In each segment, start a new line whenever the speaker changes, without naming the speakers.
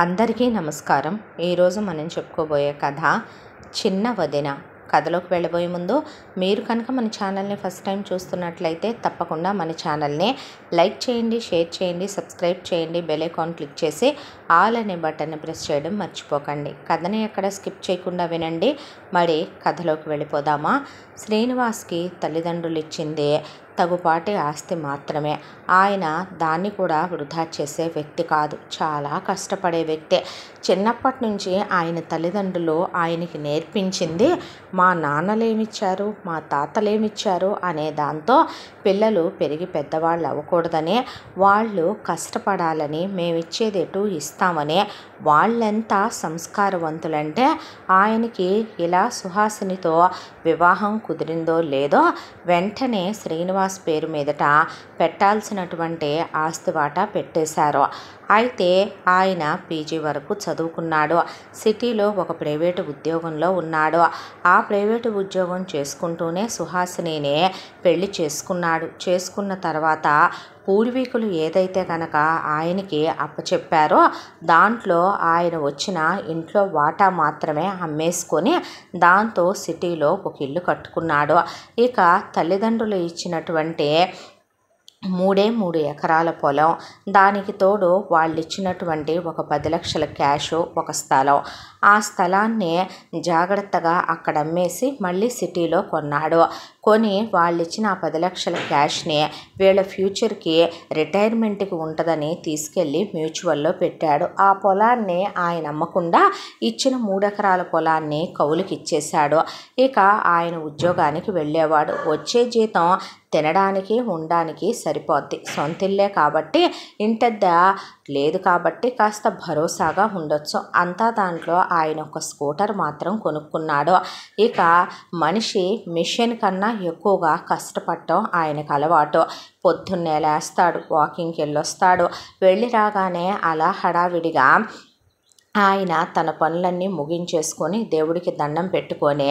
అందరికీ నమస్కారం. ఈరోజు మనం చెప్పుకోబోయే కథ చిన్న వదిన. కథలోకి వెళ్ళబోయే ముందు మీరు కనుక మన ఛానల్ని ఫస్ట్ టైం చూస్తున్నట్లయితే తప్పకుండా మన ఛానల్ని లైక్ చేయండి, షేర్ చేయండి, సబ్స్క్రైబ్ చేయండి, బెల్ ఐకాన్ క్లిక్ చేసి ఆల్ అనే బటన్ని ప్రెస్ చేయడం మర్చిపోకండి. కథని ఎక్కడ స్కిప్ చేయకుండా వినండి. మరి కథలోకి వెళ్ళిపోదామా? శ్రీనివాస్కి తల్లిదండ్రులు ఇచ్చింది తగుపాటి ఆస్తి మాత్రమే. ఆయన దాన్ని కూడా వృధా చేసే వ్యక్తి కాదు, చాలా కష్టపడే వ్యక్తే. చిన్నప్పటి నుంచి ఆయన తల్లిదండ్రులు ఆయనకి నేర్పించింది మా నాన్నలేమిచ్చారు, మా తాతలేమిచ్చారు అనే దాంతో పిల్లలు పెరిగి పెద్దవాళ్ళు అవ్వకూడదని, వాళ్ళు కష్టపడాలని, మేమిచ్చేది ఎటు ఇస్తామని. వాళ్ళెంత సంస్కారవంతులంటే ఆయనకి ఇలా సుహాసినితో వివాహం కుదిరిందో లేదో వెంటనే శ్రీనివాస్ పేరు మీదట పెట్టాల్సినటువంటి ఆస్తి వాటా పెట్టేశారు. అయితే ఆయన పీజీ వరకు చదువుకున్నాడు. సిటీలో ఒక ప్రైవేటు ఉద్యోగంలో ఉన్నాడు. ఆ ప్రైవేటు ఉద్యోగం చేసుకుంటూనే సుహాసినిని పెళ్లి చేసుకున్నాడు. చేసుకున్న తర్వాత పూర్వీకులు ఏదైతే కనుక ఆయనకి అప్పచెప్పారో దాంట్లో ఆయన వచ్చిన ఇంట్లో వాటా మాత్రమే అమ్మేసుకొని దాంతో సిటీలో ఒక ఇల్లు కట్టుకున్నాడు. ఇక తల్లిదండ్రులు ఇచ్చినటువంటి 3 ఎకరాల పొలం, దానికి తోడు వాళ్ళు ఇచ్చినటువంటి ఒక 10 లక్షల క్యాషు, ఒక స్థలం. ఆ స్థలాన్ని జాగ్రత్తగా అక్కడ అమ్మేసి మళ్ళీ సిటీలో కొన్నాడు. కొని వాళ్ళు ఇచ్చిన ఆ 10 లక్షల క్యాష్ని వీళ్ళ ఫ్యూచర్కి రిటైర్మెంట్కి ఉంటుందని తీసుకెళ్ళి మ్యూచువల్లో పెట్టాడు. ఆ పొలాన్ని ఆయన అమ్మకుండా ఇచ్చిన 3 ఎకరాల పొలాన్ని కౌలుకి ఇచ్చేశాడు. ఇక ఆయన ఉద్యోగానికి వెళ్ళేవాడు. వచ్చే జీతం తినడానికి ఉండడానికి సరిపోద్ది. సొంతిల్లే కాబట్టి ఇంటద్ద లేదు కాబట్టి కాస్త భరోసాగా ఉండొచ్చు. అంతా దాంట్లో ఆయన ఒక స్కూటర్ మాత్రం కొనుక్కున్నాడు. ఇక మనిషి మిషన్ కన్నా ఎక్కువగా కష్టపడటం ఆయనకు అలవాటు. పొద్దున్నే లేస్తాడు, వాకింగ్కి వెళ్ళొస్తాడు. వెళ్ళి రాగానే అలా హడావిడిగా ఆయన తన పనులన్నీ ముగించేసుకొని దేవుడికి దండం పెట్టుకొని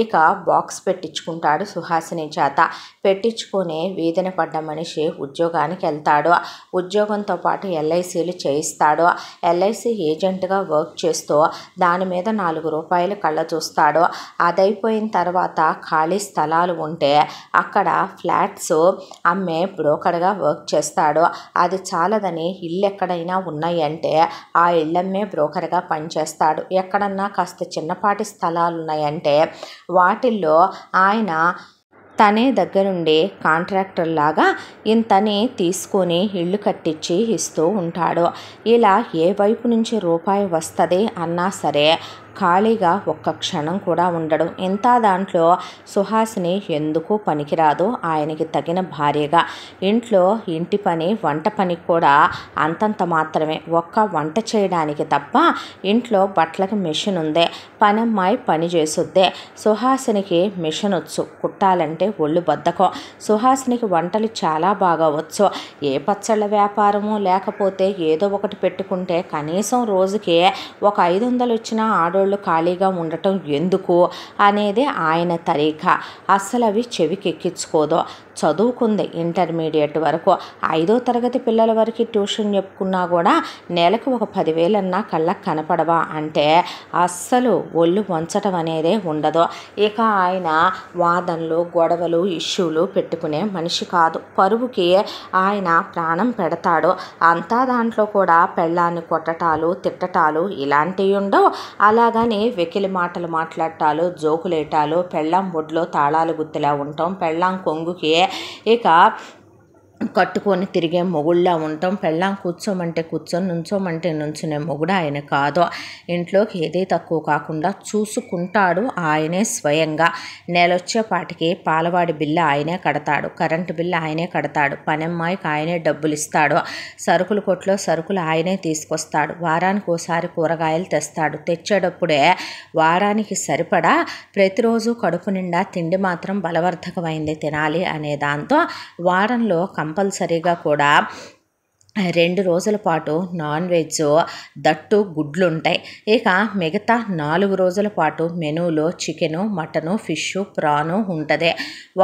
ఇక బాక్స్ పెట్టించుకుంటాడు సుహాసిని చేత. పెట్టించుకొని వీధిన పడ్డ మనిషి ఉద్యోగానికి వెళ్తాడు. ఉద్యోగంతో పాటు ఎల్ఐసీలు చేయిస్తాడు. ఎల్ఐసి ఏజెంట్గా వర్క్ చేస్తూ దాని మీద 4 రూపాయలు కళ్ళ చూస్తాడు. అదైపోయిన తర్వాత ఖాళీ స్థలాలు ఉంటే అక్కడ ఫ్లాట్స్ అమ్మే బ్రోకర్గా వర్క్ చేస్తాడు. అది చాలదని ఇల్లు ఎక్కడైనా ఉన్నాయంటే ఆ ఇళ్ళమ్మే బ్రోకర్ పనిచేస్తాడు. ఎక్కడన్నా కాస్త చిన్నపాటి స్థలాలు ఉన్నాయంటే వాటిల్లో ఆయన తనే దగ్గరుండి కాంట్రాక్టర్ లాగా ఇంతని తీసుకొని ఇల్లు కట్టించి ఇస్తూ ఉంటాడు. ఇలా ఏ వైపు నుంచి రూపాయి వస్తుంది అన్నా సరే ఖాళీగా ఒక్క క్షణం కూడా ఉండడు. ఇంత దాంట్లో సుహాసిని ఎందుకు పనికిరాదు, ఆయనకి తగిన భార్యగా. ఇంట్లో ఇంటి పని, వంట పని కూడా అంతంత మాత్రమే. ఒక్క వంట చేయడానికి తప్ప ఇంట్లో బట్టలకు మిషన్ ఉందే, పనమ్మాయి పని చేసుద్దే. సుహాసినికి మిషన్ వచ్చు, కుట్టాలంటే ఒళ్ళు బద్ధకం. సుహాసినికి వంటలు చాలా బాగా వచ్చు. ఏ పచ్చళ్ళ వ్యాపారము లేకపోతే ఏదో ఒకటి పెట్టుకుంటే కనీసం రోజుకి ఒక 500 వచ్చినా ఆడోళ్ళు ఖాళీగా ఉండటం ఎందుకు అనేది ఆయన తరీఖా. అస్సలు అవి చెవికి ఎక్కించుకోదు. చదువుకుంది ఇంటర్మీడియట్ వరకు. 5వ తరగతి పిల్లల వరకు ట్యూషన్ చెప్పుకున్నా కూడా నెలకు ఒక 10,000 కళ్ళకు కనపడవా అంటే అస్సలు ఒళ్ళు వంచటం అనేదే ఉండదు. ఇక ఆయన వాదనలు, గొడవలు, ఇష్యూలు పెట్టుకునే మనిషి కాదు. పరువుకి ఆయన ప్రాణం పెడతాడు. అంతా దాంట్లో కూడా పెళ్ళాన్ని కొట్టటాలు, తిట్టటాలు ఇలాంటివి ఉండవు. అలాగని వెకిలి మాటలు మాట్లాడటాలు, జోకులేటాలు, పెళ్ళాం బొడ్లో తాళాలు గుత్తిలా ఉంటాం, పెళ్ళాం కొంగుకి ఇక కట్టుకొని తిరిగే మొగుళ్ళ ఉంటాం, పెళ్ళాం కూర్చోమంటే కూర్చొని, నుంచోమంటే నుంచునే మొగుడు ఆయన కాదు. ఇంట్లోకి ఏదే తక్కువ కాకుండా చూసుకుంటాడు ఆయనే స్వయంగా. నెలొచ్చేపాటికి పాలవాడి బిల్లు ఆయనే కడతాడు, కరెంటు బిల్లు ఆయనే కడతాడు, పనమ్మాయికి ఆయనే డబ్బులు ఇస్తాడు, సరుకుల కొట్లో సరుకులు ఆయనే తీసుకొస్తాడు, వారానికి ఓసారి కూరగాయలు తెస్తాడు. తెచ్చేటప్పుడే వారానికి సరిపడా ప్రతిరోజు కడుపు నిండా తిండి మాత్రం బలవర్ధకమైంది తినాలి అనే దాంతో వారంలో కంపల్సరీగా కూడా 2 రోజుల పాటు నాన్ వెజ్, దట్టు గుడ్లు ఉంటాయి. ఇక మిగతా 4 రోజుల పాటు మెనూలో చికెను, మటను, ఫిష్, ప్రాను ఉంటుంది.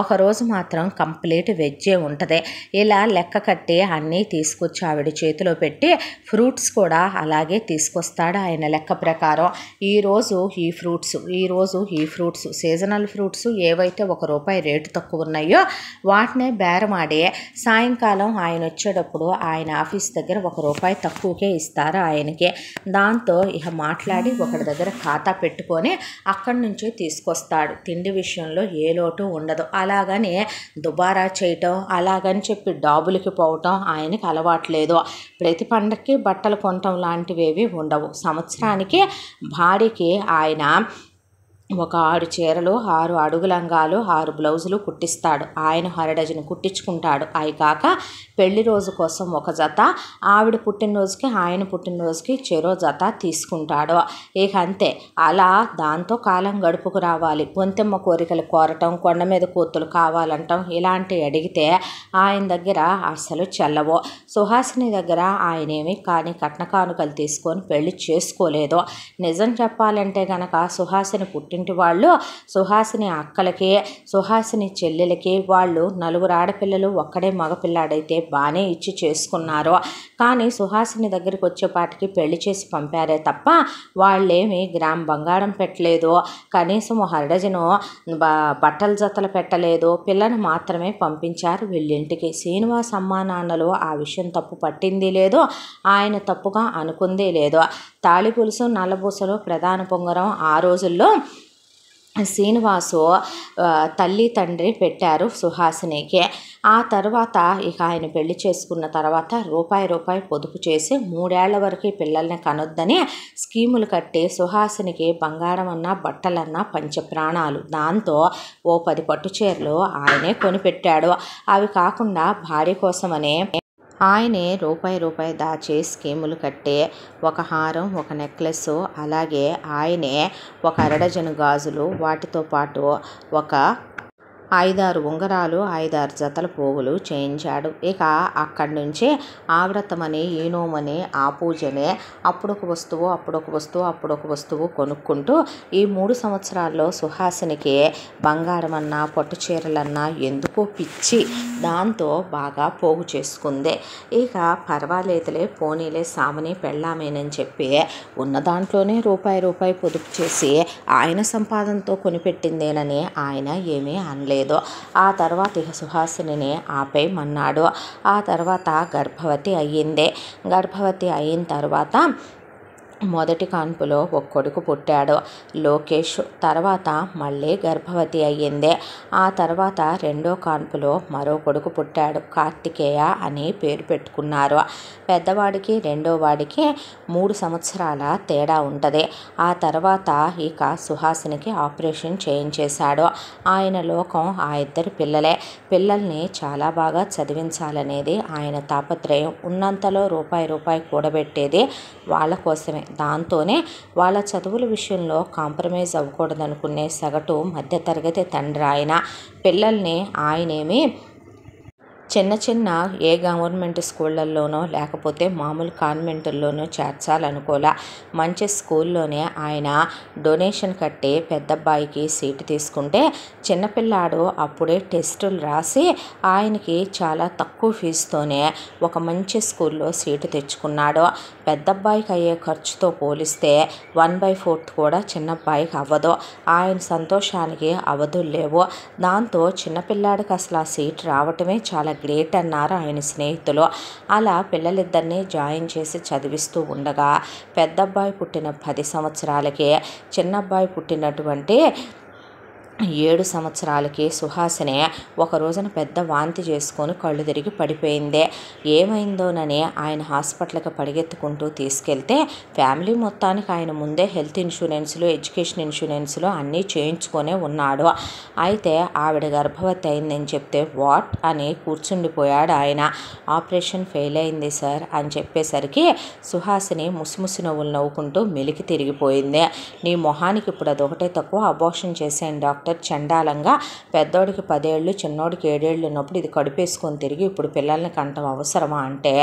ఒకరోజు మాత్రం కంప్లీట్ వెజ్జే ఉంటుంది. ఇలా లెక్క కట్టి అన్నీ తీసుకొచ్చి ఆవిడ చేతిలో పెట్టి ఫ్రూట్స్ కూడా అలాగే తీసుకొస్తాడు ఆయన లెక్క ప్రకారం. ఈరోజు ఈ ఫ్రూట్స్ సీజనల్ ఫ్రూట్స్ ఏవైతే ₹1 రేటు తక్కువ ఉన్నాయో వాటినే బేరమాడి సాయంకాలం ఆయన వచ్చేటప్పుడు ఆయన ఆఫీస్ దగ్గర ₹1 తక్కువకే ఇస్తారు ఆయనకి. దాంతో ఇక మాట్లాడి ఒకరి దగ్గర ఖాతా పెట్టుకొని అక్కడి నుంచి తీసుకొస్తాడు. తిండి విషయంలో ఏ లోటు ఉండదు. అలాగని దుబారా చేయటం, అలాగని చెప్పి డాబులకి పోవటం ఆయనకి అలవాట్లేదు. ప్రతి పండక్కి బట్టలు కొనటం లాంటివేవి ఉండవు. సంవత్సరానికి భార్యకి ఆయన ఒక 6 చీరలు, 6 అడుగు లంగాలు, 6 బ్లౌజులు కుట్టిస్తాడు. ఆయన 1 డజన్ కుట్టించుకుంటాడు. అవి కాక పెళ్లి రోజు కోసం ఒక జత, ఆవిడ పుట్టినరోజుకి ఆయన పుట్టినరోజుకి చెరో జత తీసుకుంటాడు. ఇక అంతే. అలా దాంతో కాలం గడుపుకు రావాలి. గొంతెమ్మ కోరికలు కోరటం, కొండ మీద కూతులు కావాలంటాం ఇలాంటివి అడిగితే ఆయన దగ్గర అసలు చెల్లవు. సుహాసిని దగ్గర ఆయనేమి కానీ కట్న కానుకలు తీసుకొని పెళ్లి చేసుకోలేదు. నిజం చెప్పాలంటే గనక సుహాసిని పుట్టింటి వాళ్ళు సుహాసిని అక్కలకి, సుహాసిని చెల్లెలకి వాళ్ళు 4 ఆడపిల్లలు, ఒక్కడే మగపిల్లాడైతే బాగానే ఇచ్చి చేసుకున్నారు. కానీ సుహాసిని దగ్గరికి వచ్చేపాటికి పెళ్లి చేసి పంపారే తప్ప వాళ్ళేమి గ్రామ్ బంగారం పెట్టలేదు. కనీసం 1 డజను బట్టల జతలు పెట్టలేదు. పిల్లని మాత్రమే పంపించారు వీళ్ళింటికి. శ్రీనివాస్ అమ్మా నాన్నలు ఆ విషయం తప్పు పట్టింది లేదు, ఆయన తప్పుగా అనుకుందే లేదు. తాళి పులుసు, నల్లబూసలు, ప్రధాన పొంగరం ఆ రోజుల్లో శ్రీనివాసు తల్లి తండ్రి పెట్టారు సుహాసినికి. ఆ తర్వాత ఇక ఆయన పెళ్లి చేసుకున్న తర్వాత రూపాయి పొదుపు చేసి 3 ఏళ్ల వరకు పిల్లల్ని కనొద్దని స్కీములు కట్టి సుహాసినికి బంగారం అన్నా బట్టలన్నా పంచప్రాణాలు. దాంతో ఓ 10 పట్టు చీరలు ఆయనే కొనిపెట్టాడు. అవి కాకుండా భార్య కోసమనే ఆయనే రూపాయి దాచి స్కీములు కట్టి ఒక హారం, ఒక నెక్లెస్, అలాగే ఆయనే ఒక 1/2 డజను గాజులు, వాటితో పాటు ఒక 5-6 ఉంగరాలు, 5-6 జతల పోగులు చేయించాడు. ఇక అక్కడి నుంచి ఆ వ్రతమని, ఈ నోమని, ఆ పూజని అప్పుడొక వస్తువు కొనుక్కుంటూ ఈ 3 సంవత్సరాల్లో సుహాసినికి బంగారం అన్నా, పట్టు చీరలన్నా ఎందుకో పిచ్చి. దాంతో బాగా పోగు చేసుకుంది. ఇక పర్వాలేదులే, పోనీలే, సామని పెళ్ళామేనని చెప్పి ఉన్న దాంట్లోనే రూపాయి పొదుపు చేసి ఆయన సంపాదనతో కొనిపెట్టిందేనని ఆయన ఏమీ అనలేదు. ఆ తర్వాత ఇక సుహాసిని ఆపేయమన్నాడు. ఆ తర్వాత గర్భవతి అయ్యింది. గర్భవతి అయిన తర్వాత మొదటి కాన్పులో ఒక కొడుకు పుట్టాడు, లోకేష్. తర్వాత మళ్ళీ గర్భవతి అయ్యింది. ఆ తర్వాత రెండో కాన్పులో మరో కొడుకు పుట్టాడు, కార్తికేయ అని పేరు పెట్టుకున్నారు. పెద్దవాడికి రెండో వాడికి 3 సంవత్సరాల తేడా ఉంటుంది. ఆ తర్వాత ఇక సుహాసినికి ఆపరేషన్ చేయించేశాడు. ఆయన లోకం ఆ 2 పిల్లలే. పిల్లల్ని చాలా బాగా చదివించాలనేది ఆయన తాపత్రయం. ఉన్నంతలో రూపాయి కూడబెట్టేది వాళ్ళ కోసమే. దాంతోనే వాళ్ళ చదువుల విషయంలో కాంప్రమైజ్ అవ్వకూడదనుకునే సగటు మధ్యతరగతి తండ్రి ఆయన. పిల్లల్ని ఆయనేమి చిన్న ఏ గవర్నమెంట్ స్కూళ్ళల్లోనో లేకపోతే మామూలు కాన్వెంటుల్లోనో చేర్చాలనుకోలే. మంచి స్కూల్లోనే ఆయన డొనేషన్ కట్టి పెద్దబ్బాయికి సీటు తీసుకుంటే చిన్నపిల్లాడు అప్పుడే టెస్టులు రాసి ఆయనకి చాలా తక్కువ ఫీజుతోనే ఒక మంచి స్కూల్లో సీటు తెచ్చుకున్నాడు. పెద్దబ్బాయికి అయ్యే ఖర్చుతో పోలిస్తే 1/4 కూడా చిన్నబ్బాయికి అవ్వదు. ఆయన సంతోషానికి అవధులు లేవు. దాంతో చిన్నపిల్లాడికి అసలు ఆ సీటు రావటమే చాలా గ్రేట్ అన్నారు ఆయన స్నేహితులు. అలా పిల్లలిద్దరినీ జాయిన్ చేసి చదివిస్తూ ఉండగా పెద్దబ్బాయి పుట్టిన 10 సంవత్సరాలకే చిన్నబ్బాయి పుట్టినటువంటి 7 సంవత్సరాలకి సుహాసిని ఒక రోజున పెద్ద వాంతి చేసుకొని కళ్ళు తిరిగి పడిపోయింది. ఏమైందోనని ఆయన హాస్పిటల్కి పరిగెత్తుకుంటూ తీసుకెళ్తే ఫ్యామిలీ మొత్తానికి ఆయన ముందే హెల్త్ ఇన్సూరెన్స్లు, ఎడ్యుకేషన్ ఇన్సూరెన్స్లు అన్నీ చేయించుకొనే ఉన్నాడు. అయితే ఆవిడ గర్భవతి అయిందని చెప్తే వాట్ అని కూర్చుండిపోయాడు ఆయన. ఆపరేషన్ ఫెయిల్ అయింది సార్ అని చెప్పేసరికి సుహాసిని ముసిముసి నవ్వులు నవ్వుకుంటూ మెలికి తిరిగిపోయింది. నీ మొహానికి ఇప్పుడు అదొకటే తక్కువ, అబార్షన్ చేసేయండి డాక్టర్ డాక్టర్ చండాలంగా పెద్దోడికి 10 ఏళ్ళు చిన్నోడికి 7 ఏళ్ళు ఉన్నప్పుడు ఇది కడుపేసుకొని తిరిగి ఇప్పుడు పిల్లల్ని కంటం అవసరమా అంటే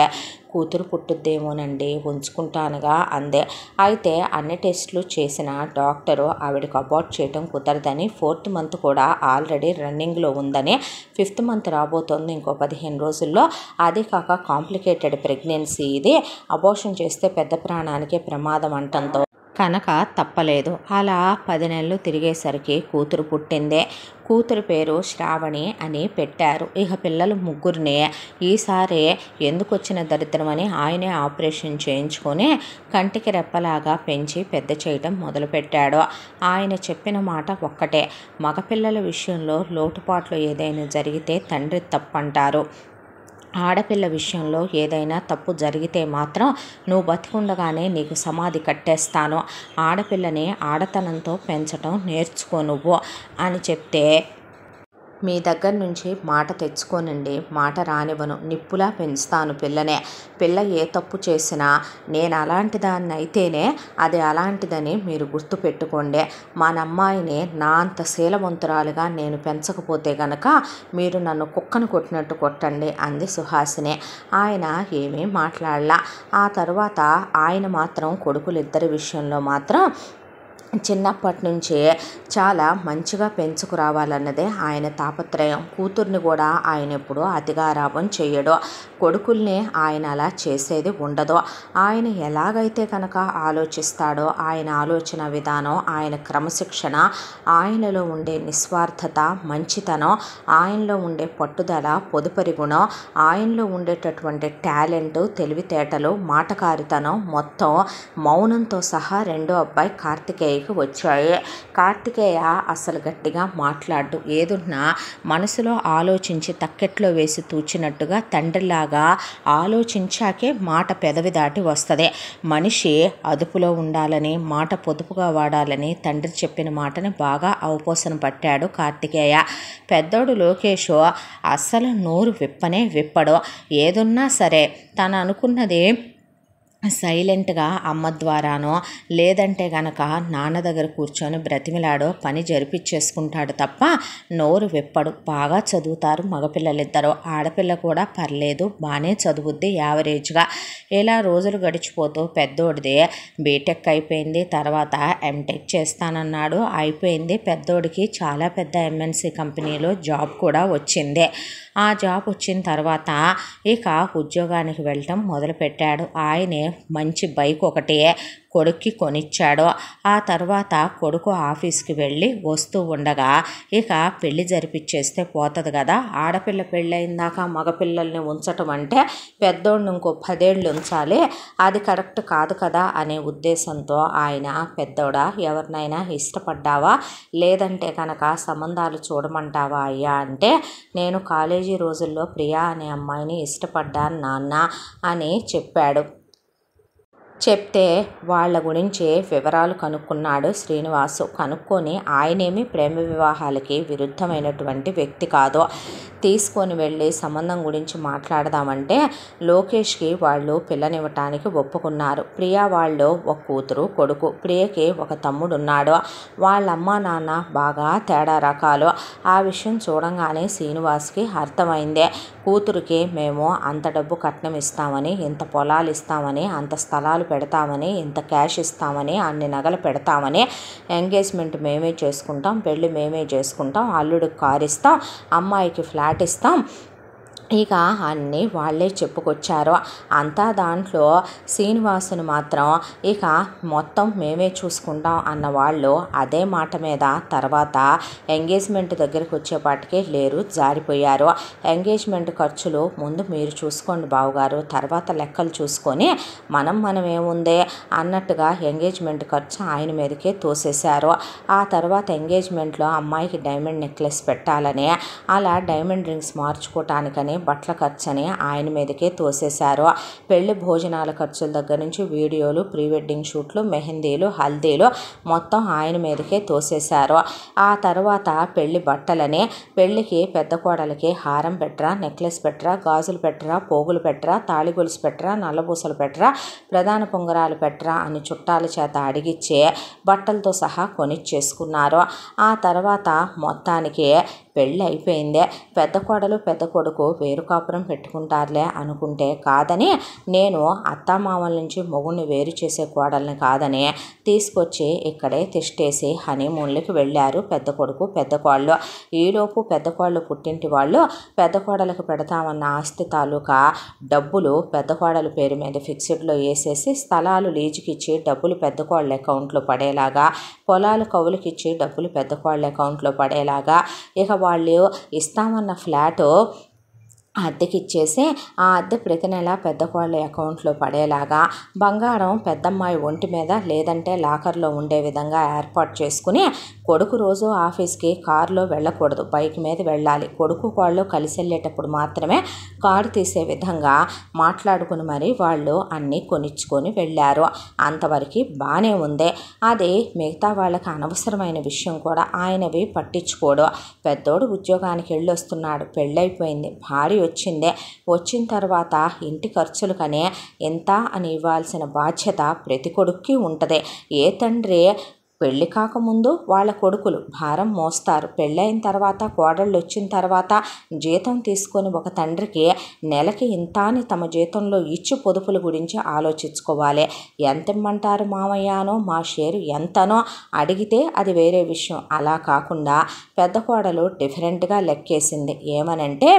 కూతురు పుట్టుద్దేమోనండి ఉంచుకుంటానుగా అందే. అయితే అన్ని టెస్టులు చేసిన డాక్టరు ఆవిడకి అబార్ట్ చేయడం కుదరదని 4th మంత్ కూడా ఆల్రెడీ రన్నింగ్లో ఉందని 5th మంత్ రాబోతోంది ఇంకో 15 రోజుల్లో. అది కాక కాంప్లికేటెడ్ ప్రెగ్నెన్సీ ఇది, అబార్షన్ చేస్తే పెద్ద ప్రాణానికే ప్రమాదం అంటంతో కనుక తప్పలేదు. అలా 10 నెలలు తిరిగేసరికి కూతురు పుట్టిందే. కూతురు పేరు శ్రావణి అని పెట్టారు. ఇక పిల్లలు ముగ్గురిని ఈసారి ఎందుకు వచ్చిన దరిద్రమని ఆయనే ఆపరేషన్ చేయించుకొని కంటికి రెప్పలాగా పెంచి పెద్ద చేయటం మొదలుపెట్టాడు. ఆయన చెప్పిన మాట ఒక్కటే, మగపిల్లల విషయంలో లోటుపాట్లు ఏదైనా జరిగితే తండ్రి తప్పంటారు, ఆడపిల్ల విషయంలో ఏదైనా తప్పు జరిగితే మాత్రం నువ్వు బతికుండగానే నీకు సమాధి కట్టేస్తాను, ఆడపిల్లని ఆడతనంతో పెంచడం నేర్చుకో నువ్వు అని చెప్తే, మీ దగ్గర నుంచి మాట తెచ్చుకోనండి, మాట రానివ్వను, నిప్పులా పెంచుతాను పిల్లనే. పిల్ల ఏ తప్పు చేసినా నేను అలాంటి దాన్ని అయితేనే అది అలాంటిదని మీరు గుర్తుపెట్టుకోండి. మన అమ్మాయిని నా అంత శీలవంతురాలుగా నేను పెంచకపోతే గనక మీరు నన్ను కుక్కను కొట్టినట్టు కొట్టండి అంది సుహాసిని. ఆయన ఏమీ మాట్లాడలా. ఆ తర్వాత ఆయన మాత్రం కొడుకులిద్దరి విషయంలో మాత్రం చిన్నప్పటి నుంచే చాలా మంచిగా పెంచుకురావాలన్నదే ఆయన తాపత్రయం. కూతుర్ని కూడా ఆయన ఎప్పుడూ అతిగారాబం చేయడు, కొడుకుల్ని ఆయన అలా చేసేది ఉండదు. ఆయన ఎలాగైతే కనుక ఆలోచిస్తాడో ఆయన ఆలోచన విధానం, ఆయన క్రమశిక్షణ, ఆయనలో ఉండే నిస్వార్థత, మంచితనం, ఆయనలో ఉండే పట్టుదల, పొదుపరి గుణం, ఆయనలో ఉండేటటువంటి టాలెంట్, తెలివితేటలు, మాటకారితనం మొత్తం మౌనంతో సహా రెండో అబ్బాయి కార్తికేయకి వచ్చాయి. కార్తికేయ అసలు గట్టిగా మాట్లాడు, ఏదున్నా మనసులో ఆలోచించి తక్కెట్లో వేసి తూచినట్టుగా తండ్రిలాగా ఆలోచించాకే మాట పెదవి దాటి వస్తుంది. మనిషి అదుపులో ఉండాలని, మాట పొదుపుగా వాడాలని తండ్రి చెప్పిన మాటని బాగా అవపోసన పట్టాడు కార్తికేయ. పెద్దోడు లోకేష్ అస్సలు నోరు విప్పనే విప్పడు. ఏదున్నా సరే తను అనుకున్నది సైలెంట్గా అమ్మ ద్వారానో లేదంటే గనక నాన్న దగ్గర కూర్చొని బ్రతిమిలాడో పని జరిపించేసుకుంటాడు తప్ప నోరు విప్పడు. బాగా చదువుతారు మగపిల్లలిద్దరూ, ఆడపిల్ల కూడా పర్లేదు బాగానే చదువుద్ది యావరేజ్గా. ఇలా రోజులు గడిచిపోతూ పెద్దోడిది బీటెక్ అయిపోయింది, తర్వాత ఎంటెక్ చేస్తానన్నాడు, అయిపోయింది. పెద్దోడికి చాలా పెద్ద ఎంఎన్సి కంపెనీలో జాబ్ కూడా వచ్చింది. ఆ జాబ్ వచ్చిన తర్వాత ఇక ఉద్యోగానికి వెళ్ళటం మొదలుపెట్టాడు. ఆయనే మంచి బైక్ ఒకటి కొడుక్కి కొనిచ్చాడు. ఆ తర్వాత కొడుకు ఆఫీస్కి వెళ్ళి వస్తూ ఉండగా ఇక పెళ్లి జరిపించేస్తే పోతుంది కదా, ఆడపిల్ల పెళ్ళయిందాక మగపిల్లల్ని ఉంచటం అంటే పెద్దోడిని ఇంకో 10 ఏళ్ళు ఉంచాలి, అది కరెక్ట్ కాదు కదా అనే ఉద్దేశంతో ఆయన పెద్దోడా ఎవరినైనా ఇష్టపడ్డావా లేదంటే కనుక సంబంధాలు చూడమంటావా అయ్యా అంటే, నేను కాలేజీ రోజుల్లో ప్రియా అనే అమ్మాయిని ఇష్టపడ్డాను నాన్న అని చెప్పాడు. చెప్తే వాళ్ళ గురించి వివరాలు కనుక్కున్నాడు శ్రీనివాసు. కనుక్కొని ఆయనేమి ప్రేమ వివాహాలకి విరుద్ధమైనటువంటి వ్యక్తి కాదు. తీసుకొని వెళ్ళి సంబంధం గురించి మాట్లాడదామంటే లోకేష్కి వాళ్ళు పిల్లనివ్వటానికి ఒప్పుకున్నారు. ప్రియా వాళ్ళు ఒక కూతురు కొడుకు, ప్రియకి ఒక తమ్ముడు ఉన్నాడు. వాళ్ళ అమ్మ నాన్న బాగా తేడా రకాలు. ఆ విషయం చూడంగానే శ్రీనివాస్కి అర్థమైందే. కూతురికి మేము అంత డబ్బు కట్నం ఇస్తామని, ఇంత పొలాలు ఇస్తామని, అంత స్థలాలు పెడతామని, ఇంత క్యాష్ ఇస్తామని, అన్ని నగలు పెడతామని, ఎంగేజ్మెంట్ మేమే చేసుకుంటాం, పెళ్ళి మేమే చేసుకుంటాం, అల్లుడికి కారు ఇస్తాం, అమ్మాయికి ఫ్లాట్ ఇస్తాం, ఇక అన్నీ వాళ్ళే చెప్పుకొచ్చారు. అంతా దాంట్లో శ్రీనివాసుని మాత్రం ఇక మొత్తం మేమే చూసుకుంటాం అన్న వాళ్ళు అదే మాట మీద తర్వాత ఎంగేజ్మెంట్ దగ్గరికి వచ్చేపాటికే లేరు, జారిపోయారు. ఎంగేజ్మెంట్ ఖర్చులు ముందు మీరు చూసుకోండి బావగారు, తర్వాత లెక్కలు చూసుకొని మనం ఏముందే అన్నట్టుగా ఎంగేజ్మెంట్ ఖర్చు ఆయన మీదకే తోసేశారు. ఆ తర్వాత ఎంగేజ్మెంట్లో అమ్మాయికి డైమండ్ నెక్లెస్ పెట్టాలని, అలా డైమండ్ రింగ్స్ మార్చుకోవటానికని బట్టల ఖర్చని ఆయన మీదకే తోసేశారు. పెళ్లి భోజనాల ఖర్చుల దగ్గర నుంచి వీడియోలు, ప్రీ వెడ్డింగ్ షూట్లు, మెహందీలు, హల్దీలు మొత్తం ఆయన మీదకే తోసేశారు. ఆ తర్వాత పెళ్లి బట్టలని, పెళ్లికి పెద్ద కోడలికి హారం పెట్టరా, నెక్లెస్ పెట్టరా, గాజులు పెట్టరా, పోగులు పెట్టరా, తాళి గొలుసు పెట్టరా, నల్లబూసలు పెట్టరా, ప్రధాన పొంగరాలు పెట్టరా అని చుట్టాల చేత అడిగిచ్చే బట్టలతో సహా కొనిచ్చేసుకున్నారు. ఆ తర్వాత మొత్తానికి పెళ్ళి అయిపోయిందే. పెద్ద కోడలు పెద్ద కొడుకు వేరు కాపురం పెట్టుకుంటారులే అనుకుంటే కాదని, నేను అత్తామామల నుంచి మొగుడిని వేరు చేసే కోడల్ని కాదని తీసుకొచ్చి ఇక్కడే తిష్టేసి హనీమూన్లకి వెళ్ళారు పెద్ద కొడుకు పెద్ద కోళ్ళు. ఈలోపు పెద్ద కోళ్ళు పుట్టింటి వాళ్ళు పెద్ద కోడలకు పెడతామన్న ఆస్తి తాలూకా డబ్బులు పెద్ద కోడల పేరు మీద ఫిక్స్డ్లో వేసేసి, స్థలాలు లీజుకి ఇచ్చి డబ్బులు పెద్ద కోళ్ళ అకౌంట్లో పడేలాగా, పొలాలు కవులకిచ్చి డబ్బులు పెద్ద కోళ్ళ అకౌంట్లో పడేలాగా, ఇక వాళ్ళు ఇస్తామన్న ఫ్లాటు అద్దెకిచ్చేసి ఆ అద్దె ప్రతి నెల పెద్ద కోళ్ళ అకౌంట్లో పడేలాగా, బంగారం పెద్దమ్మాయి ఒంటి మీద లేదంటే లాకర్లో ఉండే విధంగా ఏర్పాటు చేసుకుని, కొడుకు రోజు ఆఫీస్కి కారులో వెళ్ళకూడదు, బైక్ మీద వెళ్ళాలి, కొడుకు కోళ్ళు కలిసి వెళ్ళేటప్పుడు మాత్రమే కారు తీసే విధంగా మాట్లాడుకుని మరి వాళ్ళు అన్నీ కొనిచ్చుకొని వెళ్ళారు. అంతవరకు బాగానే ఉంది. అది మిగతా వాళ్ళకి అనవసరమైన విషయం కూడా ఆయనవి పట్టించుకోడు. పెద్దోడు ఉద్యోగానికి వెళ్ళొస్తున్నాడు, పెళ్ళైపోయింది, భార్య వచ్చిందే. వచ్చిన తర్వాత ఇంటి ఖర్చులకనే ఎంత అని ఇవ్వాల్సిన బాధ్యత ప్రతి కొడుక్కి ఉంటుంది. ఏ తండ్రి పెళ్ళి కాకముందు వాళ్ళ కొడుకులు భారం మోస్తారు, పెళ్ళైన తర్వాత కోడళ్ళు వచ్చిన తర్వాత జీతం తీసుకొని ఒక తండ్రికి నెలకి ఇంత అని తమ జీతంలో ఇచ్చి పొదుపుల గురించి ఆలోచించుకోవాలి. ఎంత ఇమ్మంటారు మామయ్యానో, మా షేరు ఎంతనో అడిగితే అది వేరే విషయం. అలా కాకుండా పెద్ద కోడలు డిఫరెంట్గా లెక్కేసింది. ఏమనంటే,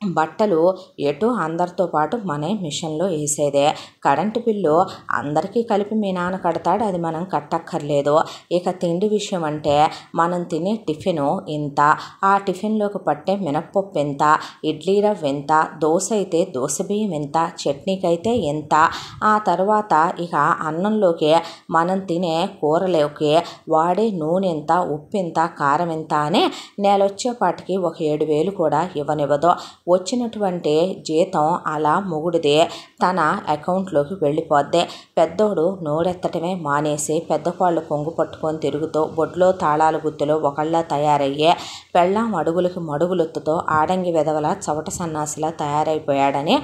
బట్టలు ఎటు అందరితో పాటు మన మిషన్లో వేసేదే, కరెంటు బిల్లు అందరికీ కలిపి మీ నాన్న కడతాడు, అది మనం కట్టక్కర్లేదు. ఇక తిండి విషయం అంటే, మనం తినే టిఫిను ఇంత, ఆ టిఫిన్లోకి పట్టే మినప్పప్పు ఎంత, ఇడ్లీ రవ్వ ఎంత, దోశ అయితే దోశ బియ్యం ఎంత, చట్నీకి అయితే ఎంత, ఆ తర్వాత ఇక అన్నంలోకి మనం తినే కూరలోకి వాడే నూనె ఎంత, ఉప్పు ఎంత, కారం ఎంత అని నెలొచ్చేపాటికి ఒక 7,000 కూడా ఇవ్వనివ్వదు. వచ్చినటువంటి జీతం అలా మొగుడిదే తన అకౌంట్లోకి వెళ్ళిపోద్ది. పెద్దోడు నోరెత్తటమే మానేసి పెద్ద కోళ్ళు కొంగు పట్టుకొని తిరుగుతూ బొడ్లో తాళాలు గుత్తులో ఒకళ్ళ తయారయ్యే, పెళ్ళాం అడుగులకి మడుగులొత్తుతో ఆడంగి వెదవల చవట సన్నాసిలా తయారైపోయాడని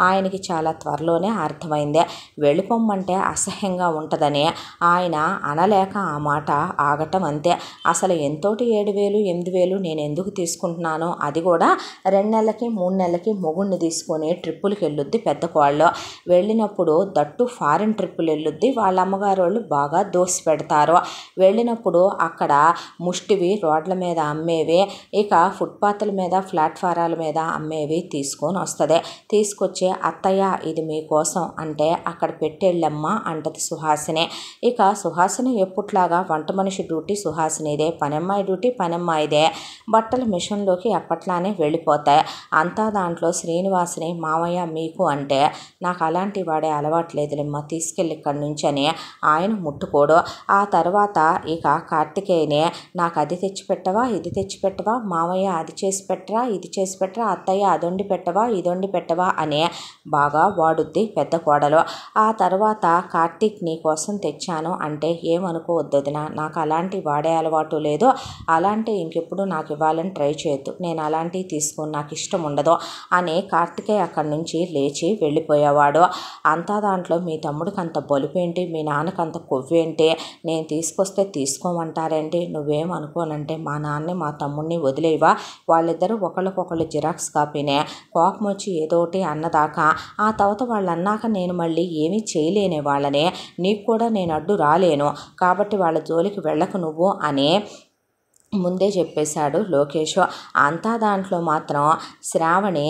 ఆయనకి చాలా త్వరలోనే అర్థమైంది. వెళ్ళిపోమ్మంటే అసహ్యంగా ఉంటుందని ఆయన అనలేక ఆ మాట ఆగటం అంతే. అసలు ఎంతోటి 7,000 8,000 నేను ఎందుకు తీసుకుంటున్నానో, అది కూడా 2 నెలలకి 3 నెలలకి మొగుడిని తీసుకొని ట్రిప్పులకి వెళ్ళొద్ది పెద్ద కోళ్ళు. వెళ్ళినప్పుడు దట్టు ఫారిన్ ట్రిప్పులు వెళ్ళొద్ది. వాళ్ళ అమ్మగారు వాళ్ళు బాగా దోసి పెడతారు. వెళ్ళినప్పుడు అక్కడ ముష్టివి రోడ్ల మీద అమ్మేవి, ఇక ఫుట్పాత్ల మీద ప్లాట్ఫారాల మీద అమ్మేవి తీసుకొని వస్తుంది. తీసుకొచ్చి అత్తయ్య ఇది మీకోసం అంటే అక్కడ పెట్టెళ్ళమ్మ అంటది సుహాసిని. ఇక సుహాసిని ఎప్పుట్లాగా వంట మనిషి డ్యూటీ సుహాసినిదే, పనమ్మాయి డ్యూటీ పనమ్మాయిదే. బట్టల మిషన్లోకి ఎప్పట్లానే వెళ్ళిపోతాయి. అంతా దాంట్లో శ్రీనివాసుని మామయ్య మీకు అంటే, నాకు అలాంటి వాడే అలవాట్లేదులేమ్మ, తీసుకెళ్ళి ఇక్కడి నుంచి అని ఆయన ముట్టుకోడు. ఆ తర్వాత ఇక కార్తికేయనే, నాకు అది తెచ్చిపెట్టవా, ఇది తెచ్చిపెట్టవా, మామయ్య అది చేసి పెట్టరా, ఇది చేసి పెట్టరా, అత్తయ్య అదొండి పెట్టవా, ఇదొండి పెట్టవా అని బాగా వాడుద్ది పెద్ద కోడలు. ఆ తర్వాత కార్తీక్ నీ కోసం తెచ్చాను అంటే, ఏమనుకోవద్దొదిన, నాకు అలాంటి వాడే అలవాటు లేదు, అలాంటి ఇంకెప్పుడు నాకు ఇవ్వాలని ట్రై చేయొద్దు, నేను అలాంటివి తీసుకొని నాకు ఇష్టం ఉండదు అని కార్తికేయ అక్కడి నుంచి లేచి వెళ్ళిపోయేవాడు. అంతా దాంట్లో మీ తమ్ముడికి అంత బలుపేంటి, మీ నాన్నకి అంత కొవ్వేంటి, నేను తీసుకొస్తే తీసుకోమంటారేంటి, నువ్వేమనుకోనంటే మా నాన్నే మా తమ్ముడిని వదిలేవా, వాళ్ళిద్దరూ ఒకళ్ళకొకళ్ళు జిరాక్స్ కాపీనే, కోపం వచ్చి ఏదోటి అన్నదాకా ఆ తర్వాత వాళ్ళు అన్నాక నేను మళ్ళీ ఏమీ చేయలేనే వాళ్ళని, నీకు కూడా నేను అడ్డు రాలేను, కాబట్టి వాళ్ళ జోలికి వెళ్ళకు నువ్వు అని ముందే చెప్పేశాడు లోకేష్. అంతా దాంట్లో మాత్రం శ్రావణి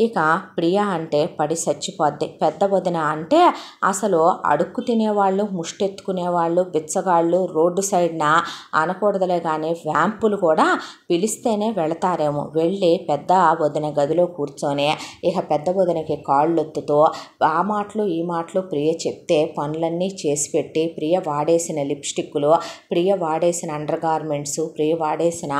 ఇక ప్రియ అంటే పడి చచ్చిపోద్ది. పెద్ద వదిన అంటే అసలు అడుక్కు తినేవాళ్ళు, ముష్టెత్తుకునేవాళ్ళు, బిచ్చగాళ్ళు, రోడ్డు సైడ్న అనకూడదులే కానీ వ్యాంపులు కూడా పిలిస్తేనే వెళతారేమో, వెళ్ళి పెద్ద వదిన గదిలో కూర్చొని ఇక పెద్ద వదినకి కాళ్ళొత్తుతో ఆ మాటలు ఈ మాటలు ప్రియ చెప్తే పనులన్నీ చేసి పెట్టి, ప్రియ వాడేసిన లిప్స్టిక్లు, ప్రియ వాడేసిన అండర్ గార్మెంట్స్, ప్రియ వాడేసిన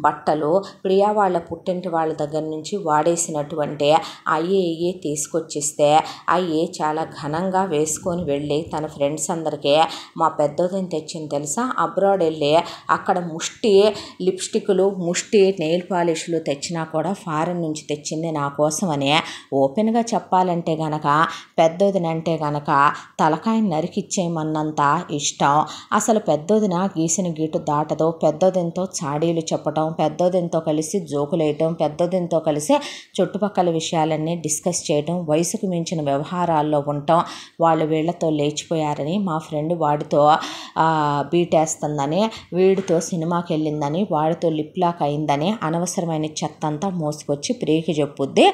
బట్టలు, ప్రియా వాళ్ళ పుట్టింటి వాళ్ళ దగ్గర నుంచి వాడేసినటువంటి అయ్యి తీసుకొచ్చిస్తే అవి చాలా ఘనంగా వేసుకొని వెళ్ళి తన ఫ్రెండ్స్ అందరికీ మా పెద్దోదిని తెచ్చింది తెలుసా, అబ్రాడ్ వెళ్ళి అక్కడ ముష్టి లిప్స్టిక్లు, ముష్టి నెయిల్ పాలిష్లు తెచ్చినా కూడా ఫారెన్ నుంచి తెచ్చింది నా కోసమని ఓపెన్గా చెప్పాలంటే గనక పెద్దోదినంటే గనక తలకాయని నరికిచ్చేయమన్నంత ఇష్టం. అసలు పెద్దోదిన గీసిన గీటు దాటదో. పెద్దోదినతో చాడీలు చెప్పటం, పెద్దోదినతో కలిసి జోకులేయటం, పెద్దోదినతో కలిసి చుట్టుపక్కల విషయాలన్నీ డిస్కస్ చేయటం, వయసుకు మించిన వ్యవహారాల్లో ఉండటం, వాళ్ళు వీళ్లతో లేచిపోయారని, మా ఫ్రెండ్ వాడితో బీటేస్తుందని, వీడితో సినిమాకి వెళ్ళిందని, వాడితో లిప్ లాక్ అయిందని అనవసరమైన చెత్తంతా మోసుకొచ్చి ప్రియకి చెప్పుద్ది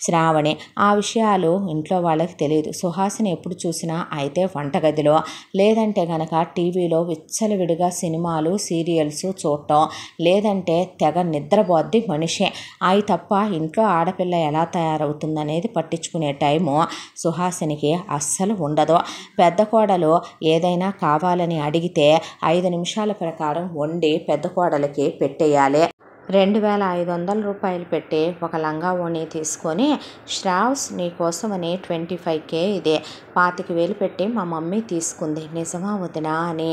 శ్రావణి. ఆ విషయాలు ఇంట్లో వాళ్ళకి తెలియదు. సుహాసిని ఎప్పుడు చూసినా అయితే వంటగదిలో, లేదంటే గనక టీవీలో విచ్చలవిడిగా సినిమాలు సీరియల్స్ చూడటం, లేదంటే తెగ నిద్రపోద్ది మనిషి. అవి తప్ప ఇంట్లో ఆడపిల్ల ఎలా తయారవుతుందనేది పట్టించుకునే టైము సుహాసినికి అస్సలు ఉండదు. పెద్ద కోడలు ఏదైనా కావాలని అడిగితే 5 నిమిషాల ప్రకారం వండి పెద్ద కోడలికి పెట్టేయాలి. 2500 రూపాయలు పెట్టి ఒక లంగా ఓణి తీసుకొని, శ్రావ్స్ నీకోసమని 25K ఇదే 25,000 పెట్టి మా మమ్మీ తీసుకుంది నిజమా వదినా అని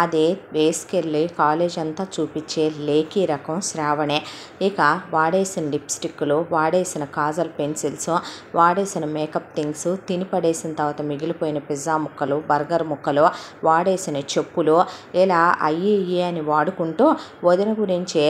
అదే వేసుకెళ్ళి కాలేజ్ అంతా చూపించే లేకీ రకం శ్రావణే. ఇక వాడేసిన లిప్స్టిక్లు, వాడేసిన కాజల్ పెన్సిల్స్, వాడేసిన మేకప్ థింగ్స్, తిని పడేసిన తర్వాత మిగిలిపోయిన పిజ్జా ముక్కలు, బర్గర్ ముక్కలు, వాడేసిన చెప్పులు, ఇలా అయ్యి అని వాడుకుంటూ వదిన గురించే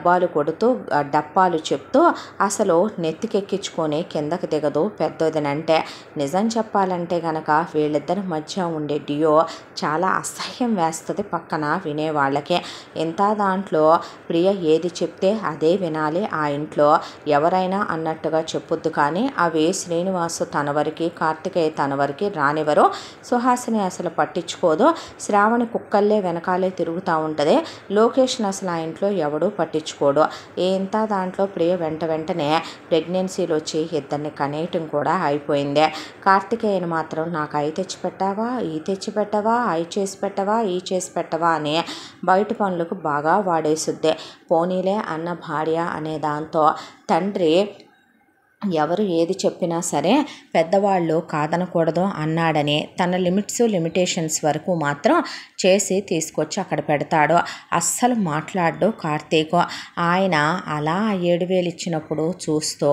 డబ్బాలు కొడుతూ డప్పాలు చెప్తూ అసలు నెత్తికెక్కించుకొని కిందకి దిగదు పెద్దోదినంటే. నిజం చెప్పాలంటే గనక వీళ్ళిద్దరి మధ్య ఉండే డియో చాలా అసహ్యం వేస్తుంది పక్కన వినేవాళ్ళకే. ఇంత దాంట్లో ప్రియ ఏది చెప్తే అదే వినాలి ఆ ఇంట్లో, ఎవరైనా అన్నట్టుగా చెప్పొద్దు. కానీ అవి శ్రీనివాసు తన వరకు, కార్తికేయ తన వరకు రానివ్వరు. సుహాసిని అసలు పట్టించుకోదు. శ్రావణి కుక్కల్లే వెనకాలే తిరుగుతూ ఉంటుంది. లోకేష్ని అసలు ఆ ఇంట్లో ఎవడూ పట్టించుకోడు. ఇంత దాంట్లో ప్రియ వెంటనే ప్రెగ్నెన్సీలు వచ్చి ఇద్దరిని కనేయటం కూడా అయిపోయింది. కార్తికేయని మాత్రం నాకు అవి తెచ్చిపెట్టావా, ఈ తెచ్చిపెట్టవా, అవి చేసి పెట్టవా, ఈ చేసి పెట్టవా అని బయట పనులకు బాగా వాడేసుద్ది. పోనీలే అన్న భార్య అనే దాంతో తండ్రి ఎవరు ఏది చెప్పినా సరే పెద్దవాళ్ళు కాదనకూడదు అన్నాడని తన లిమిటేషన్స్ వరకు మాత్రం చేసి తీసుకొచ్చి అక్కడ పెడతాడు. అస్సలు మాట్లాడు కార్తీక్. ఆయన అలా 7,000 ఇచ్చినప్పుడు చూస్తూ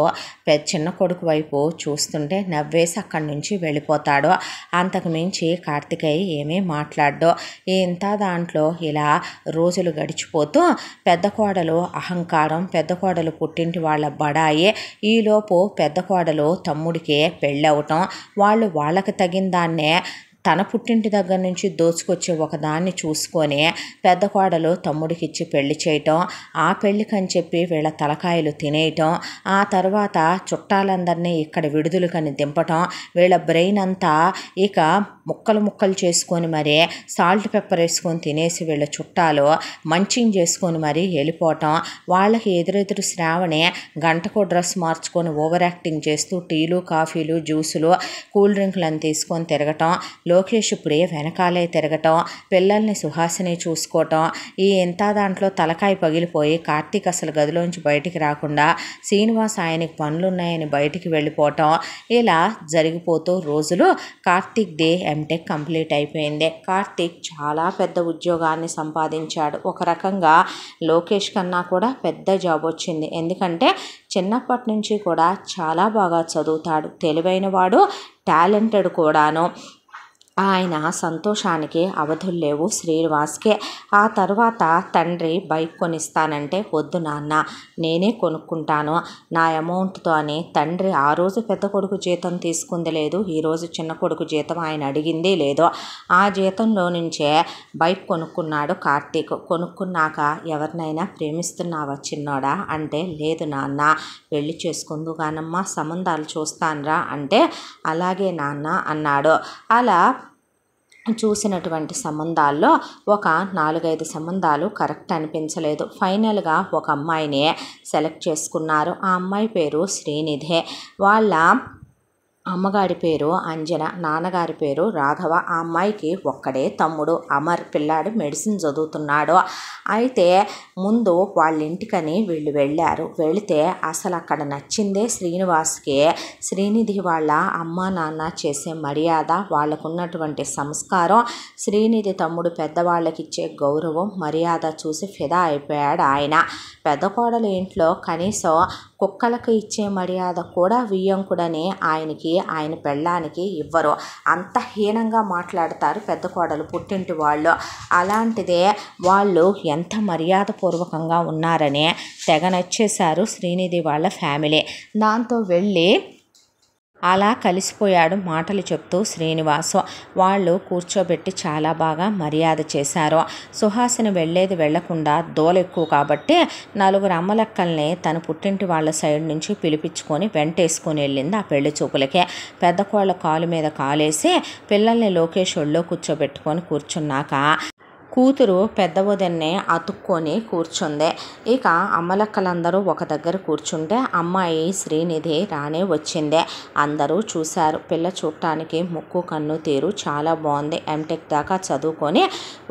చిన్న కొడుకు వైపు చూస్తుంటే నవ్వేసి అక్కడి నుంచి వెళ్ళిపోతాడు. అంతకు మించి కార్తికేయ ఏమీ మాట్లాడ్డు. ఇంత దాంట్లో ఇలా రోజులు గడిచిపోతూ పెద్ద కోడలు అహంకారం, పెద్ద కోడలు పుట్టింటి వాళ్ళ బడాయి, ఈలోపు పెద్ద కోడలు తమ్ముడికి పెళ్ళవటం, వాళ్ళు వాళ్ళకి తగిన దాన్నే తన పుట్టింటి దగ్గర నుంచి దోచుకొచ్చే ఒకదాన్ని చూసుకొని పెద్ద కోడలు తమ్ముడికి ఇచ్చి పెళ్లి చేయటం, ఆ పెళ్ళికని చెప్పి వీళ్ళ తలకాయలు తినేయటం, ఆ తర్వాత చుట్టాలందరినీ ఇక్కడ విడుదలకని దింపటం, వీళ్ళ బ్రెయిన్ అంతా ఇక ముక్కలు చేసుకొని మరీ సాల్ట్ పెప్పర్ వేసుకొని తినేసి వీళ్ళ చుట్టాలు మంచింగ్ చేసుకొని మరీ వెళ్ళిపోవటం, వాళ్ళకి ఎదురెదురు శ్రావణి గంటకో డ్రెస్ మార్చుకొని ఓవర్ యాక్టింగ్ చేస్తూ టీలు, కాఫీలు, జ్యూసులు, కూల్ డ్రింకులను తీసుకొని తిరగటం, లోకేష్ ప్రియ వెనకాలే తిరగటం, పిల్లల్ని సుహాసిని చూసుకోవటం, ఈ ఎంత దాంట్లో తలకాయ పగిలిపోయి కార్తీక్ అసలు గదిలోంచి బయటికి రాకుండా శ్రీనివాస్ ఆయనకి పనులున్నాయని బయటికి వెళ్ళిపోవటం, ఇలా జరిగిపోతూ రోజులు. కార్తీక్ దే ఎంటెక్ కంప్లీట్ అయిపోయింది. కార్తీక్ చాలా పెద్ద ఉద్యోగాన్ని సంపాదించాడు. ఒక రకంగా లోకేష్ కన్నా కూడా పెద్ద జాబ్ వచ్చింది. ఎందుకంటే చిన్నప్పటి నుంచి కూడా చాలా బాగా చదువుతాడు, తెలివైన వాడు, టాలెంటెడ్ కూడాను. ఆయన సంతోషానికి అవధులు లేవు శ్రీనివాస్కే. ఆ తర్వాత తండ్రి బైక్ కొనిస్తానంటే వద్దు నాన్న నేనే కొనుక్కుంటాను నా అమౌంట్తో అని తండ్రి ఆ రోజు పెద్ద కొడుకు జీతం తీసుకుంది లేదు, ఈరోజు చిన్న కొడుకు జీతం ఆయన అడిగింది లేదో, ఆ జీతంలో నుంచే బైక్ కొనుక్కున్నాడు కార్తీక్. కొనుక్కున్నాక ఎవరినైనా ప్రేమిస్తున్నావా చిన్నోడా అంటే లేదు నాన్న పెళ్లి చేసుకుందు కానమ్మా సంబంధాలు చూస్తాన్రా అంటే అలాగే నాన్న అన్నాడు. అలా చూసినటువంటి సంబంధాల్లో ఒక 4-5 సంబంధాలు కరెక్ట్ అనిపించలేదు. ఫైనల్గా ఒక అమ్మాయిని సెలెక్ట్ చేసుకున్నారు. ఆ అమ్మాయి పేరు శ్రీనిధే. వాళ్ళ అమ్మగారి పేరు అంజన, నాన్నగారి పేరు రాఘవ. ఆ అమ్మాయికి ఒక్కడే తమ్ముడు అమర్. పిల్లాడు మెడిసిన్ చదువుతున్నాడు. అయితే ముందు వాళ్ళ ఇంటికని వీళ్ళు వెళ్ళారు. వెళితే అసలు అక్కడ నచ్చిందే శ్రీనివాస్కి. శ్రీనిధి వాళ్ళ అమ్మ నాన్న చేసే మర్యాద, వాళ్ళకున్నటువంటి సంస్కారం, శ్రీనిధి తమ్ముడు పెద్దవాళ్ళకి ఇచ్చే గౌరవం, మర్యాద చూసి ఫిదా అయిపోయాడు ఆయన. పెద్ద కోడలు ఇంట్లో కనీసం కుక్కలకు ఇచ్చే మర్యాద కూడా వియ్యంకుడని ఆయనకి, ఆయన పెళ్ళానికి ఇవ్వరు. అంత హీనంగా మాట్లాడతారు పెద్ద కోడలు పుట్టింటి వాళ్ళు. అలాంటిదే వాళ్ళు ఎంత మర్యాదపూర్వకంగా ఉన్నారని తెగ నచ్చేశారు శ్రీనిధి వాళ్ళ ఫ్యామిలీ. దాంతో వెళ్ళి అలా కలిసిపోయాడు మాటలు చెప్తూ శ్రీనివాసు. వాళ్ళు కూర్చోబెట్టి చాలా బాగా మర్యాద చేశారు. సుహాసిని వెళ్ళేది వెళ్లకుండా దోలెక్కువ కాబట్టి 4 అమ్మలక్కల్ని తన పుట్టింటి వాళ్ళ సైడ్ నుంచి పిలిపించుకొని వెంటేసుకొని వెళ్ళింది ఆ పెళ్లి చూపులకే. పెద్ద కోళ్ళ కాలు మీద కాలేసి పిల్లల్ని లోకేష్ ఒళ్ళో కూర్చోబెట్టుకొని కూర్చున్నాక కూతురు పెద్ద వదిన్నే అతుక్కొని కూర్చుంది. ఇక అమ్మలక్కలందరూ ఒక దగ్గర కూర్చుంటే అమ్మాయి శ్రీనిధి రానే వచ్చింది. అందరూ చూశారు. పిల్ల చూడటానికి ముక్కు కన్ను తీరు చాలా బాగుంది. ఎంటెక్ దాకా చదువుకొని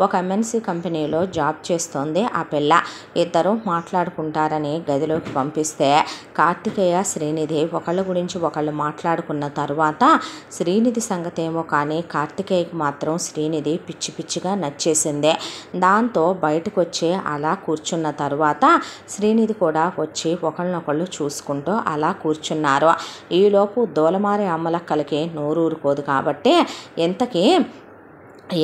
ఒక ఎంఎన్సీ కంపెనీలో జాబ్ చేస్తోంది ఆ పిల్ల. ఇద్దరు మాట్లాడుకుంటారని గదిలోకి పంపిస్తే కార్తికేయ శ్రీనిధి ఒకళ్ళ గురించి ఒకళ్ళు మాట్లాడుకున్న తర్వాత శ్రీనిధి సంగతి ఏమో కానీ కార్తికేయకి మాత్రం శ్రీనిధి పిచ్చి పిచ్చిగా నచ్చేసింది. దాంతో బయటకు వచ్చి అలా కూర్చున్న తర్వాత శ్రీనిధి కూడా వచ్చి ఒకళ్ళనొకళ్ళు చూసుకుంటూ అలా కూర్చున్నారు. ఈలోపు దూలమారి అమ్మలక్కలకి నోరూరుకోదు కాబట్టి ఇంతకీ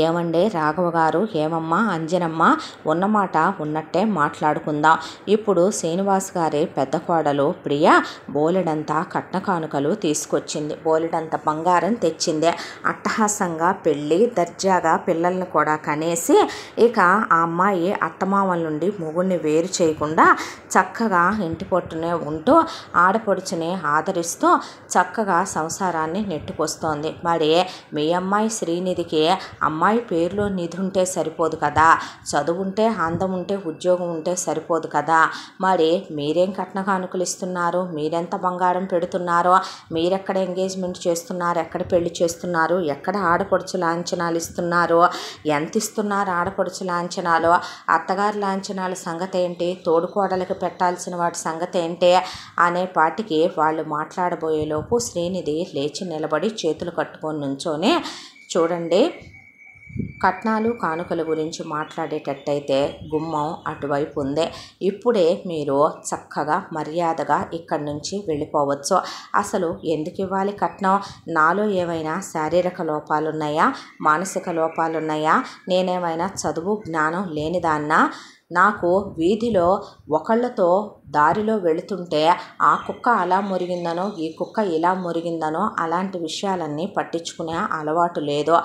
ఏమండే రాఘవ గారు, ఏమమ్మా అంజనమ్మ, ఉన్నమాట ఉన్నట్టే మాట్లాడుకుందాం. ఇప్పుడు శ్రీనివాస్ గారి పెద్ద కోడలు ప్రియ బోలెడంతా కట్న కానుకలు తీసుకొచ్చింది. బోలెడంత బంగారం తెచ్చింది. అట్టహాసంగా పెళ్ళి దర్జాగా పిల్లల్ని కూడా కనేసి ఇక ఆ అమ్మాయి అత్తమామల నుండి మొగుడిని వేరు చేయకుండా చక్కగా ఇంటి పొట్టునే ఉంటూ ఆడపడుచుని ఆదరిస్తూ చక్కగా సంసారాన్ని నెట్టుకొస్తోంది. మరి మీ అమ్మాయి శ్రీనిధికి అమ్మాయి పేరులో నిధి ఉంటే సరిపోదు కదా, చదువుంటే అందం ఉంటే ఉద్యోగం ఉంటే సరిపోదు కదా. మరి మీరేం కట్న కానుకలు ఇస్తున్నారు, మీరెంత బంగారం పెడుతున్నారో, మీరెక్కడ ఎంగేజ్మెంట్ చేస్తున్నారు, ఎక్కడ పెళ్లి చేస్తున్నారు, ఎక్కడ ఆడపడుచు లాంఛనాలు ఇస్తున్నారు, ఎంత ఇస్తున్నారు ఆడపడుచు లాంఛనాలు, అత్తగారి లాంఛనాల సంగతి ఏంటి, తోడుకోడలకు పెట్టాల్సిన వాటి సంగతి ఏంటి అనే పాటికి వాళ్ళు మాట్లాడబోయేలోపు శ్రీనిధి లేచి నిలబడి చేతులు కట్టుకొని నుంచోనే, చూడండి కట్నాలు కానుకల గురించి మాట్లాడేటట్టయితే గుమ్మం అటువైపు ఉంది. ఇప్పుడే మీరు చక్కగా మర్యాదగా ఇక్కడి నుంచి వెళ్ళిపోవచ్చు. అసలు ఎందుకు ఇవ్వాలి కట్నం? నాలో ఏమైనా శారీరక లోపాలున్నాయా, మానసిక లోపాలున్నాయా, నేనేమైనా చదువు జ్ఞానం లేనిదాన్నా? నాకు వీధిలో ఒకళ్ళతో దారిలో వెళుతుంటే ఆ కుక్క అలా మురిగిందనో, ఈ కుక్క ఇలా మురిగిందనో అలాంటి విషయాలన్నీ పట్టించుకునే అలవాటు లేదు.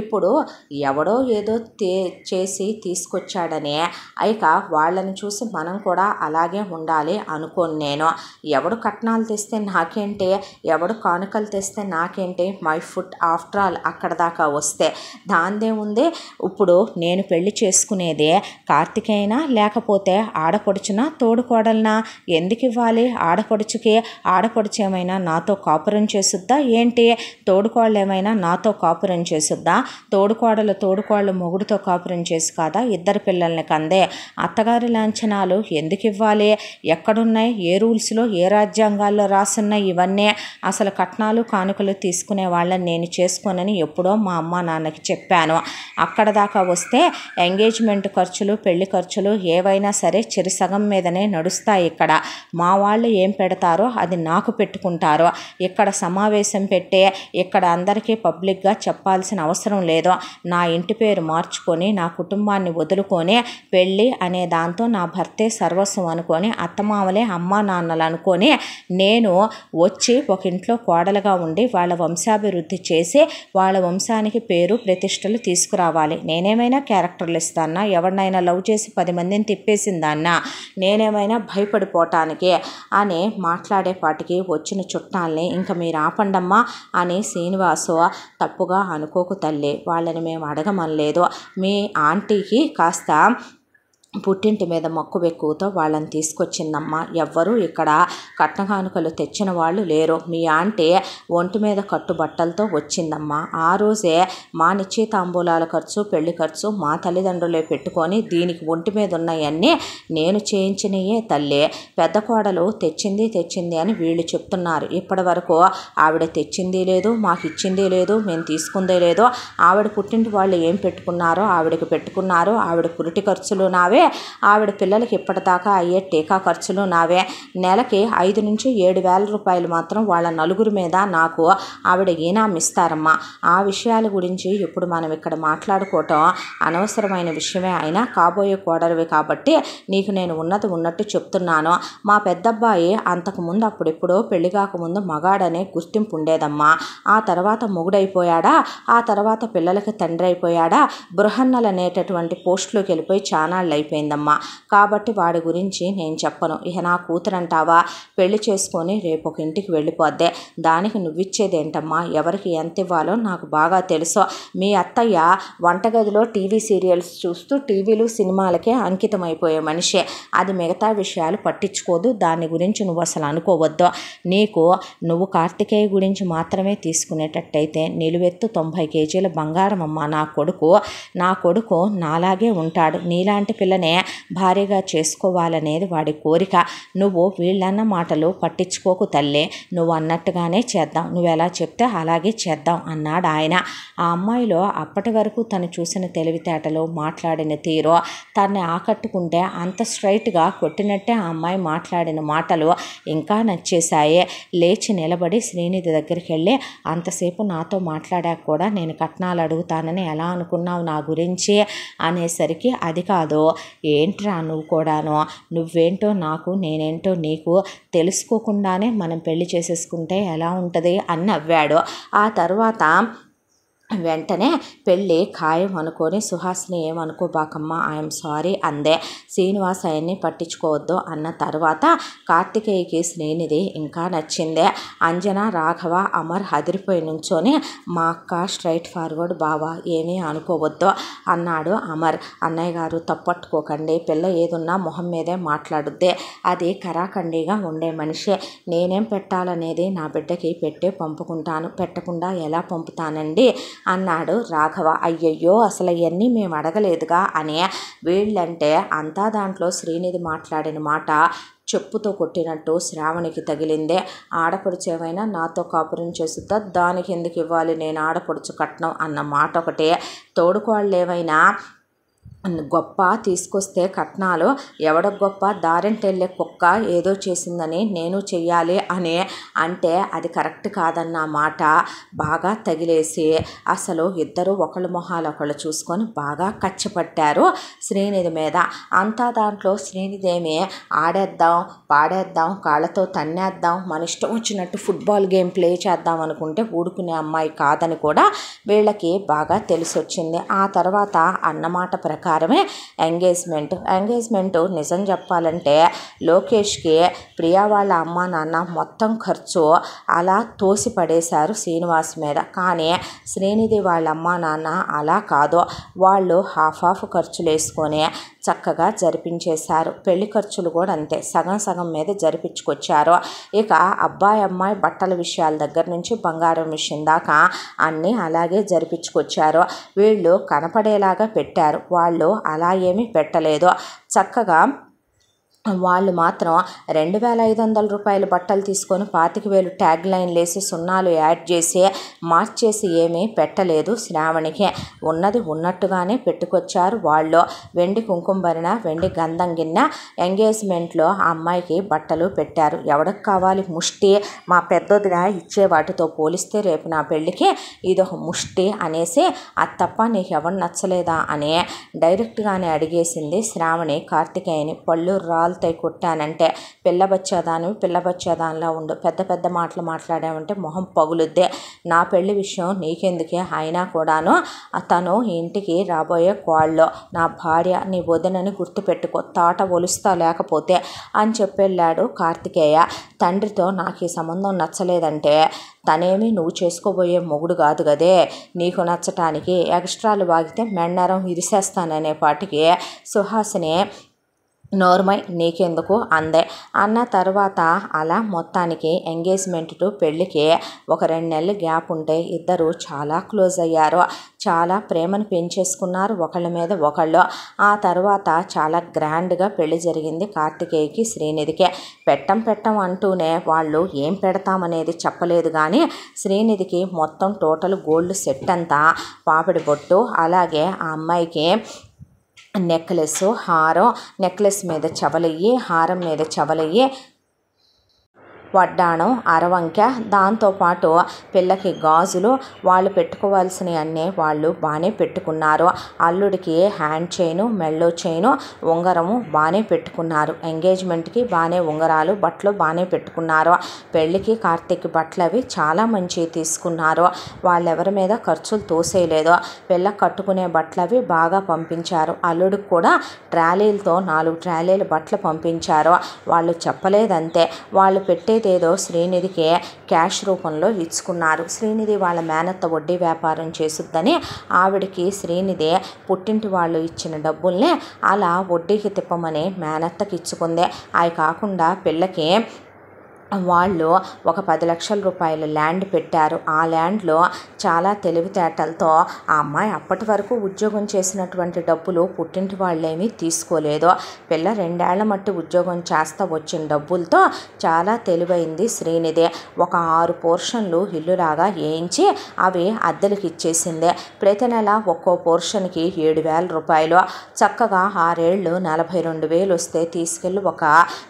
ఇప్పుడు ఎవడో ఏదో చేసి తీసుకొచ్చాడనే ఇక వాళ్ళని చూసి మనం కూడా అలాగే ఉండాలి అనుకోను నేను. ఎవడు కట్నాలు తెస్తే నాకేంటి, ఎవడు కానుకలు తెస్తే నాకేంటి, మై ఫుడ్ ఆఫ్టర్ ఆల్ అక్కడ దాకా వస్తే దాందే ఉంది. ఇప్పుడు నేను పెళ్లి చేసుకునేదే కార్తికేయనా లేకపోతే ఆడపడుచునా తోడుకోడలనా? ఎందుకు ఇవ్వాలి ఆడపడుచుకి? ఆడపడుచు ఏమైనా నాతో కాపురం చేసుద్దా ఏంటి? తోడుకోళ్ళు ఏమైనా నాతో కాపురం చేసుద్దా? తోడుకోళ్ళు మొగుడుతో కాపురం చేసి కాదా ఇద్దరు పిల్లల్ని కందే? అత్తగారి లాంఛనాలు ఎందుకు ఇవ్వాలి? ఎక్కడున్నాయి? ఏ రూల్స్లో, ఏ రాజ్యాంగాల్లో రాసున్నాయి ఇవన్నీ? అసలు కట్నాలు కానుకలు తీసుకునే వాళ్ళని నేను చేసుకోనని ఎప్పుడో మా అమ్మ నాన్నకి చెప్పాను. అక్కడ దాకా వస్తే ఎంగేజ్మెంట్ ఖర్చులు, పెళ్లి ఖర్చులు ఏవైనా సరే చిరుసగం మీదనే నడుస్తాయి. ఇక్కడ మా వాళ్ళు ఏం పెడతారో అది నాకు పెట్టుకుంటారో. ఇక్కడ సమావేశం పెట్టే ఇక్కడ అందరికీ పబ్లిక్గా చెప్పాల్సిన అవసరం లేదు. నా ఇంటి పేరు మార్చుకొని నా కుటుంబాన్ని వదులుకొని పెళ్ళి అనే దాంతో నా భర్తే సర్వస్వం అనుకొని అత్తమామలే అమ్మా నాన్నలు అనుకొని నేను వచ్చి ఒక ఇంట్లో కోడలుగా ఉండి వాళ్ళ వంశాభివృద్ధి చేసి వాళ్ళ వంశానికి పేరు ప్రతిష్టలు తీసుకురావాలి. నేనేమైనా క్యారెక్టర్లు ఇస్తానా? ఎవరినైనా లవ్ చేసి 10 మందిని తిప్పేసిందాన్నా? నేనేమైనా భయపడిపోవటానికి అని మాట్లాడేపాటికి వచ్చిన చుట్టాలని ఇంక మీరు ఆపండమ్మా అని శ్రీనివాసు తప్పుగా అనుకోకు తల్లి, వాళ్ళని మేము అడగమనలేదు. మీ ఆంటీకి కాస్త పుట్టింటి మీద మక్కువ ఎక్కువతో వాళ్ళని తీసుకొచ్చిందమ్మ. ఎవ్వరూ ఇక్కడ కట్నకానుకలు తెచ్చిన వాళ్ళు లేరు. మీ ఆంటీ ఒంటి మీద కట్టుబట్టలతో వచ్చిందమ్మా. ఆ రోజే మా నిశ్చితాంబూలాల ఖర్చు, పెళ్లి ఖర్చు మా తల్లిదండ్రులే పెట్టుకొని దీనికి ఒంటి మీద ఉన్నాయన్నీ నేను చేయించినయే తల్లి. పెద్ద కోడలు తెచ్చింది అని వీళ్ళు చెప్తున్నారు. ఇప్పటి వరకు ఆవిడ తెచ్చింది లేదు, మాకు ఇచ్చింది లేదు, మేము తీసుకుందే లేదు. ఆవిడ పుట్టింటి వాళ్ళు ఏం పెట్టుకున్నారో ఆవిడకి పెట్టుకున్నారు. ఆవిడ పురిటి ఖర్చులు నావే, ఆవిడ పిల్లలకి ఇప్పటిదాకా అయ్యే టీకా ఖర్చులు నావే. నెలకి 5 నుంచి 7 వేల రూపాయలు మాత్రం వాళ్ళ నలుగురి మీద నాకు ఆవిడ ఈనాం ఇస్తారమ్మా. ఆ విషయాల గురించి ఇప్పుడు మనం ఇక్కడ మాట్లాడుకోవటం అనవసరమైన విషయమే. అయినా కాబోయే కోడలివి కాబట్టి నీకు నేను ఉన్నది ఉన్నట్టు చెప్తున్నాను. మా పెద్దబ్బాయి అంతకుముందు అప్పుడెప్పుడో పెళ్లి కాకముందు మగాడనే గుర్తింపు ఉండేదమ్మా. ఆ తర్వాత మొగుడైపోయాడా, ఆ తర్వాత పిల్లలకి తండ్రి అయిపోయాడా, బృహన్నలు అనేటటువంటి పోస్టులోకి వెళ్ళిపోయి చానాళ్ళు అయిపోయిందమ్మా. కాబట్టి వాడి గురించి నేను చెప్పను. ఇక నా కూతురంటావా, పెళ్లి చేసుకొని రేపు ఒక ఇంటికి వెళ్ళిపోద్దే. దానికి నువ్విచ్చేదేంటమ్మా? ఎవరికి ఎంత ఇవ్వాలో నాకు బాగా తెలుసు. మీ అత్తయ్య వంటగదిలో టీవీ సీరియల్స్ చూస్తూ టీవీలు సినిమాలకే అంకితమైపోయే మనిషే. అది మిగతా విషయాలు పట్టించుకోదు. దాని గురించి నువ్వు అసలు అనుకోవద్దు. నువ్వు కార్తికేయ గురించి మాత్రమే తీసుకునేటట్టయితే నిలువెత్తు 90 కేజీల బంగారం అమ్మ నా కొడుకు నాలాగే ఉంటాడు. నీలాంటి పిల్లనే భారీగా చేసుకోవాలనేది వాడి కోరిక. నువ్వు వీళ్ళన్న మాటలు పట్టించుకోకు తల్లి. నువ్వు అన్నట్టుగానే చేద్దాం, నువ్వు ఎలా చెప్తే అలాగే చేద్దాం అన్నాడు ఆయన. ఆ అమ్మాయిలో అప్పటి వరకు తను చూసిన తెలివితేటలు, మాట్లాడిన తీరు తనని ఆకట్టుకుంటే అంత స్ట్రైట్గా కొట్టినట్టే ఆ అమ్మాయి మాట్లాడిన మాటలు ఇంకా నచ్చేశాయి. లేచి నిలబడి శ్రీనిధి దగ్గరికి వెళ్ళి, అంతసేపు నాతో మాట్లాడాక కూడా నేను కట్నాలు అడుగుతానని ఎలా అనుకున్నావు నా గురించి అనేసరికి, అది కాదు ఏంట్రా నువ్వు కూడాను, నువ్వేంటో నాకు నేనేంటో నీకు తెలుసుకోకుండానే మనం పెళ్లి చేసేసుకుంటే ఎలా ఉంటుంది అని నవ్వాడు. ఆ తర్వాత వెంటనే పెళ్ళి ఖాయం అనుకొని సుహాసిని ఏమనుకోబాకమ్మా, ఐఎమ్ సారీ అందే. శ్రీనివాస్ ఆయన్ని పట్టించుకోవద్దు అన్న తర్వాత కార్తికేయకి శ్రీనిధి ఇంకా నచ్చిందే. అంజన, రాఘవ, అమర్ అదిరిపోయి నుంచొని మా అక్క స్ట్రైట్ ఫార్వర్డ్ బావా ఏమీ అనుకోవద్దు అన్నాడు అమర్. అన్నయ్య గారు తప్పట్టుకోకండి, పిల్ల ఏదున్నా మొహం మీదే మాట్లాడుద్దే. అది కరాఖండిగా ఉండే మనిషే. నేనేం పెట్టాలనేది నా బిడ్డకి పెట్టే పంపుకుంటాను, పెట్టకుండా ఎలా పంపుతానండి అన్నాడు రాఘవ. అయ్యయ్యో అసలు అవన్నీ మేము అడగలేదుగా అని. వీళ్ళంటే అంతా దాంట్లో శ్రీనిధి మాట్లాడిన మాట చెప్పుతో కొట్టినట్టు శ్రావణికి తగిలిందే. ఆడపడుచేవైనా నాతో కాపురం చేస్తుందా, దానికి ఎందుకు ఇవ్వాలి నేను ఆడపడుచు కట్నం అన్న మాట ఒకటే. తోడుకోళ్ళేవైనా గొప్ప తీసుకొస్తే కట్నాలు ఎవడ గొప్ప, దారింటెళ్ళే కుక్క ఏదో చేసిందని నేను చెయ్యాలి అని అంటే అది కరెక్ట్ కాదన్న మాట బాగా తగిలేసి అసలు ఇద్దరు ఒకళ్ళ మొహాలు ఒకళ్ళు చూసుకొని బాగా కచ్చపట్టారు శ్రీనిధి మీద. అంతా దాంట్లో శ్రీనిధి ఏమి ఆడేద్దాం, పాడేద్దాం, కాళ్ళతో తన్నేద్దాం, మన ఇష్టం వచ్చినట్టు ఫుట్బాల్ గేమ్ ప్లే చేద్దాం అనుకుంటే ఊడుకునే అమ్మాయి కాదని కూడా వీళ్ళకి బాగా తెలిసొచ్చింది. ఆ తర్వాత అన్నమాట ప్రకారం ఎంగేజ్మెంట్ నిజం చెప్పాలంటే లోకేష్కి ప్రియా వాళ్ళ అమ్మ నాన్న మొత్తం ఖర్చు అలా తోసి పడేశారు శ్రీనివాస్ మీద. కానీ శ్రీనిధి వాళ్ళ అమ్మ నాన్న అలా కాదు, వాళ్ళు హాఫ్ ఖర్చులు వేసుకొని చక్కగా జరిపించేశారు. పెళ్లి ఖర్చులు కూడా అంతే, సగం మీద జరిపించుకొచ్చారు. ఇక అబ్బాయి అమ్మాయి బట్టల విషయాల దగ్గర నుంచి బంగారం విషయం దాకా అన్నీ అలాగే జరిపించుకొచ్చారు. వీళ్ళు కనపడేలాగా పెట్టారు, వాళ్ళు అలా ఏమీ పెట్టలేదు. చక్కగా వాళ్ళు మాత్రం 2500 రూపాయల బట్టలు తీసుకొని 25,000 ట్యాగ్ లైన్లు వేసి సున్నాలు యాడ్ చేసి మార్చేసి ఏమీ పెట్టలేదు శ్రావణికి. ఉన్నది ఉన్నట్టుగానే పెట్టుకొచ్చారు వాళ్ళు. వెండి కుంకుమ భరణ, వెండి గంధం గిన్నె, ఎంగేజ్మెంట్లో ఆ అమ్మాయికి బట్టలు పెట్టారు. ఎవరికి కావాలి ముష్టి, మా పెద్దొదిన ఇచ్చే వాటితో పోలిస్తే రేపు నా పెళ్ళికి ఇదొక ముష్టి అనేసి, అది తప్ప నీకు ఎవరు నచ్చలేదా అని డైరెక్ట్గానే అడిగేసింది శ్రావణి కార్తికేయని. పళ్ళు రాల్ రాలుతాయి కొట్టానంటే. పిల్ల బచ్చాదానిలా ఉండు, పెద్ద పెద్ద మాటలు మాట్లాడామంటే మొహం పగులుద్దే. నా పెళ్లి విషయం నీకెందుకే, అయినా కూడాను తను ఇంటికి రాబోయే కోళ్ళో నా భార్య, నీ వదినని గుర్తుపెట్టుకో, తాట ఒలుస్తా లేకపోతే అని చెప్పెళ్ళాడు కార్తికేయ. తండ్రితో నాకు ఈ సంబంధం నచ్చలేదంటే తనేమి నువ్వు చేసుకోబోయే మొగుడు కాదు కదే, నీకు నచ్చటానికి ఎక్స్ట్రాలు వాగితే మెండరం ఇరిసేస్తాననే పాటికి సుహాసిని నోర్మై నీకెందుకు అందే. అన్న తర్వాత అలా మొత్తానికి ఎంగేజ్మెంట్ టు పెళ్ళికి ఒక 2 నెలలు గ్యాప్ ఉంటే ఇద్దరు చాలా క్లోజ్ అయ్యారు. చాలా ప్రేమను పెంచేసుకున్నారు ఒకళ్ళ మీద ఒకళ్ళు. ఆ తర్వాత చాలా గ్రాండ్గా పెళ్లి జరిగింది కార్తికేయకి శ్రీనిధికి. పెట్టం అంటూనే వాళ్ళు ఏం పెడతామనేది చెప్పలేదు కానీ శ్రీనిధికి మొత్తం టోటల్ గోల్డ్ సెట్ అంతా, పాపిడి బొట్టు, అలాగే ఆ అమ్మాయికి నెక్లెస్, హారం, నెక్లెస్ మీద చవలయ్యి, హారం మీద చవలయ్యి, వడ్డాణం, అరవంక, దాంతోపాటు పిల్లకి గాజులు, వాళ్ళు పెట్టుకోవాల్సినవి అన్నీ వాళ్ళు బాగానే పెట్టుకున్నారు. అల్లుడికి హ్యాండ్ చైను, మెళ్ళో చైను, ఉంగరము బాగానే పెట్టుకున్నారు. ఎంగేజ్మెంట్కి బాగానే ఉంగరాలు, బట్టలు బాగానే పెట్టుకున్నారు. పెళ్ళికి కార్తీక్ బట్టలు అవి చాలా మంచివి తీసుకున్నారు. వాళ్ళెవరి మీద ఖర్చులు తోసేయలేదు. పిల్ల కట్టుకునే బట్టలు అవి బాగా పంపించారు. అల్లుడికి కూడా ట్రాలీలతో 4 ట్రాలీల బట్టలు పంపించారు. వాళ్ళు చెప్పలేదంతే, వాళ్ళు పెట్టే ఏదో శ్రీనిధికి క్యాష్ రూపంలో ఇచ్చుకున్నారు. శ్రీనిధి వాళ్ళ మేనత్త వడ్డీ వ్యాపారం చేసుద్దని ఆవిడికి శ్రీనిధి పుట్టింటి వాళ్ళు ఇచ్చిన డబ్బుల్ని అలా వడ్డీకి తిప్పమని మేనత్తకి ఇచ్చుకుంది. అవి కాకుండా పిల్లకి వాళ్ళు ఒక 10 లక్షల రూపాయల ల్యాండ్ పెట్టారు. ఆ ల్యాండ్లో చాలా తెలివితేటలతో ఆ అమ్మాయి అప్పటి వరకు ఉద్యోగం చేసినటువంటి డబ్బులు పుట్టింటి వాళ్ళేమీ తీసుకోలేదు. పిల్ల 2 ఏళ్ల మట్టి ఉద్యోగం చేస్తా వచ్చిన డబ్బులతో చాలా తెలివైంది శ్రీనిధి. ఒక 6 పోర్షన్లు ఇల్లులాగా వేయించి అవి అద్దెలకి ఇచ్చేసింది. ప్రతి నెల ఒక్కో పోర్షన్కి 7,000 రూపాయలు. చక్కగా 6 ఏళ్ళు 42,000 వస్తే తీసుకెళ్ళి ఒక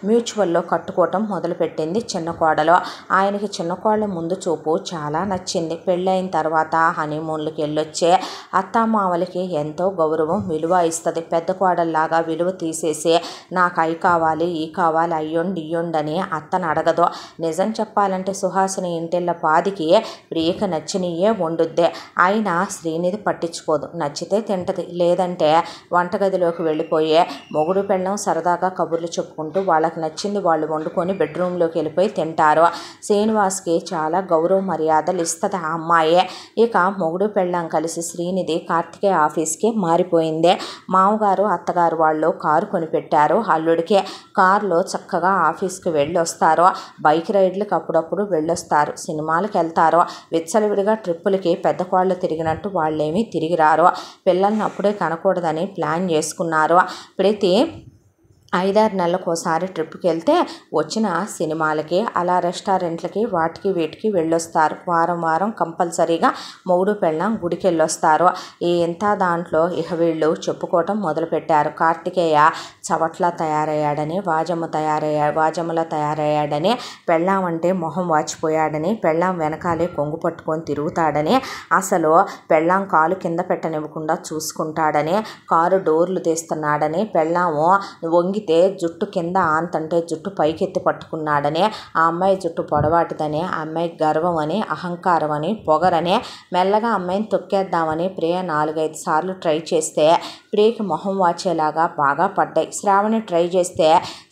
మ్యూచువల్లో కట్టుకోవటం మొదలుపెట్టింది చిన్న కోడలు. ఆయనకి చిన్న కోడల ముందు చూపు చాలా నచ్చింది. పెళ్ళైన తర్వాత హనీమూన్లకి వెళ్ళొచ్చే అత్తామామలకి ఎంతో గౌరవం, విలువ ఇస్తుంది. పెద్ద కోడల్లాగా విలువ తీసేసి నాకు అవి కావాలి, ఈ కావాలి, అయ్యోండి ఇయ్యోండి అని అత్తను అడగదు. నిజం చెప్పాలంటే సుహాసిని ఇంటిళ్ళ పాదికి ప్రియకి నచ్చినయే వండుద్దే. అయినా శ్రీనిధి పట్టించుకోదు. నచ్చితే తింటది, లేదంటే వంటగదిలోకి వెళ్ళిపోయే మొగుడు పెళ్ళం సరదాగా కబుర్లు చెప్పుకుంటూ వాళ్ళకి నచ్చింది వాళ్ళు వండుకొని బెడ్రూమ్లోకి వెళ్ళిపోయి తింటారు. శ్రీనివాస్కి చాలా గౌరవ మర్యాదలు ఇస్తుంది ఆ అమ్మాయే. ఇక మొగుడు పెళ్ళం కలిసి శ్రీనిధి కార్తికేయ ఆఫీస్కి మారిపోయింది. మామగారు అత్తగారు వాళ్ళు కారు కొనిపెట్టారు అల్లుడికి. కారులో చక్కగా ఆఫీస్కి వెళ్ళొస్తారు. బైక్ రైడ్లకు అప్పుడప్పుడు వెళ్ళొస్తారు. సినిమాలకు వెళ్తారు. విచ్చలవిడిగా ట్రిప్పులకి పెద్ద కోళ్ళు తిరిగినట్టు వాళ్ళేమీ తిరిగి రారు. పిల్లల్ని అప్పుడే కనకూడదని ప్లాన్ చేసుకున్నారు. ప్రతి 5-6 నెలలకు ఒకసారి ట్రిప్కి వెళ్తే వచ్చిన సినిమాలకి, అలా రెస్టారెంట్లకి, వాటికి వీటికి వెళ్ళొస్తారు. వారం కంపల్సరీగా మొగుడు పెళ్ళం గుడికి వెళ్ళొస్తారు. ఇంత దాంట్లో ఇక వీళ్ళు చెప్పుకోవటం మొదలుపెట్టారు. కార్తికేయ చవట్లా తయారయ్యాడని, వాజమ్మలా తయారయ్యాడని, పెళ్ళాం అంటే మొహం వాచిపోయాడని, పెళ్ళాం వెనకాలే కొంగు పట్టుకొని తిరుగుతాడని, అసలు పెళ్ళాం కాలు కింద పెట్టనివ్వకుండా చూసుకుంటాడని, కారు డోర్లు తీస్తున్నాడని, పెళ్ళాము వంగి జుట్టు కింద ఆంతంటే జుట్టు పైకెత్తి పట్టుకున్నాడని, ఆ అమ్మాయి జుట్టు పొడవాటిదని, ఆ అమ్మాయి గర్వం అని, అహంకారం అని, పొగరని, మెల్లగా అమ్మాయిని తొక్కేద్దామని ప్రియ 4-5 సార్లు ట్రై చేస్తే ప్రియకి మొహం వాచేలాగా బాగా పడ్డాయి. శ్రావణి ట్రై చేస్తే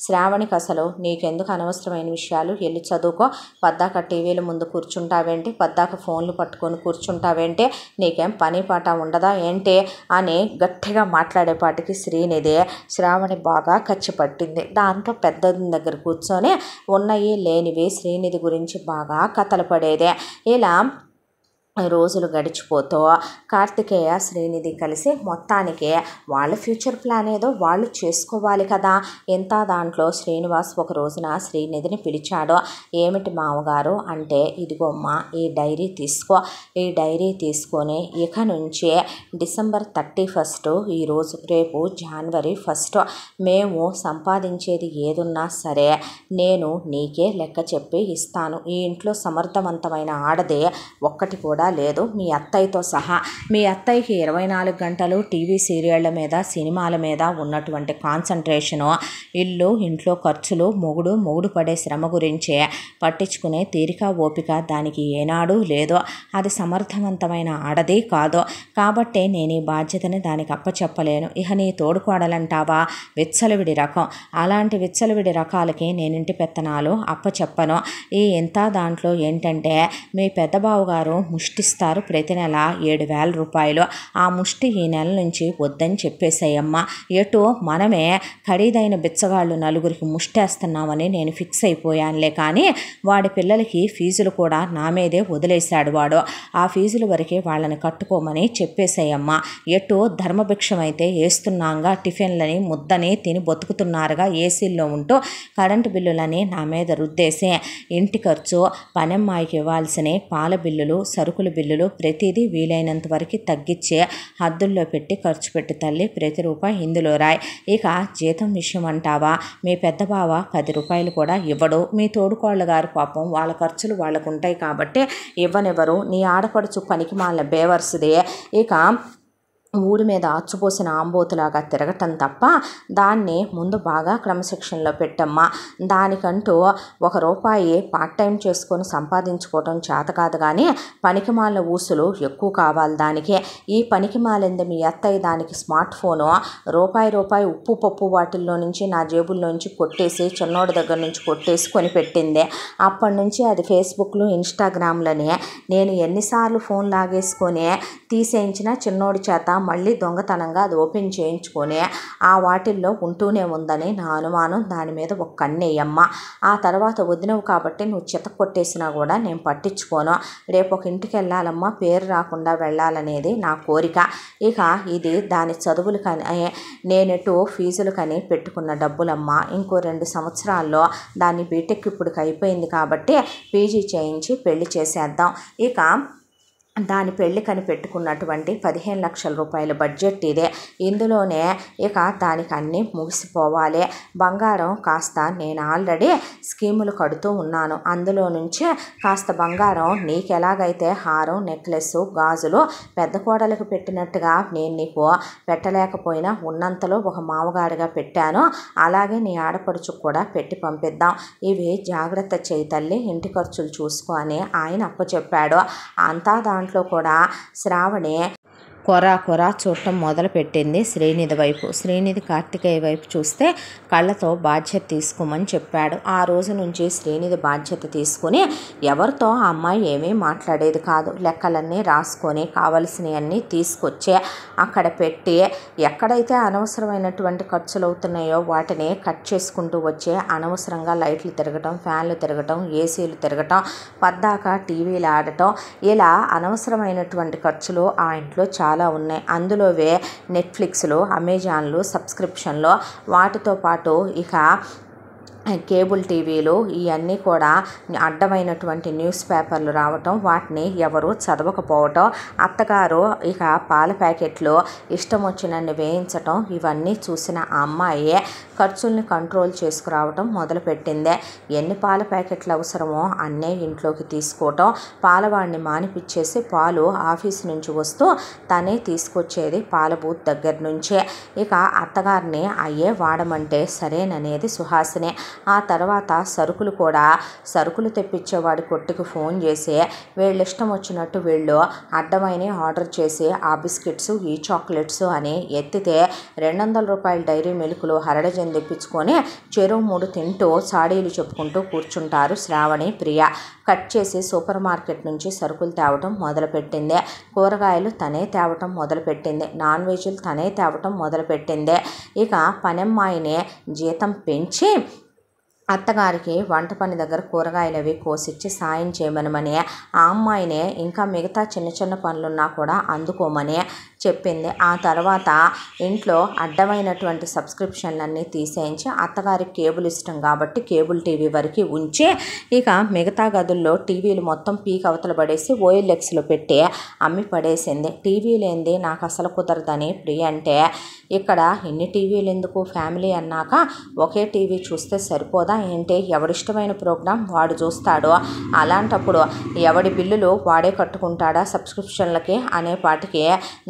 శ్రావణికి అసలు నీకెందుకు అనవసరమైన విషయాలు, వెళ్ళి చదువుకో, పద్దాక టీవీల ముందు కూర్చుంటావేంటి, పద్దాక ఫోన్లు పట్టుకొని కూర్చుంటావేంటి, నీకేం పని పాట ఉండదా ఏంటి అని గట్టిగా మాట్లాడేపాటికి శ్రావణి బాగా పట్టింది. దాంతో పెద్దది దగ్గర కూర్చొని ఉన్నవి లేనివి శ్రీనిధి గురించి బాగా కథలు పడేదే. ఇలా రోజులు గడిచిపోతూ కార్తికేయ శ్రీనిధి కలిసి మొత్తానికి వాళ్ళ ఫ్యూచర్ ప్లాన్ ఏదో వాళ్ళు చేసుకోవాలి కదా. ఎంత దాంట్లో శ్రీనివాస్ ఒక రోజున శ్రీనిధిని పిలిచాడు. ఏమిటి మామగారు అంటే, ఇదిగోమ్మా ఈ డైరీ తీసుకో, ఈ డైరీ తీసుకొని ఇక నుంచి డిసెంబర్ 31 ఈరోజు, రేపు జనవరి 1 మేము సంపాదించేది ఏదున్నా సరే నేను నీకే లెక్క చెప్పి ఇస్తాను. ఈ ఇంట్లో సమర్థవంతమైన ఆడదే ఒక్కటి కూడా సరదా లేదు మీ అత్తయ్యతో సహా. మీ అత్తయ్యకి 24 గంటలు టీవీ సీరియళ్ల మీద సినిమాల మీద ఉన్నటువంటి కాన్సన్ట్రేషను ఇల్లు ఇంట్లో ఖర్చులు మొగుడు పడే శ్రమ గురించే పట్టించుకునే తీరిక ఓపిక దానికి ఏనాడు లేదో. అది సమర్థవంతమైన ఆడది కాదు కాబట్టే నేను ఈ బాధ్యతని దానికి అప్పచెప్పలేను. ఇక నీ తోడుకోడలంటావా విచ్చలవిడి రకం. అలాంటి విచ్చలవిడి రకాలకి నేనింటి పెత్తనాలు అప్పచెప్పను. ఈ ఇంత దాంట్లో ఏంటంటే మీ పెద్ద బావగారు ముష్టిస్తారు ప్రతి నెల 7,000 రూపాయలు. ఆ ముష్టి ఈ నెల నుంచి వద్దని చెప్పేసేయమ్మ. ఎటు మనమే ఖరీదైన బిచ్చగాళ్ళు నలుగురికి ముష్టేస్తున్నామని నేను ఫిక్స్ అయిపోయానులే. కానీ వాడి పిల్లలకి ఫీజులు కూడా నా మీదే వదిలేశాడు వాడు. ఆ ఫీజుల వరకే వాళ్ళని కట్టుకోమని చెప్పేసేయమ్మ. ఎటు ధర్మభిక్షమైతే వేస్తున్నాంగా టిఫిన్లని ముద్దని తిని బతుకుతున్నారుగా ఏసీల్లో ఉంటూ కరెంటు బిల్లులని నా మీద రుద్దేసి ఇంటి ఖర్చు పనమ్మాయికి ఇవ్వాల్సిన పాల బిల్లులు సరుకుల బిల్లులు ప్రతిదీ వీలైనంత వరకు తగ్గించే హద్దుల్లో పెట్టి ఖర్చు పెట్టి తల్లి ప్రతి రూపాయి ఇందులో రాయి. ఇక జీతం విషయం అంటావా మీ పెద్ద బావ 10 రూపాయలు కూడా ఇవ్వడు. మీ తోడుకోళ్ళ గారు పాపం వాళ్ళ ఖర్చులు వాళ్ళకు ఉంటాయి కాబట్టి ఇవ్వనివ్వరు. నీ ఆడపడుచు పనికి మాలిన బేవర్స్దే ఇక ఊరి మీద అచ్చుపోసిన ఆంబోతులాగా తిరగటం తప్ప దాన్ని ముందు బాగా క్రమశిక్షణలో పెట్టమ్మా. దానికంటూ 1 రూపాయి పార్ట్ టైం చేసుకొని సంపాదించుకోవటం చేత కాదు కానీ పనికిమాలిన ఊసులు ఎక్కువ కావాలి దానికి. ఈ పనికిమాలింది మీ అత్తయ్య దానికి స్మార్ట్ ఫోను రూపాయి ఉప్పు పప్పు వాటిల్లో నుంచి నా జేబుల్లోంచి కొట్టేసి చిన్నోడి దగ్గర నుంచి కొట్టేసి కొనిపెట్టింది. అప్పటి నుంచి అది ఫేస్బుక్లు ఇన్స్టాగ్రామ్లని నేను ఎన్నిసార్లు ఫోన్ లాగేసుకొని తీసేయించిన చిన్నోడి చేత మళ్ళీ దొంగతనంగా అది ఓపెన్ చేయించుకొని ఆ వాటిల్లో ఉంటూనే ఉందని నా అనుమానం. దాని మీద ఒక కన్నేయమ్మ. ఆ తర్వాత వదినవు కాబట్టి నువ్వు చిత కొట్టేసినా కూడా నేను పట్టించుకోను. రేపు ఒక ఇంటికి వెళ్ళాలమ్మా పేరు రాకుండా వెళ్ళాలనేది నా కోరిక. ఇక ఇది దాని చదువులు కానీ నేనెటు ఫీజులు కానీ పెట్టుకున్న డబ్బులమ్మా. ఇంకో 2 సంవత్సరాల్లో దాన్ని బీటెక్ ఇప్పటికి అయిపోయింది కాబట్టి పీజీ చేయించి పెళ్లి చేసేద్దాం. ఇక దాని పెళ్ళికని పెట్టుకున్నటువంటి 15 లక్షల రూపాయల బడ్జెట్ ఇదే. ఇందులోనే ఇక దానికి అన్నీ ముగిసిపోవాలి. బంగారం కాస్త నేను ఆల్రెడీ స్కీములు కడుతూ ఉన్నాను. అందులో నుంచే కాస్త బంగారం నీకు ఎలాగైతే హారం నెక్లెస్ గాజులు పెద్ద కోడలకు పెట్టినట్టుగా నేను నీకు పెట్టలేకపోయినా ఉన్నంతలో ఒక మామగాడిగా పెట్టాను. అలాగే నీ ఆడపడుచుకు కూడా పెట్టి పంపిద్దాం. ఇవి జాగ్రత్త చేయి తల్లి ఇంటి ఖర్చులు చూసుకో అని ఆయన అప్పచెప్పాడు. అంతా దాంట్లో కూడా శ్రావణి కొరా చూడటం మొదలుపెట్టింది శ్రీనిధి వైపు. శ్రీనిధి కార్తికేయ వైపు చూస్తే కళ్ళతో బాధ్యత తీసుకోమని చెప్పాడు. ఆ రోజు నుంచి శ్రీనిధి బాధ్యత తీసుకుని ఎవరితో ఆ అమ్మాయి ఏమీ మాట్లాడేది కాదు. లెక్కలన్నీ రాసుకొని కావలసినవన్నీ తీసుకొచ్చే అక్కడ పెట్టి ఎక్కడైతే అనవసరమైనటువంటి ఖర్చులు అవుతున్నాయో వాటిని కట్ చేసుకుంటూ వచ్చే అనవసరంగా లైట్లు తిరగటం ఫ్యాన్లు తిరగటం ఏసీలు తిరగటం పద్దాక టీవీలు ఆడటం ఇలా అనవసరమైనటువంటి ఖర్చులు ఆ ఇంట్లో చాలా ఉన్నాయి. అందులోవే నెట్ఫ్లిక్స్లు అమెజాన్లు సబ్స్క్రిప్షన్లు వాటితో పాటు ఇక కేబుల్ టీవీలు ఇవన్నీ కూడా అడ్డమైనటువంటి న్యూస్ పేపర్లు రావటం వాటిని ఎవరు చదవకపోవటం అత్తగారు ఇక పాల ప్యాకెట్లు ఇష్టం వచ్చినన్ని వేయించటం ఇవన్నీ చూసిన ఆ అమ్మాయి ఖర్చుల్ని కంట్రోల్ చేసుకురావటం మొదలుపెట్టిందే. ఎన్ని పాల ప్యాకెట్లు అవసరమో అన్నే ఇంట్లోకి తీసుకోవటం పాలవాడిని మానిపించేసి పాలు ఆఫీస్ నుంచి వస్తూ తనే తీసుకొచ్చేది పాల బూత్ దగ్గర నుంచే. ఇక అత్తగారిని అయ్యే వాడమంటే సరేననేది సుహాసిని. ఆ తర్వాత సరుకులు తెప్పించేవాడి కొట్టుకు ఫోన్ చేసి వీళ్ళు ఇష్టం వచ్చినట్టు వీళ్ళు అడ్డమైన ఆర్డర్ చేసి ఆ బిస్కెట్స్ ఈ చాక్లెట్స్ అని ఎత్తితే 200 రూపాయల డైరీ మిల్కులు హరడజన్ తెప్పించుకొని చెరువు 3 తింటూ సాడీలు చెప్పుకుంటూ కూర్చుంటారు శ్రావణి ప్రియ. కట్ చేసి సూపర్ మార్కెట్ నుంచి సరుకులు తేవటం మొదలుపెట్టింది. కూరగాయలు తనే తేవటం మొదలుపెట్టింది. నాన్ వెజ్లు తనే తేవటం మొదలుపెట్టింది. ఇక పనమ్మాయిని జీతం పెంచి అత్తగారికి వంట పని దగ్గర కూరగాయలు అవి కోసిచ్చి సాయం చేయమనమని ఆ అమ్మాయినే ఇంకా మిగతా చిన్న చిన్న పనులున్నా కూడా అందుకోమని చెప్పింది. ఆ తర్వాత ఇంట్లో అడ్డమైనటువంటి సబ్స్క్రిప్షన్లన్నీ తీసేయించి అత్తగారికి కేబుల్ ఇష్టం కాబట్టి కేబుల్ టీవీ వరకు ఉంచి ఇక మిగతా గదుల్లో టీవీలు మొత్తం పీక్ అవతల పడేసి ఓఎల్ఎక్స్లో పెట్టి అమ్మి పడేసింది. టీవీ లేనిది నాకు అసలు కుదరదని ప్రియ అంటే, ఇక్కడ ఎన్ని టీవీలు ఎందుకు, ఫ్యామిలీ అన్నాక ఒకే టీవీ చూస్తే సరిపోదా ఏంటి, ఎవడిష్టమైన ప్రోగ్రాం వాడు చూస్తాడు, అలాంటప్పుడు ఎవడి బిల్లులు వాడే కట్టుకుంటాడా సబ్స్క్రిప్షన్లకి అనే పాటికి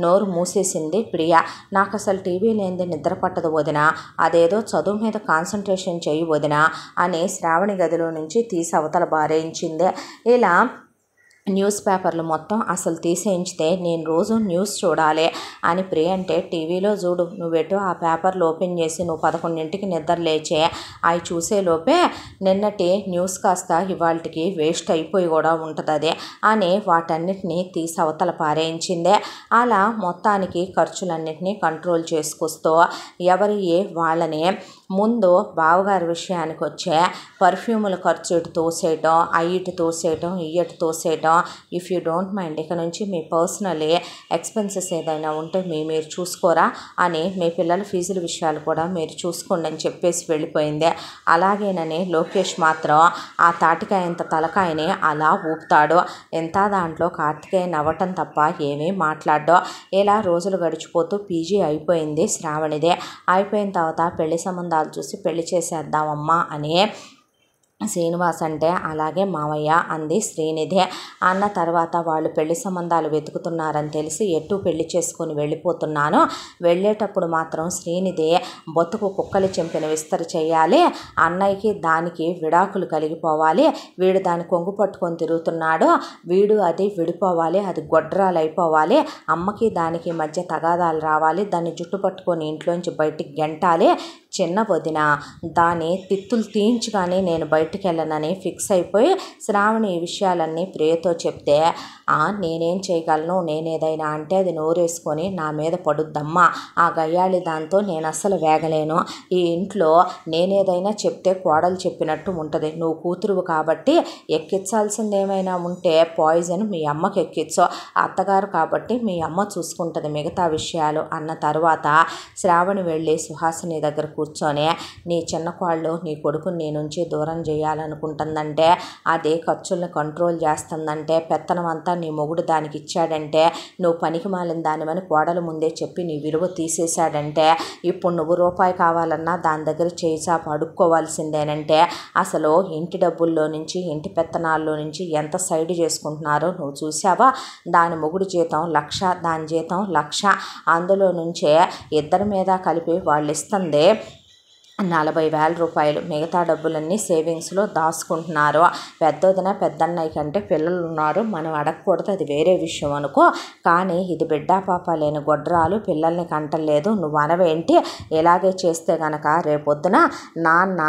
నోరు మూసేసింది ప్రియ. నాకు అసలు టీవీ లేనిది నిద్ర పట్టదు వదిన, అదేదో చదువు మీద కాన్సన్ట్రేషన్ చేయి వదిన అని శ్రావణి గదిలో నుంచి తీసి అవతల బారేయించింది. ఇలా న్యూస్ పేపర్లు మొత్తం అసలు తీసేయించితే నేను రోజు న్యూస్ చూడాలి అని ప్రియ అంటే, టీవీలో చూడు నువ్వెటు ఆ పేపర్లు ఓపెన్ చేసి నువ్వు 11ంటికి నిద్ర లేచే అవి చూసేలోపే నిన్నటి న్యూస్ కాస్త ఇవాళకి వేస్ట్ అయిపోయి కూడా ఉంటుంది అని వాటన్నిటినీ తీసి అవతల పారేయించిందే. అలా మొత్తానికి ఖర్చులన్నింటినీ కంట్రోల్ చేసుకొస్తూ ఎవరి వాళ్ళని ముందు బావగారి విషయానికి వచ్చే పర్ఫ్యూముల ఖర్చు ఇటు తోసేయటం, ఇటు తోసేయటం, ఇటు తోసేయటం, ఇఫ్ యూ డోంట్ మైండ్ ఇక నుంచి మీ పర్సనలీ ఎక్స్పెన్సెస్ ఏదైనా ఉంటే మీరు చూసుకోరా అని, మీ పిల్లల ఫీజుల విషయాలు కూడా మీరు చూసుకోండి అని చెప్పేసి వెళ్ళిపోయింది. అలాగేనని లోకేష్ మాత్రం ఆ తాటికాయంత తలకాయని అలా ఊపుతాడు. ఎంత దాంట్లో కార్తికేయ నవ్వటం తప్ప ఏమీ మాట్లాడడం. ఇలా రోజులు గడిచిపోతూ పీజీ అయిపోయింది శ్రావణిదే. అయిపోయిన తర్వాత పెళ్లి సంబంధాలు చూసి పెళ్లి చేసేద్దామమ్మా అని శ్రీనివాస్ అంటే, అలాగే మావయ్య అంది శ్రీనిధి. అన్న తర్వాత వాళ్ళు పెళ్లి సంబంధాలు వెతుకుతున్నారని తెలిసి ఎటు పెళ్లి చేసుకొని వెళ్ళిపోతున్నాను, వెళ్ళేటప్పుడు మాత్రం శ్రీనిధి బొత్తుకు కుక్కలు చెంపిన విస్తరి చేయాలి, అన్నయ్యకి దానికి విడాకులు కలిగిపోవాలి, వీడు దాన్ని కొంగు పట్టుకొని తిరుగుతున్నాడు, వీడు అది విడిపోవాలి, అది గొడ్రాలు అయిపోవాలి, అమ్మకి దానికి మధ్య తగాదాలు రావాలి, దాన్ని జుట్టు పట్టుకొని ఇంట్లోంచి బయటికి గెంటాలి, చిన్న వదిన దాని తిత్తులు తీయించుగానే నేను బయటికి వెళ్ళనని ఫిక్స్ అయిపోయి శ్రావణి ఈ విషయాలన్నీ ప్రియతో చెప్తే, నేనేం చేయగలను, నేనేదైనా అంటే అది నోరేసుకొని నా మీద పడుద్దమ్మా, ఆ గయ్యాళి దాంతో నేను అస్సలు వేగలేను, ఈ ఇంట్లో నేనేదైనా చెప్తే కోడలు చెప్పినట్టు ఉంటుంది, నువ్వు కూతురువు కాబట్టి ఎక్కించాల్సింది ఏమైనా ఉంటే పాయిజన్ మీ అమ్మకి ఎక్కించో, అత్తగారు కాబట్టి మీ అమ్మ చూసుకుంటుంది మిగతా విషయాలు అన్న తర్వాత శ్రావణి వెళ్ళి సుహాసిని దగ్గర కూర్చొని, నీ చిన్న కోళ్ళు నీ కొడుకుని నీ నుంచి దూరం చేయాలనుకుంటుందంటే, అదే ఖర్చుల్ని కంట్రోల్ చేస్తుందంటే, పెత్తనం అంతా నీ మొగుడు దానికి ఇచ్చాడంటే, నువ్వు పనికి మాలిన దానివని కోడలు ముందే చెప్పి నీ విలువ తీసేశాడంటే, ఇప్పుడు నువ్వు రూపాయి కావాలన్నా దాని దగ్గర చేసాపు అడుక్కోవాల్సిందేనంటే, అసలు ఇంటి డబ్బుల్లో నుంచి ఇంటి పెత్తనాల్లో నుంచి ఎంత సైడ్ చేసుకుంటున్నారో నువ్వు చూసావా, దాని మొగుడు జీతం 1,00,000, దాని జీతం 1,00,000, అందులో నుంచే ఇద్దరి మీద కలిపి వాళ్ళు ఇస్తుంది 40,000 రూపాయలు, మిగతా డబ్బులన్నీ సేవింగ్స్లో దాచుకుంటున్నారు. పెద్దొదిన పెద్దన్నయ్య కంటే పిల్లలు ఉన్నారు, మనం అడగకూడదు, అది వేరే విషయం అనుకో, కానీ ఇది బిడ్డా పాప లేని గొడ్రాలు పిల్లల్ని కంటలేదు, నువ్వు అనవేంటి, ఇలాగే చేస్తే గనక రేపొద్దున నాన్న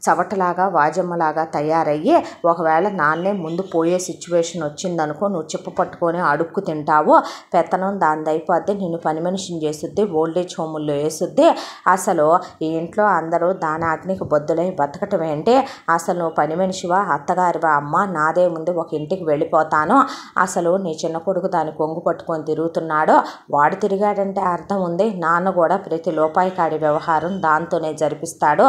చవటలాగా వాజమ్మలాగా తయారయ్యి ఒకవేళ నాన్నే ముందు పోయే సిచ్యువేషన్ వచ్చిందనుకో, నువ్వు చిప్పు పట్టుకొని అడుక్కు తింటావు, పెత్తనం దాని అయిపోద్ది, నిన్ను పని మనిషిని చేస్తుంది, ఓల్డేజ్ హోముల్లో వేసుద్ది, అసలు ఈ ఇంట్లో అందరూ దాని అగ్నికి బొద్దులై బతకటం ఏంటి, అసలు నువ్వు పని మనిషివా అత్తగారివా, అమ్మ నాదే ముందు ఒక ఇంటికి వెళ్ళిపోతాను, అసలు నీ చిన్న కొడుకు దాన్ని కొంగు పట్టుకొని తిరుగుతున్నాడో, వాడు తిరిగాడంటే అర్థం ఉంది, నాన్న కూడా ప్రతి లోపాయికాడి వ్యవహారం దాంతోనే జరిపిస్తాడు,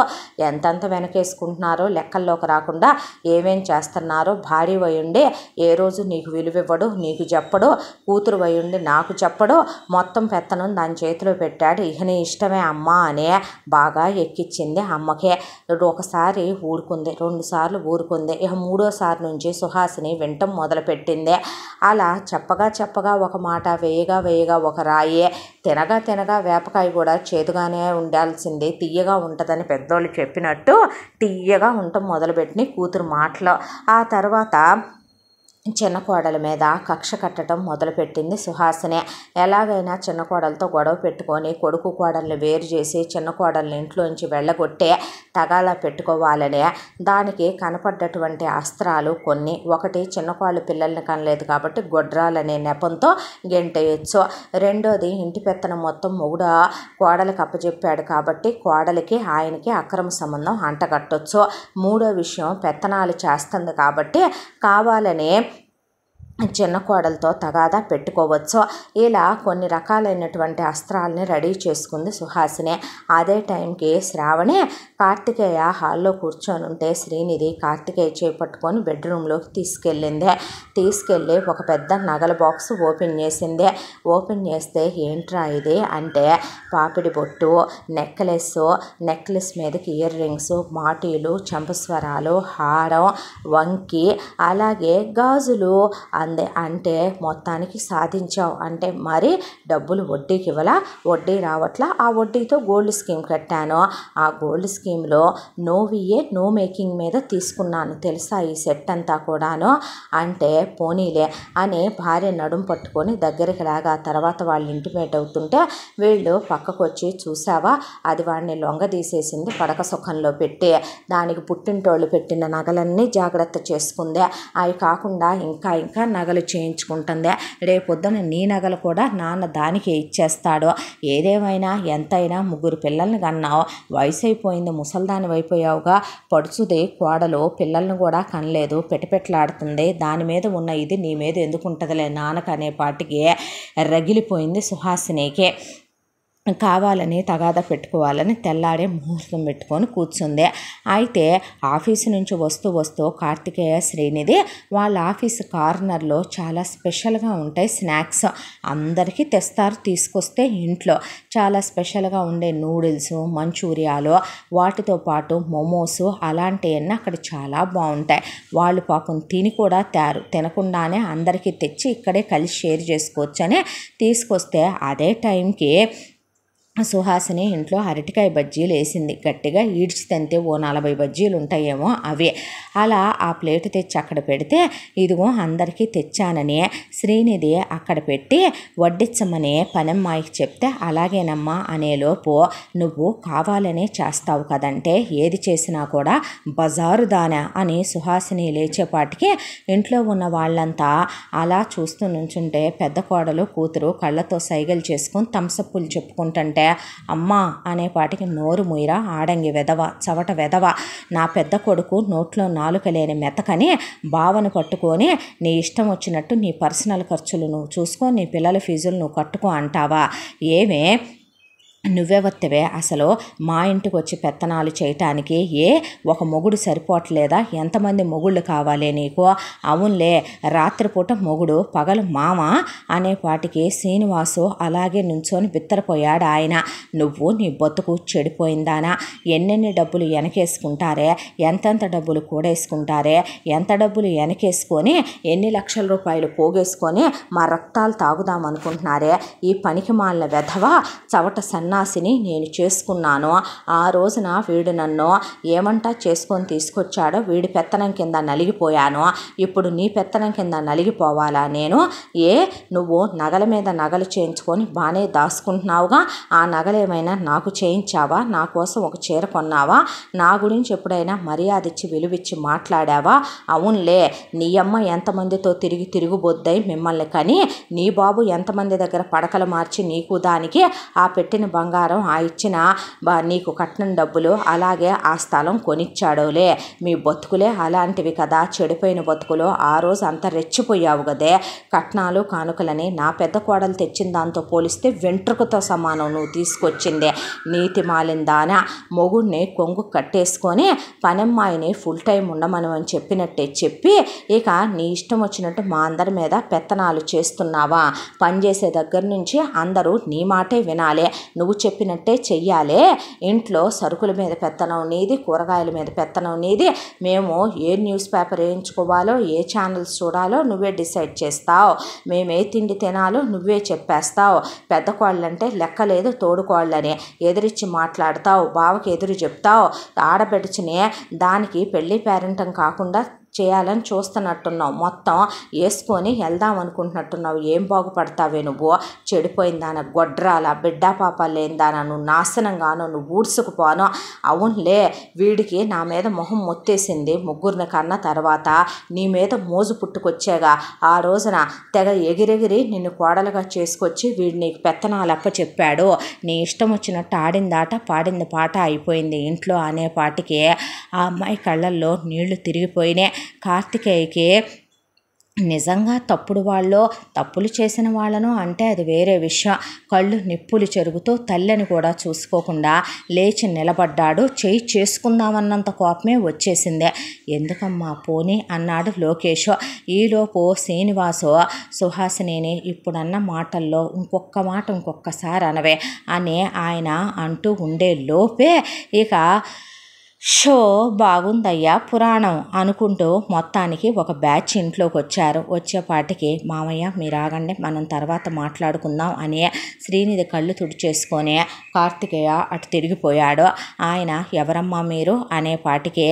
ఎంతెంత వెనకేసుకుంటున్నారో లెక్కల్లోకి రాకుండా ఏమేం చేస్తున్నారో, భార్య వయుండి ఏ రోజు నీకు విలువివ్వడు, నీకు చెప్పడు, కూతురు వయుండి నాకు చెప్పడు, మొత్తం పెత్తనం దాని చేతిలో పెట్టాడు, ఇక నీ ఇష్టమే అమ్మా అని బాగా ఎక్కించింది అమ్మకే. ఒకసారి ఊరుకుంది, 2 సార్లు ఊరుకుంది, ఇక 3వసారి నుంచి సుహాసిని వింటం మొదలుపెట్టింది. అలా చెప్పగా ఒక మాట, వేయగా ఒక రాయి, తినగా వేపకాయ కూడా చేదుగానే ఉండాల్సింది, తీయగా ఉంటుందని పెద్దోళ్ళు చెప్పినట్టు తీయగా ఉండటం మొదలుపెట్టి కూతురు మాటలో ఆ తర్వాత చిన్న కోడల మీద కక్ష కట్టడం మొదలుపెట్టింది సుహాసిని. ఎలాగైనా చిన్న కోడలతో గొడవ పెట్టుకొని కొడుకు కోడల్ని వేరు చేసి చిన్న కోడల్ని ఇంట్లోంచి వెళ్ళగొట్టే తగాలా పెట్టుకోవాలనే దానికి కనపడ్డటువంటి అస్త్రాలు కొన్ని. ఒకటి, చిన్న కోడలు పిల్లల్ని కనలేదు కాబట్టి గొడ్రాలనే నెపంతో గెంటేయచ్చు. రెండోది, ఇంటి పెత్తనం మొత్తం మొగుడు కోడలికి అప్పచెప్పాడు కాబట్టి కోడలికి ఆయనకి అక్రమ సంబంధం అంటగట్టొచ్చు. మూడో విషయం, పెత్తనాలు చేస్తుంది కాబట్టి కావాలని చిన్న కోడలతో తగాదా పెట్టుకోవచ్చు. ఇలా కొన్ని రకాలైనటువంటి అస్త్రాలని రెడీ చేసుకుంది సుహాసిని. అదే టైంకి శ్రావణి కార్తికేయ హాల్లో కూర్చొని ఉంటే శ్రీనిధి కార్తికేయ చేపట్టుకొని బెడ్రూమ్లోకి తీసుకెళ్ళి ఒక పెద్ద నగల బాక్స్ ఓపెన్ చేసింది. ఓపెన్ చేస్తే ఏంట్రా ఇది అంటే పాపిడి బొట్టు, నెక్లెస్ మీదకి ఇయర్ రింగ్స్, మాటీలు, చెంపస్వరాలు, హారం, వంకి, అలాగే గాజులు అంటే మొత్తానికి సాధించావు అంటే మరి డబ్బులు వడ్డీకి ఇవ్వలా, వడ్డీ రావట్లా, ఆ వడ్డీతో గోల్డ్ స్కీమ్ కట్టాను. ఆ గోల్డ్ స్కీమ్లో నో విఏ నో మేకింగ్ మీద తీసుకున్నాను తెలుసా ఈ సెట్ అంతా కూడాను అంటే పోనీలే అని భార్య నడుము పట్టుకొని దగ్గరికి లాగా తర్వాత వాళ్ళు ఇంటిమేట్ అవుతుంటే వీళ్ళు పక్కకు వచ్చి చూసావా అది వాడిని లొంగ తీసేసింది పడక సుఖంలో పెట్టి, దానికి పుట్టింటోళ్ళు పెట్టిన నగలన్నీ జాగ్రత్త చేసుకుందే, అవి కాకుండా ఇంకా నగలు చేయించుకుంటుంది, రేపొద్దున నీ నగలు కూడా నాన్న దానికే ఇచ్చేస్తాడు, ఏదేమైనా ఎంతైనా 3 పిల్లల్ని కన్నావు, వయసు అయిపోయింది, ముసల్దాని అయిపోయావుగా, పడుచుది కోడలు పిల్లల్ని కూడా కనలేదు, పెటపెట్లాడుతుంది, దాని మీద ఉన్న ఇది నీ మీద ఎందుకు ఉంటుందిలే నాన్నకు అనే పాటికి రగిలిపోయింది సుహాసినికి. కావాలని తగాదా పెట్టుకోవాలని తెల్లాడే ముహూర్తం పెట్టుకొని కూర్చుంది. అయితే ఆఫీసు నుంచి వస్తూ కార్తికేయ శ్రీనిధి వాళ్ళ ఆఫీసు కార్నర్లో చాలా స్పెషల్గా ఉంటాయి స్నాక్స్, అందరికీ తెస్తారు, తీసుకొస్తే ఇంట్లో చాలా స్పెషల్గా ఉండే నూడిల్స్, మంచూరియాలు, వాటితో పాటు మోమోస్ అలాంటివన్నీ అక్కడ చాలా బాగుంటాయి. వాళ్ళు పాపం తిని కూడా తినకుండానే అందరికీ తెచ్చి ఇక్కడే కలిసి షేర్ చేసుకోవచ్చు అని తీసుకొస్తే అదే టైంకి సుహాసిని ఇంట్లో అరటికాయ బజ్జీలు వేసింది, గట్టిగా ఈడ్చి తింటే ఓ 40 బజ్జీలు ఉంటాయేమో అవి. అలా ఆ ప్లేటు తెచ్చి అక్కడ పెడితే ఇదిగో అందరికీ తెచ్చానని శ్రీనిధి అక్కడ పెట్టి వడ్డించమని పనమ్మాయికి చెప్తే అలాగేనమ్మా అనేలోపు నువ్వు కావాలనే చేస్తావు కదంటే ఏది చేసినా కూడా బజారు దానా అని సుహాసిని లేచేపాటికి ఇంట్లో ఉన్న వాళ్ళంతా అలా చూస్తూ నుంచుంటే పెద్ద కోడలు కూతురు కళ్ళతో సైగలు చేసుకొని థమ్సప్పులు చెప్పుకుంటుంటే అమ్మా అనేపాటికి నోరు ముయిరా ఆడంగి వెదవ, చవట వెదవ, నా పెద్ద కొడుకు నోట్లో నాలుక లేని మెతకని బావను పట్టుకొని నీ ఇష్టం వచ్చినట్టు నీ పర్సనల్ ఖర్చులు నువ్వు చూసుకో, నీ పిల్లల ఫీజులు నువ్వు కట్టుకో అంటావా, ఏమే నువ్వెవత్తవే అసలు మా ఇంటికి వచ్చి పెత్తనాలు చేయటానికి, ఒక మొగుడు సరిపోవట్లేదా, ఎంతమంది మొగుళ్ళు కావాలి నీకు, అవునులే రాత్రిపూట మొగుడు పగలు మామ అనేపాటికి శ్రీనివాసు అలాగే నుంచొని బిత్తరపోయాడు ఆయన. నువ్వు నీ బతుకు చెడిపోయిందానా, ఎన్నెన్ని డబ్బులు వెనకేసుకుంటారే, ఎంతెంత డబ్బులు కూడేసుకుంటారే, ఎంత డబ్బులు వెనకేసుకొని ఎన్ని లక్షల రూపాయలు పోగేసుకొని మా రక్తాలు తాగుదామనుకుంటున్నారే, ఈ పనికి మాలిన వెధవ చవట సన్నాసిని నేను చేసుకున్నాను. ఆ రోజున వీడు నన్ను ఏమంటా చేసుకొని తీసుకొచ్చాడో వీడి పెత్తనం కింద నలిగిపోయాను, ఇప్పుడు నీ పెత్తనం కింద నలిగిపోవాలా నేను, నువ్వు నగల మీద నగలు చేయించుకొని బాగానే దాచుకుంటున్నావుగా, ఆ నగలేమైనా నాకు చేయించావా, నా కోసం ఒక చీర కొన్నావా, నా గురించి ఎప్పుడైనా మర్యాద ఇచ్చి విలువిచ్చి మాట్లాడావా, అవునులే నీ అమ్మ ఎంతమందితో తిరుగుబొద్దాయి మిమ్మల్ని కని, నీ బాబు ఎంతమంది దగ్గర పడకలు మార్చి నీకు దానికి ఆ పెట్టిన బంగారం ఆ ఇచ్చిన నీకు కట్నం డబ్బులు అలాగే ఆ స్థలం కొనిచ్చాడోలే, మీ బతుకులే అలాంటివి కదా, చెడిపోయిన బతుకులు, ఆ రోజు అంత రెచ్చిపోయావు కదే, కట్నాలు కానుకలని నా పెద్ద కోడలు తెచ్చిన దాంతో పోలిస్తే వెంట్రుకతో సమానం నువ్వు తీసుకొచ్చిందే, నీతి మాలిందానా, మొగుడిని కొంగు కట్టేసుకొని పనమ్మాయిని ఫుల్ టైం ఉండమని అని చెప్పినట్టే చెప్పి ఇక నీ ఇష్టం వచ్చినట్టు మా అందరి మీద పెత్తనాలు చేస్తున్నావా, పనిచేసే దగ్గర నుంచి అందరూ నీ మాటే వినాలి, నువ్వు చెప్పినట్టే చెయ్యాలే, ఇంట్లో సరుకుల మీద పెత్తనం నీది, కూరగాయల మీద పెత్తనం నీది, మేము ఏ న్యూస్ పేపర్ వేయించుకోవాలో ఏ ఛానల్స్ చూడాలో నువ్వే డిసైడ్ చేస్తావు, మేమే తిండి తినాలో నువ్వే చెప్పేస్తావు, పెద్ద కోళ్ళంటే లెక్కలేదు తోడుకోళ్ళని ఎదురిచ్చి మాట్లాడతావు, బావకి ఎదురు చెప్తావు, ఆడబెడుచునే దానికి పెళ్లి పేరెంటం కాకుండా చేయాలని చూస్తున్నట్టున్నావు, మొత్తం వేసుకొని వెళ్దాం అనుకుంటున్నట్టున్నావు, ఏం బాగుపడతావే నువ్వు, చెడిపోయిందాన గొడ్రాల బిడ్డ పాప లేనిదానా, నువ్వు నాశనంగాను, నువ్వు ఊడ్చుకుపోను, అవునులే వీడికి నా మీద మొహం మొత్తేసింది, ముగ్గురిని కన్న తర్వాత నీ మీద మోజు పుట్టుకొచ్చేగా, ఆ రోజున తెగ ఎగిరెగిరి నిన్ను కోడలుగా చేసుకొచ్చి వీడు నీకు పెత్తనాలు అప్ప చెప్పాడు, నీ ఇష్టం వచ్చినట్టు ఆడిందాట పాడింది పాట అయిపోయింది ఇంట్లో అనేపాటికి ఆ అమ్మాయి కళ్ళల్లో నీళ్లు తిరిగిపోయినాయి. కార్తికేయకి నిజంగా తప్పుడు వాళ్ళో తప్పులు చేసిన వాళ్ళను అంటే అది వేరే విషయం. కళ్ళు నిప్పులు చెరుగుతూ తల్లిని కూడా చూసుకోకుండా లేచి నిలబడ్డాడు. చేయి చేసుకుందామన్నంత కోపమే వచ్చేసిందే. ఎందుకమ్మా పోనీ అన్నాడు లోకేష్. ఈలోపు శ్రీనివాసు సుహాసినిని ఇప్పుడన్న మాటల్లో ఇంకొకసారి అనవే అని ఆయన అంటూ ఉండే లోపే ఇక షో బాగుందయ్యా పురాణం అనుకుంటూ మొత్తానికి ఒక బ్యాచ్ ఇంట్లోకి వచ్చారు. వచ్చేపాటికి మామయ్య మీరు ఆగండి, మనం తర్వాత మాట్లాడుకుందాం అని శ్రీనిధి కళ్ళు తుడిచేసుకొని కార్తికేయ అటు తిరిగిపోయాడు. ఆయన ఎవరమ్మా మీరు అనేపాటికి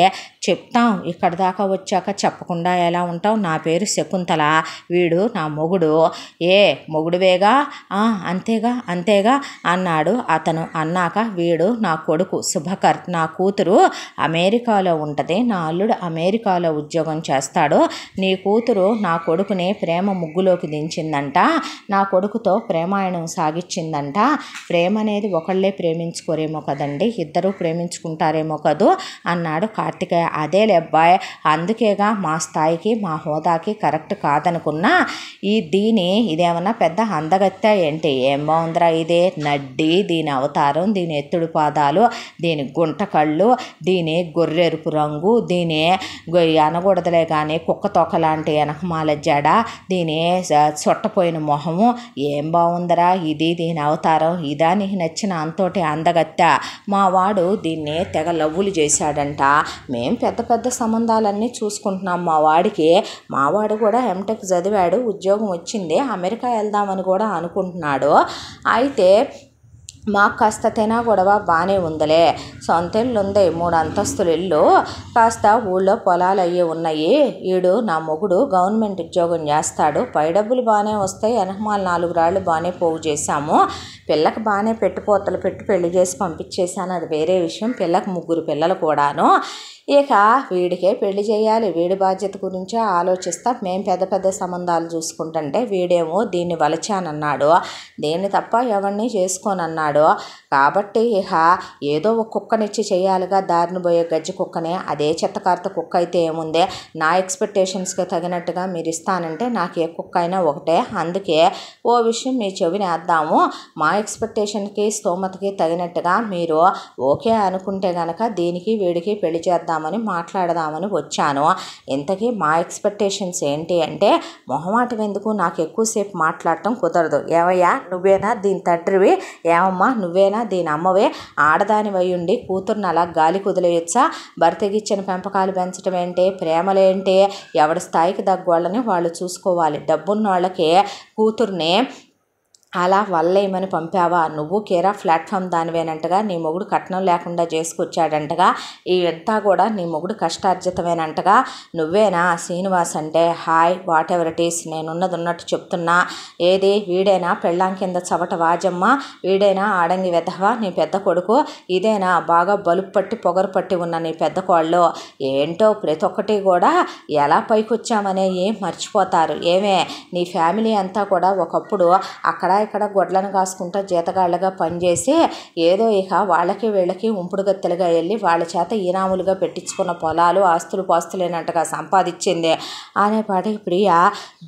చెప్తాం, ఇక్కడ దాకా వచ్చాక చెప్పకుండా ఎలా ఉంటావు, నా పేరు శకుంతల, వీడు నా మొగుడు. ఏ మొగుడువేగా? అంతేగా అన్నాడు అతను. అన్నాక వీడు నా కొడుకు శుభకర్, నా కూతురు అమెరికాలో ఉంటుంది, నా అల్లుడు అమెరికాలో ఉద్యోగం చేస్తాడు, నీ కూతురు నా కొడుకుని ప్రేమ ముగ్గులోకి దించిందంట, నా కొడుకుతో ప్రేమాయణం సాగించిందంట. ప్రేమ అనేది ఒకళ్ళే ప్రేమించుకోరేమో కదండి, ఇద్దరూ ప్రేమించుకుంటారేమో కదూ అన్నాడు కార్తికేయ. అదేలే అబ్బాయి, అందుకేగా మా స్థాయికి మా హోదాకి కరెక్ట్ కాదనుకున్నా. ఇదేమన్నా పెద్ద అందగత్తే ఏంటి? ఏం బాగుందిరా ఇదే నడ్డి, దీని అవతారం, దీని ఎత్తుడు పాదాలు, దీని గుంట కళ్ళు, దీని గొర్రెరుపు రంగు, దీని అనకూడదులే కానీ కుక్క తొక్క లాంటి వెనకమాల జడ, దీని చుట్టపోయిన మొహము, ఏం బాగుందిరా ఇది, దీని అవతారం ఇదా నీకు నచ్చిన అంతోటి అందగత్త? మా వాడు దీన్ని తెగ లవ్వులు చేశాడంట. మేం పెద్ద సంబంధాలన్నీ చూసుకుంటున్నాం మా వాడికి. మావాడు కూడా ఎంటెక్ చదివాడు, ఉద్యోగం వచ్చింది, అమెరికా వెళ్దామని కూడా అనుకుంటున్నాడు. అయితే మాకు కాస్త తినా గొడవ బాగానే ఉందిలే, సొంత ఇల్లు ఉంది, 3 అంతస్తుల ఇల్లు, కాస్త ఊళ్ళో పొలాలు అయ్యి ఉన్నాయి, వీడు నా మొగుడు గవర్నమెంట్ ఉద్యోగం చేస్తాడు, పై డబ్బులు బాగానే వస్తాయి, వెనకమాల 4 రాళ్ళు బాగానే పోగు చేశాము, పిల్లకి బాగానే పెట్టి పెళ్లి చేసి పంపించేశాను, అది వేరే విషయం, పిల్లకి 3 పిల్లలు కూడాను. ఇక వీడికే పెళ్లి చేయాలి, వీడి బాధ్యత గురించే ఆలోచిస్తా, మేము పెద్ద సంబంధాలు చూసుకుంటుంటే వీడేమో దీన్ని వలచానన్నాడు, దీన్ని తప్ప ఎవరిని చేసుకోనన్నాడు. కాబట్టి ఇక ఏదో ఒక కుక్కనిచ్చి చేయాలిగా, దారిని పోయే గజ్జి కుక్కనే, అదే చెత్తకార్త కుక్క అయితే ఏముందే, నా ఎక్స్పెక్టేషన్స్కి తగినట్టుగా మీరు ఇస్తానంటే నాకు ఏ కుక్క అయినా ఒకటే, అందుకే ఓ విషయం మీ చెవిని వేద్దాము, మా ఎక్స్పెక్టేషన్కి స్తోమతకి తగినట్టుగా మీరు ఓకే అనుకుంటే కనుక దీనికి వీడికి పెళ్లి చేద్దాం మాట్లాడదామని వచ్చాను. ఇంతకీ మా ఎక్స్పెక్టేషన్స్ ఏంటి అంటే, మొహమాటం ఎందుకు, నాకు ఎక్కువసేపు మాట్లాడటం కుదరదు. ఏవయ్యా నువ్వేనా దీని తండ్రివి, ఏమమ్మా నువ్వేనా దీని అమ్మవే, ఆడదానివై ఉండి కూతుర్ని అలా గాలి కుదిలేయచ్చా, భర్తకిచ్చిన పెంపకాలు పెంచడం ఏంటి, ప్రేమలేంటి, ఎవరి స్థాయికి తగ్గోళ్ళని వాళ్ళు చూసుకోవాలి, డబ్బున్న వాళ్ళకి కూతుర్ని అలా వల్లేయమని పంపావా, నువ్వు కేరా ప్లాట్ఫామ్ దానివేనంటగా, నీ మొగుడు కట్నం లేకుండా చేసుకొచ్చాడంటగా, ఇవంతా కూడా నీ మొగుడు కష్టార్జితమేనంటగా, నువ్వేనా శ్రీనివాస్ అంటే, హాయ్ వాట్ ఎవర్ ఇట్ ఈస్, నేనున్నది ఉన్నట్టు చెప్తున్నా, ఏది వీడేనా పెళ్ళాం కింద చవట వాజమ్మ, వీడేనా ఆడంగి వెధవ నీ పెద్ద కొడుకు, ఇదేనా బాగా బలుపు పట్టి పొగరు పట్టి ఉన్న నీ పెద్ద కోళ్ళు, ఏంటో ప్రతి ఒక్కటి కూడా ఎలా పైకొచ్చామనే ఏం మర్చిపోతారు. ఏమే నీ ఫ్యామిలీ అంతా కూడా ఒకప్పుడు అక్కడ ఇక్కడ గొడ్లను కాసుకుంటూ జీతగాళ్ళగా పనిచేసి ఏదో ఇక వాళ్ళకి వీళ్ళకి ఉంపుడు గత్తెలుగా వెళ్ళి వాళ్ళ చేత ఈనాములుగా పెట్టించుకున్న పొలాలు ఆస్తులు పాస్తులేనట్టుగా సంపాదించింది అనేపాటికి ప్రియ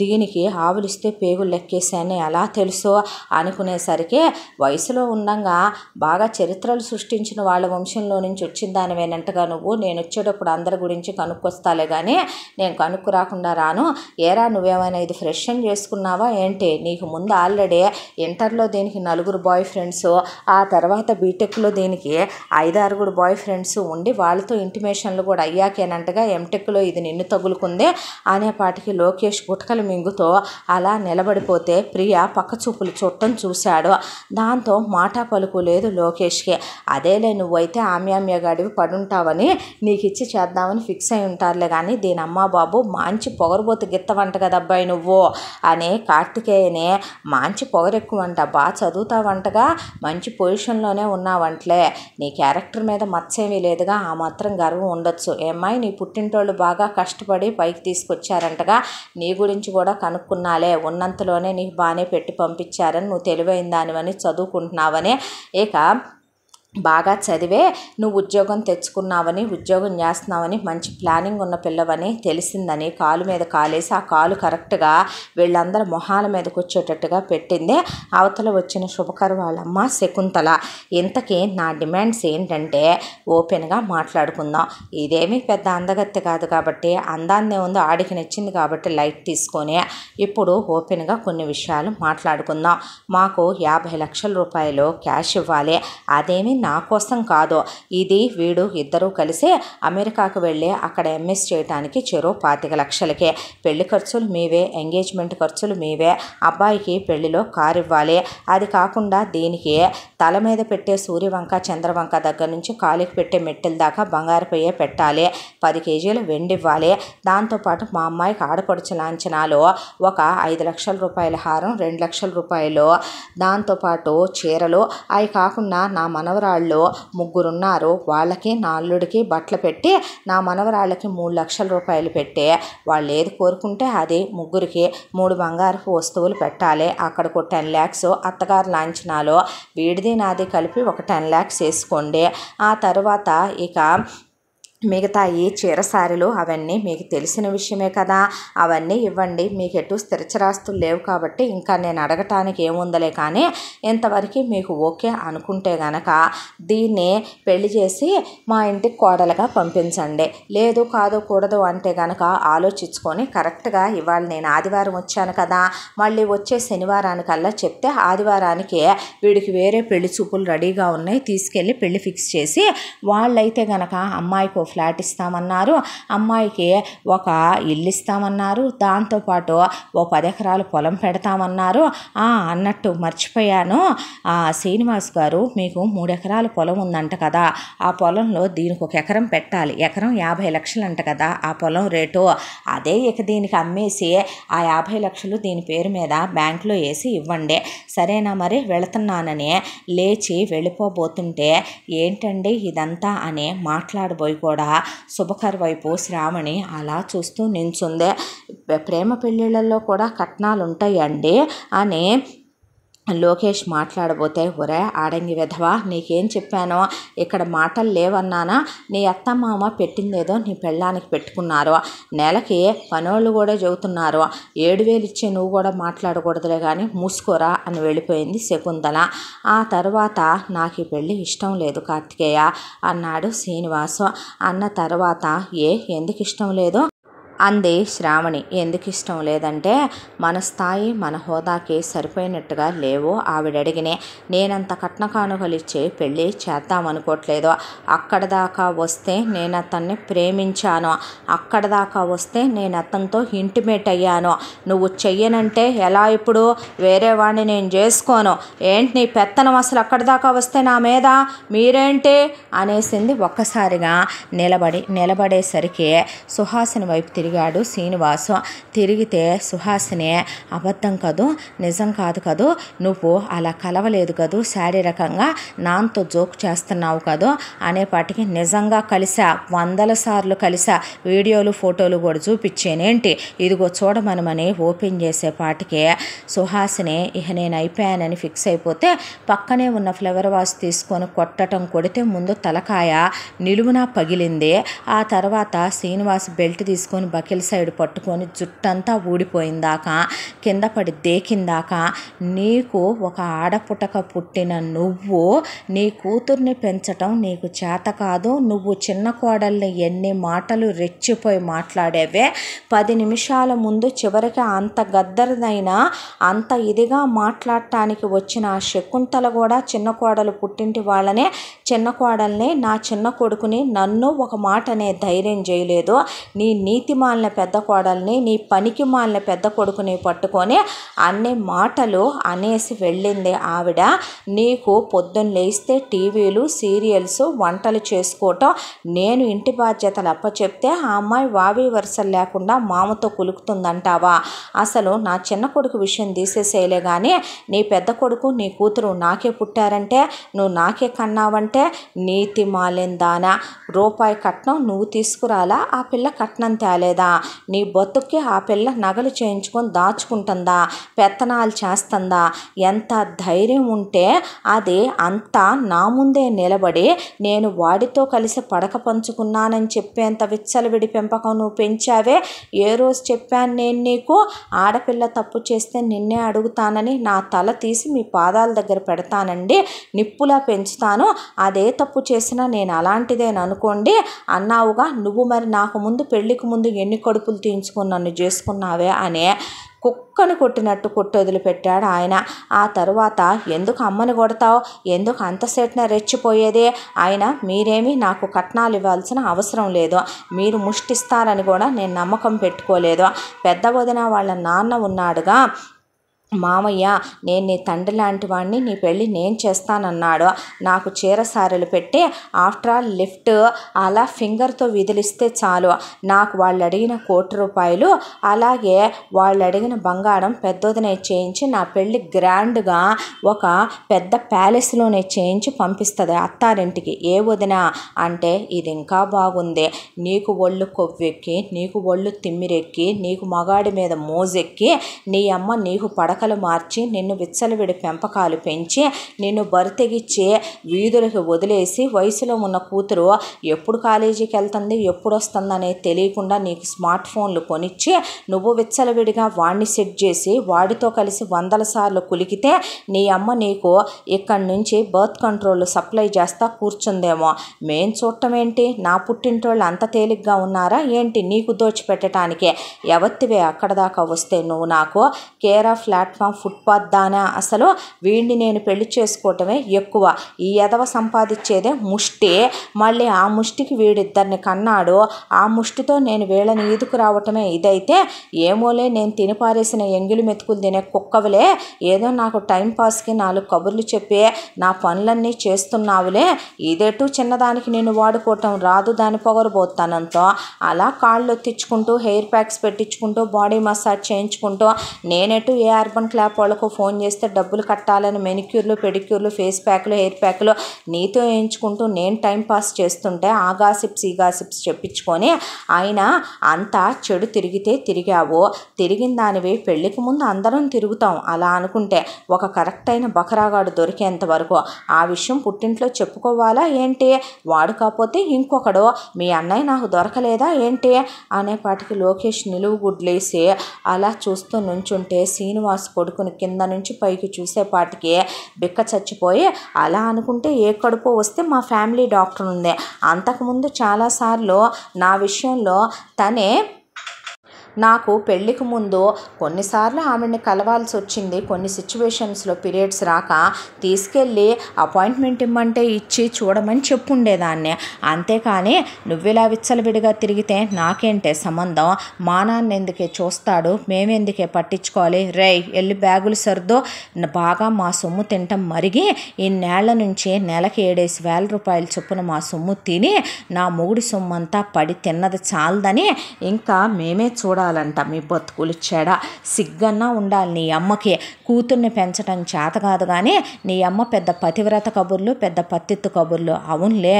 దీనికి ఆవులిస్తే పేగులు లెక్కేసాయని ఎలా తెలుసు అనుకునేసరికి, వయసులో ఉండగా బాగా చరిత్రలు సృష్టించిన వాళ్ళ వంశంలో నుంచి వచ్చిన దానివేనంటగా నువ్వు, నేను వచ్చేటప్పుడు అందరి గురించి కనుక్కొస్తాలే కానీ నేను కనుక్కు రాకుండా రాను, ఏరా నువ్వేమైనా ఇది ఫ్రెష్ అని చేసుకున్నావా ఏంటి, నీకు ముందు ఆల్రెడీ ఇంటర్లో దీనికి 4 బాయ్ ఫ్రెండ్స్, ఆ తర్వాత బీటెక్లో దీనికి 5-6 బాయ్ ఫ్రెండ్స్ ఉండి వాళ్ళతో ఇంటిమేషన్లు కూడా అయ్యాకేనంటగా ఎంటెక్లో ఇది నిన్ను తగులుకుంది అనేపాటికి లోకేష్ గుటకలు మింగుతో అలా నిలబడిపోతే ప్రియ పక్క చూపులు చూడటం చూశాడు. దాంతో మాట పలుకు లేదు లోకేష్కి. అదేలే నువ్వైతే ఆమ్యామ్యగాడివి పడుంటావని నీకు ఇచ్చి చేద్దామని ఫిక్స్ అయి ఉంటారులే కానీ దీని అమ్మా బాబు మంచి పొగరబోతు గిత్తవంట కదబ్బాయి నువ్వు అని కార్తికేయనే, మంచి పొగరెక్కువంట, బాగా చదువుతావంటగా, మంచి పొజిషన్లోనే ఉన్నావంటలే, నీ క్యారెక్టర్ మీద మత్సేమీ లేదుగా, ఆ మాత్రం గర్వం ఉండొచ్చు, ఏమ్మాయి నీ పుట్టింటోళ్ళు బాగా కష్టపడి పైకి తీసుకొచ్చారంటగా, నీ గురించి కూడా కనుక్కున్నాలే, ఉన్నంతలోనే నీకు బాగానే పెట్టి పంపించారని, నువ్వు తెలివైన దానివని చదువుకుంటున్నావని, ఇక బాగా చదివే నువ్వు ఉద్యోగం తెచ్చుకున్నావని, ఉద్యోగం చేస్తున్నావని, మంచి ప్లానింగ్ ఉన్న పిల్లవని తెలిసిందని కాలు మీద కాలేసి ఆ కాలు కరెక్ట్గా వీళ్ళందరూ మొహాల మీదకి వచ్చేటట్టుగా పెట్టింది అవతల వచ్చిన శుభకర్ వాళ్ళమ్మ శకుంతల. ఇంతకీ నా డిమాండ్స్ ఏంటంటే ఓపెన్గా మాట్లాడుకుందాం. ఇదేమీ పెద్ద అందగత్తె కాదు కాబట్టి, అందాన్నే ఉందో ఆడికి నచ్చింది కాబట్టి లైట్ తీసుకొని ఇప్పుడు ఓపెన్గా కొన్ని విషయాలు మాట్లాడుకుందాం. మాకు 50 లక్షల రూపాయలు క్యాష్ ఇవ్వాలి. అదేమి నా కోసం కాదు, ఇది వీడు ఇద్దరూ కలిసి అమెరికాకు వెళ్ళి అక్కడ ఎంఎస్ చేయడానికి చెరో 25 లక్షలకే. పెళ్లి ఖర్చులు మీవే, ఎంగేజ్మెంట్ ఖర్చులు మీవే, అబ్బాయికి పెళ్లిలో కారు ఇవ్వాలి. అది కాకుండా దీనికి తల మీద పెట్టే సూర్యవంక చంద్రవంక దగ్గర నుంచి కాలికి పెట్టే మెట్టెల దాకా బంగారు పొయ్యే పెట్టాలి. 10 కేజీలు వెండి ఇవ్వాలి. దాంతోపాటు మా అమ్మాయికి ఆడపడుచు లాంఛనాలు ఒక 5 లక్షల రూపాయల హారం, 2 లక్షల రూపాయలు, దాంతోపాటు చీరలు. అవి కాకుండా నా మనవరాళ్ళు 3 ఉన్నారు, వాళ్ళకి నా అల్లుడికి బట్టలు పెట్టి నా మనవరాళ్ళకి 3 లక్షల రూపాయలు పెట్టి వాళ్ళు ఏది కోరుకుంటే అది ముగ్గురికి 3 బంగారపు వస్తువులు పెట్టాలి. అక్కడికి 10 lakhs అత్తగారు లాంఛనాలు వీడిది నాది కలిపి ఒక 10 lakhs వేసుకోండి. ఆ తర్వాత ఇక మిగతా ఈ చీరసారీలు అవన్నీ మీకు తెలిసిన విషయమే కదా, అవన్నీ ఇవ్వండి. మీకు ఎటు స్థిరచరాస్తులు లేవు కాబట్టి ఇంకా నేను అడగటానికి ఏముందలే, కానీ ఇంతవరకు మీకు ఓకే అనుకుంటే గనక దీన్ని పెళ్లి చేసి మా ఇంటికి కోడలుగా పంపించండి. లేదు కాదు కూడదు అంటే గనక ఆలోచించుకొని కరెక్ట్గా ఇవాళ నేను ఆదివారం వచ్చాను కదా, మళ్ళీ వచ్చే శనివారానికల్లా చెప్తే ఆదివారానికి వీడికి వేరే పెళ్లి చూపులు రెడీగా ఉన్నాయి, తీసుకెళ్ళి పెళ్లి ఫిక్స్ చేసి వాళ్ళైతే గనక అమ్మాయికి ఫ్లాట్ ఇస్తామన్నారు, అమ్మాయికి ఒక ఇల్లు ఇస్తామన్నారు, దాంతోపాటు ఓ 10 ఎకరాలు పొలం పెడతామన్నారు. అన్నట్టు మర్చిపోయాను, శ్రీనివాస్ గారు మీకు 3 ఎకరాల పొలం ఉందంట కదా, ఆ పొలంలో దీనికి 1 ఎకరం పెట్టాలి. ఎకరం 50 లక్షలు అంట కదా ఆ పొలం రేటు. అదే ఇక దీనికి అమ్మేసి ఆ 50 లక్షలు దీని పేరు మీద బ్యాంకులో వేసి ఇవ్వండి. సరేనా మరి వెళుతున్నానని లేచి వెళ్ళిపోబోతుంటే ఏంటండి ఇదంతా అని మాట్లాడబోయి కూడా శుభకర్ వైపు శ్రావణి అలా చూస్తూ నించుందే. ప్రేమ పెళ్ళిళ్ళల్లో కూడా కట్నాలు ఉంటాయండి అని లోకేష్ మాట్లాడబోతే, ఒరే ఆడంగి విధవా నీకేం చెప్పానో, ఇక్కడ మాటలు లేవన్నానా, నీ అత్తమామ పెట్టిందేదో నీ పెళ్ళానికి పెట్టుకున్నారు, నెలకి పనోళ్ళు కూడా చెబుతున్నారు, 7,000 ఇచ్చే నువ్వు కూడా మాట్లాడకూడదులే కానీ మూసుకోరా అని వెళ్ళిపోయింది శకుంతల. ఆ తర్వాత నాకు ఈ పెళ్ళి ఇష్టం లేదు కార్తికేయ అన్నాడు శ్రీనివాసు. అన్న తర్వాత ఎందుకు ఇష్టం లేదు అంది శ్రావణి. ఎందుకు ఇష్టం లేదంటే మన స్థాయి మన హోదాకి సరిపోయినట్టుగా లేవు ఆవిడడిగినే. నేనంత కట్న కానుకలు ఇచ్చి పెళ్ళి చేద్దామనుకోవట్లేదు. అక్కడ దాకా వస్తే నేను అతన్ని ప్రేమించాను, అక్కడ దాకా వస్తే నేను అతనితో ఇంటిమేట్ అయ్యాను. నువ్వు చెయ్యనంటే ఎలా? ఇప్పుడు వేరే వాడిని నేను చేసుకోను. ఏంటి నీ పెత్తనం? అసలు అక్కడ దాకా వస్తే నా మీద మీరేంటి అనేసింది ఒక్కసారిగా నిలబడేసరికి సుహాసిని వైపు తిరిగాడు శ్రీనివాసు. తిరిగితే సుహాసిని, అబద్ధం కదూ, నిజం కాదు కదూ, నువ్వు అలా కలవలేదు కదూ, శారీరకంగా నాతో జోక్ చేస్తున్నావు కదూ అనేపాటికి నిజంగా కలిసా, 100 సార్లు కలిసా, వీడియోలు ఫోటోలు కూడా చూపించేనేంటి, ఇదిగో చూడమనమని ఓపెన్ చేసేపాటికి సుహాసిని ఇక నేను అయిపోయానని ఫిక్స్ అయిపోతే పక్కనే ఉన్న ఫ్లవర్ వాస్ తీసుకొని కొడితే ముందు తలకాయ నిలువునా పగిలింది. ఆ తర్వాత శ్రీనివాస్ బెల్ట్ తీసుకొని బకిల్ సైడ్ పట్టుకొని జుట్టంతా ఊడిపోయిందాక కింద పడి దేకిందాక, నీకు ఒక ఆడపుటక పుట్టిన నువ్వు నీ కూతుర్ని పెంచటం నీకు చేత కాదు, నువ్వు చిన్న కోడల్ని ఎన్ని మాటలు రెచ్చిపోయి మాట్లాడేవే, 10 నిమిషాల ముందు చివరికి అంత గద్దరిదైనా అంత ఇదిగా మాట్లాడటానికి వచ్చిన శకుంతల కూడా చిన్న కోడలు పుట్టింటి వాళ్ళనే, చిన్న కోడల్ని, నా చిన్న కొడుకుని నన్ను ఒక మాట అనే ధైర్యం చేయలేదు. నీ నీతి మాలిన పెద్ద కోడల్ని, నీ పనికి మాలిన పెద్ద కొడుకుని పట్టుకొని అన్ని మాటలు అనేసి వెళ్ళింది ఆవిడ. నీకు పొద్దున్న లేస్తే టీవీలు సీరియల్స్ వంటలు చేసుకోవటం, నేను ఇంటి బాధ్యతలు అప్పచెప్తే ఆ అమ్మాయి వావి వరుసలు లేకుండా మామతో కులుకుతుందంటావా? అసలు నా చిన్న కొడుకు విషయం తీసేసేయలే కానీ నీ పెద్ద కొడుకు నీ కూతురు నాకే పుట్టారంటే, నువ్వు నాకే కన్నావంటే, నీతి మాలిందానా, రూపాయి కట్నం నువ్వు తీసుకురాలా, ఆ పిల్ల కట్నం తేలేదా? లేదా? నీ బతుక్కి ఆ పిల్ల నగలు చేయించుకొని దాచుకుంటుందా, పెత్తనాలు చేస్తుందా? ఎంత ధైర్యం ఉంటే అది అంతా నా ముందే నిలబడి నేను వాడితో కలిసి పడక పంచుకున్నానని చెప్పేంత విచ్చలవిడి పెంపకం నువ్వు పెంచావే. ఏ రోజు చెప్పాను నేను నీకు ఆడపిల్ల తప్పు చేస్తే నిన్నే అడుగుతానని? నా తల తీసి మీ పాదాల దగ్గర పెడతానండి, నిప్పులా పెంచుతాను. అదే తప్పు చేసినా నేను అలాంటిదేననుకోండి అన్నావుగా. నువ్వు మరి నాకు ముందు పెళ్ళికి ముందు ఎన్ని కడుపులు తీయించుకొని నన్ను చేసుకున్నావే అనే కుక్కని కొట్టినట్టు కొట్టి వదిలిపెట్టాడు ఆయన. ఆ తరువాత ఎందుకు అమ్మని కొడతావు, ఎందుకు అంతసేటున రెచ్చిపోయేది? ఆయన మీరేమీ నాకు కట్నాలు ఇవ్వాల్సిన అవసరం లేదు, మీరు ముష్టిస్తారని కూడా నేను నమ్మకం పెట్టుకోలేదు. పెద్ద వదిన వాళ్ళ నాన్న ఉన్నాడుగా మామయ్య, నేను నీ తండ్రి లాంటి వాడిని, నీ పెళ్ళి నేను చేస్తానన్నాడు. నాకు చీరసారెలు పెట్టి ఆఫ్టర్ ఆల్ లిఫ్ట్ అలా ఫింగర్తో విదిలిస్తే చాలు నాకు వాళ్ళు అడిగిన ₹1,00,00,000 అలాగే వాళ్ళు అడిగిన బంగారం పెద్దదినే చేయించి నా పెళ్ళి గ్రాండ్గా ఒక పెద్ద ప్యాలెస్లోనే చేయించి పంపిస్తుంది అత్తారింటికి. ఏ వదిన అంటే ఇది ఇంకా బాగుంది, నీకు ఒళ్ళు కొవ్వెక్కి, నీకు ఒళ్ళు తిమ్మిరెక్కి, నీకు మగాడి మీద మోజెక్కి, నీ అమ్మ నీకు పడకలు మార్చి నిన్ను విచ్చలవిడి పెంపకాలు పెంచి నిన్ను బరితెగిచ్చి వీధులకు వదిలేసి వయసులో ఉన్న కూతురు ఎప్పుడు కాలేజీకి వెళ్తుంది ఎప్పుడు వస్తుంది అనేది తెలియకుండా నీకు స్మార్ట్ ఫోన్లు కొనిచ్చి నువ్వు విచ్చలవిడిగా వాడిని సెట్ చేసి వాడితో కలిసి 100 సార్లు కులికితే నీ అమ్మ నీకు ఇక్కడి నుంచి బర్త్ కంట్రోల్ సప్లై చేస్తా కూర్చుందేమో. మేం చూడటం ఏంటి? నా పుట్టింటోళ్ళు అంత తేలిగ్గా ఉన్నారా ఏంటి నీకు దోచిపెట్టడానికే? ఎవత్తివే అక్కడ దాకా వస్తే నువ్వు నాకు కేర్ ఆఫ్ ప్లాట్ఫామ్ ఫుట్పాత్ దానా? అసలు వీడిని నేను పెళ్లి చేసుకోవటమే ఎక్కువ. ఈ ఎదవ సంపాదించేదే ముష్టి, మళ్ళీ ఆ ముష్టికి వీడిద్దరిని కన్నాడు, ఆ ముష్టితో నేను వీళ్ళని ఈదుకు రావటమే ఇదైతే ఏమోలే, నేను తినిపారేసిన ఎంగిలి మెతుకులు తినే కుక్కవలే, ఏదో నాకు టైంపాస్కి 4 కబుర్లు చెప్పి నా పనులన్నీ చేస్తున్నావులే. ఇదేటు చిన్నదానికి నేను వాడుకోవటం రాదు దాని పొగరబోతానంతో అలా కాళ్ళు తెచ్చుకుంటూ హెయిర్ ప్యాక్స్ పెట్టించుకుంటూ బాడీ మసాజ్ చేయించుకుంటూ నేనెటు ఏ అర్బన్ క్లాప్ వాళ్ళకు ఫోన్ చేస్తే డబ్బులు కట్టాలని మెనిక్యూర్లు పెడిక్యూర్లు ఫేస్ ప్యాక్లు హెయిర్ ప్యాక్లు నీతో వేయించుకుంటూ నేను టైం పాస్ చేస్తుంటే ఆ గాసిప్స్ ఈ గాసిప్స్ చెప్పించుకొని ఆయన అంతా చెడు తిరిగితే తిరిగావు, తిరిగిన దానివి పెళ్ళికి ముందు అందరం తిరుగుతాం అలా అనుకుంటే ఒక కరెక్ట్ అయిన బకరాగాడు దొరికేంత వరకు ఆ విషయం పుట్టింట్లో చెప్పుకోవాలా ఏంటి? వాడు కాకపోతే ఇంకొకడు మీ అన్నయ్య నాకు దొరకలేదా ఏంటి అనేపాటికి లోకేష్ నిలువు గుడ్లేసి అలా చూస్తూ నుంచుంటే శ్రీనివాస్ కొడుకుని కింద నుంచి పైకి చూసేపాటికి బిక్క చచ్చిపోయి అలా అనుకుంటే ఏ కడుపు వస్తే మా ఫ్యామిలీ డాక్టర్ ఉంది. అంతకుముందు చాలాసార్లు నా విషయంలో తనే నాకు పెళ్ళికి ముందు కొన్నిసార్లు ఆమెని కలవాల్సి వచ్చింది. కొన్ని సిచ్యువేషన్స్లో పీరియడ్స్ రాక తీసుకెళ్ళి అపాయింట్మెంట్ ఇమ్మంటే ఇచ్చి చూడమని చెప్పుండేదాన్ని. అంతేకాని నువ్విలా విచ్చలవిడిగా తిరిగితే నాకేంటే సంబంధం? మా నాన్న ఎందుకే చూస్తాడు, మేమెందుకే పట్టించుకోవాలి? రేయ్ వెళ్ళి బ్యాగులు సర్దో, బాగా మా సొమ్ము తింటాం మరిగి ఇన్నేళ్ల నుంచి నెలకి 7,000 రూపాయల చొప్పున మా సొమ్ము తిని నా మొగుడి సొమ్ము అంతా పడి తిన్నది చాలదని ఇంకా మేమే చూడాలంట. మీ బతుకులు చెడ, సిగ్గన్నా ఉండాలి నీ అమ్మకి. కూతుర్ని పెంచడం చేత కాదు కానీ నీ అమ్మ పెద్ద పతివ్రత కబుర్లు, పెద్ద పత్తిత్తు కబుర్లు. అవునులే,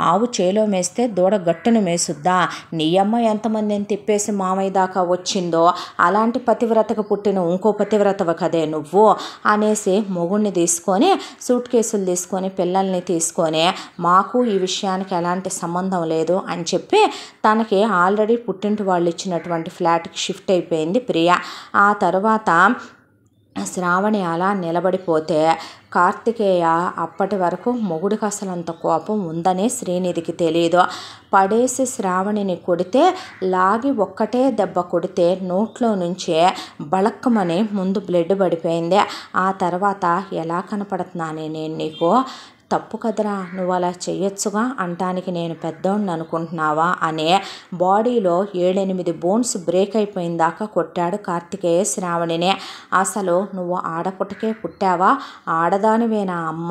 ఆవు చేలో మేస్తే దూడ గట్టును మేసుద్దా? నీ అమ్మ ఎంతమందిని తిప్పేసి మామయ్య దాకా వచ్చిందో అలాంటి పతివ్రతకు పుట్టిన ఇంకో పతివ్రతవ కదే నువ్వు అనేసి మొగుడిని తీసుకొని సూట్ కేసులు తీసుకొని పిల్లల్ని తీసుకొని మాకు ఈ విషయానికి ఎలాంటి సంబంధం లేదు అని చెప్పి తనకి ఆల్రెడీ పుట్టింటి వాళ్ళు ఇచ్చినటువంటి ఫ్లాట్కి షిఫ్ట్ అయిపోయింది ప్రియ. ఆ తర్వాత శ్రావణి అలా నిలబడిపోతే కార్తికేయ అప్పటి వరకు మొగుడికి అసలు అంత కోపం ఉందనే శ్రీనిధికి తెలియదు. పడేసి శ్రావణిని కొడితే లాగి ఒక్కటే దెబ్బ కొడితే నోట్లో నుంచే బళక్కమని ముందు బ్లడ్ పడిపోయింది. ఆ తర్వాత ఎలా కనపడుతున్నానే నేను నీకు? తప్పు కదరా, నువ్వు అలా చెయ్యొచ్చుగా అంటానికి నేను పెద్దోడిని అనుకుంటున్నావా అనే బాడీలో 7-8 బోన్స్ బ్రేక్ అయిపోయిందాకా కొట్టాడు కార్తికేయ శ్రావణినే. అసలు నువ్వు ఆడపుట్టకే పుట్టావా? ఆడదానివేనా అమ్మ?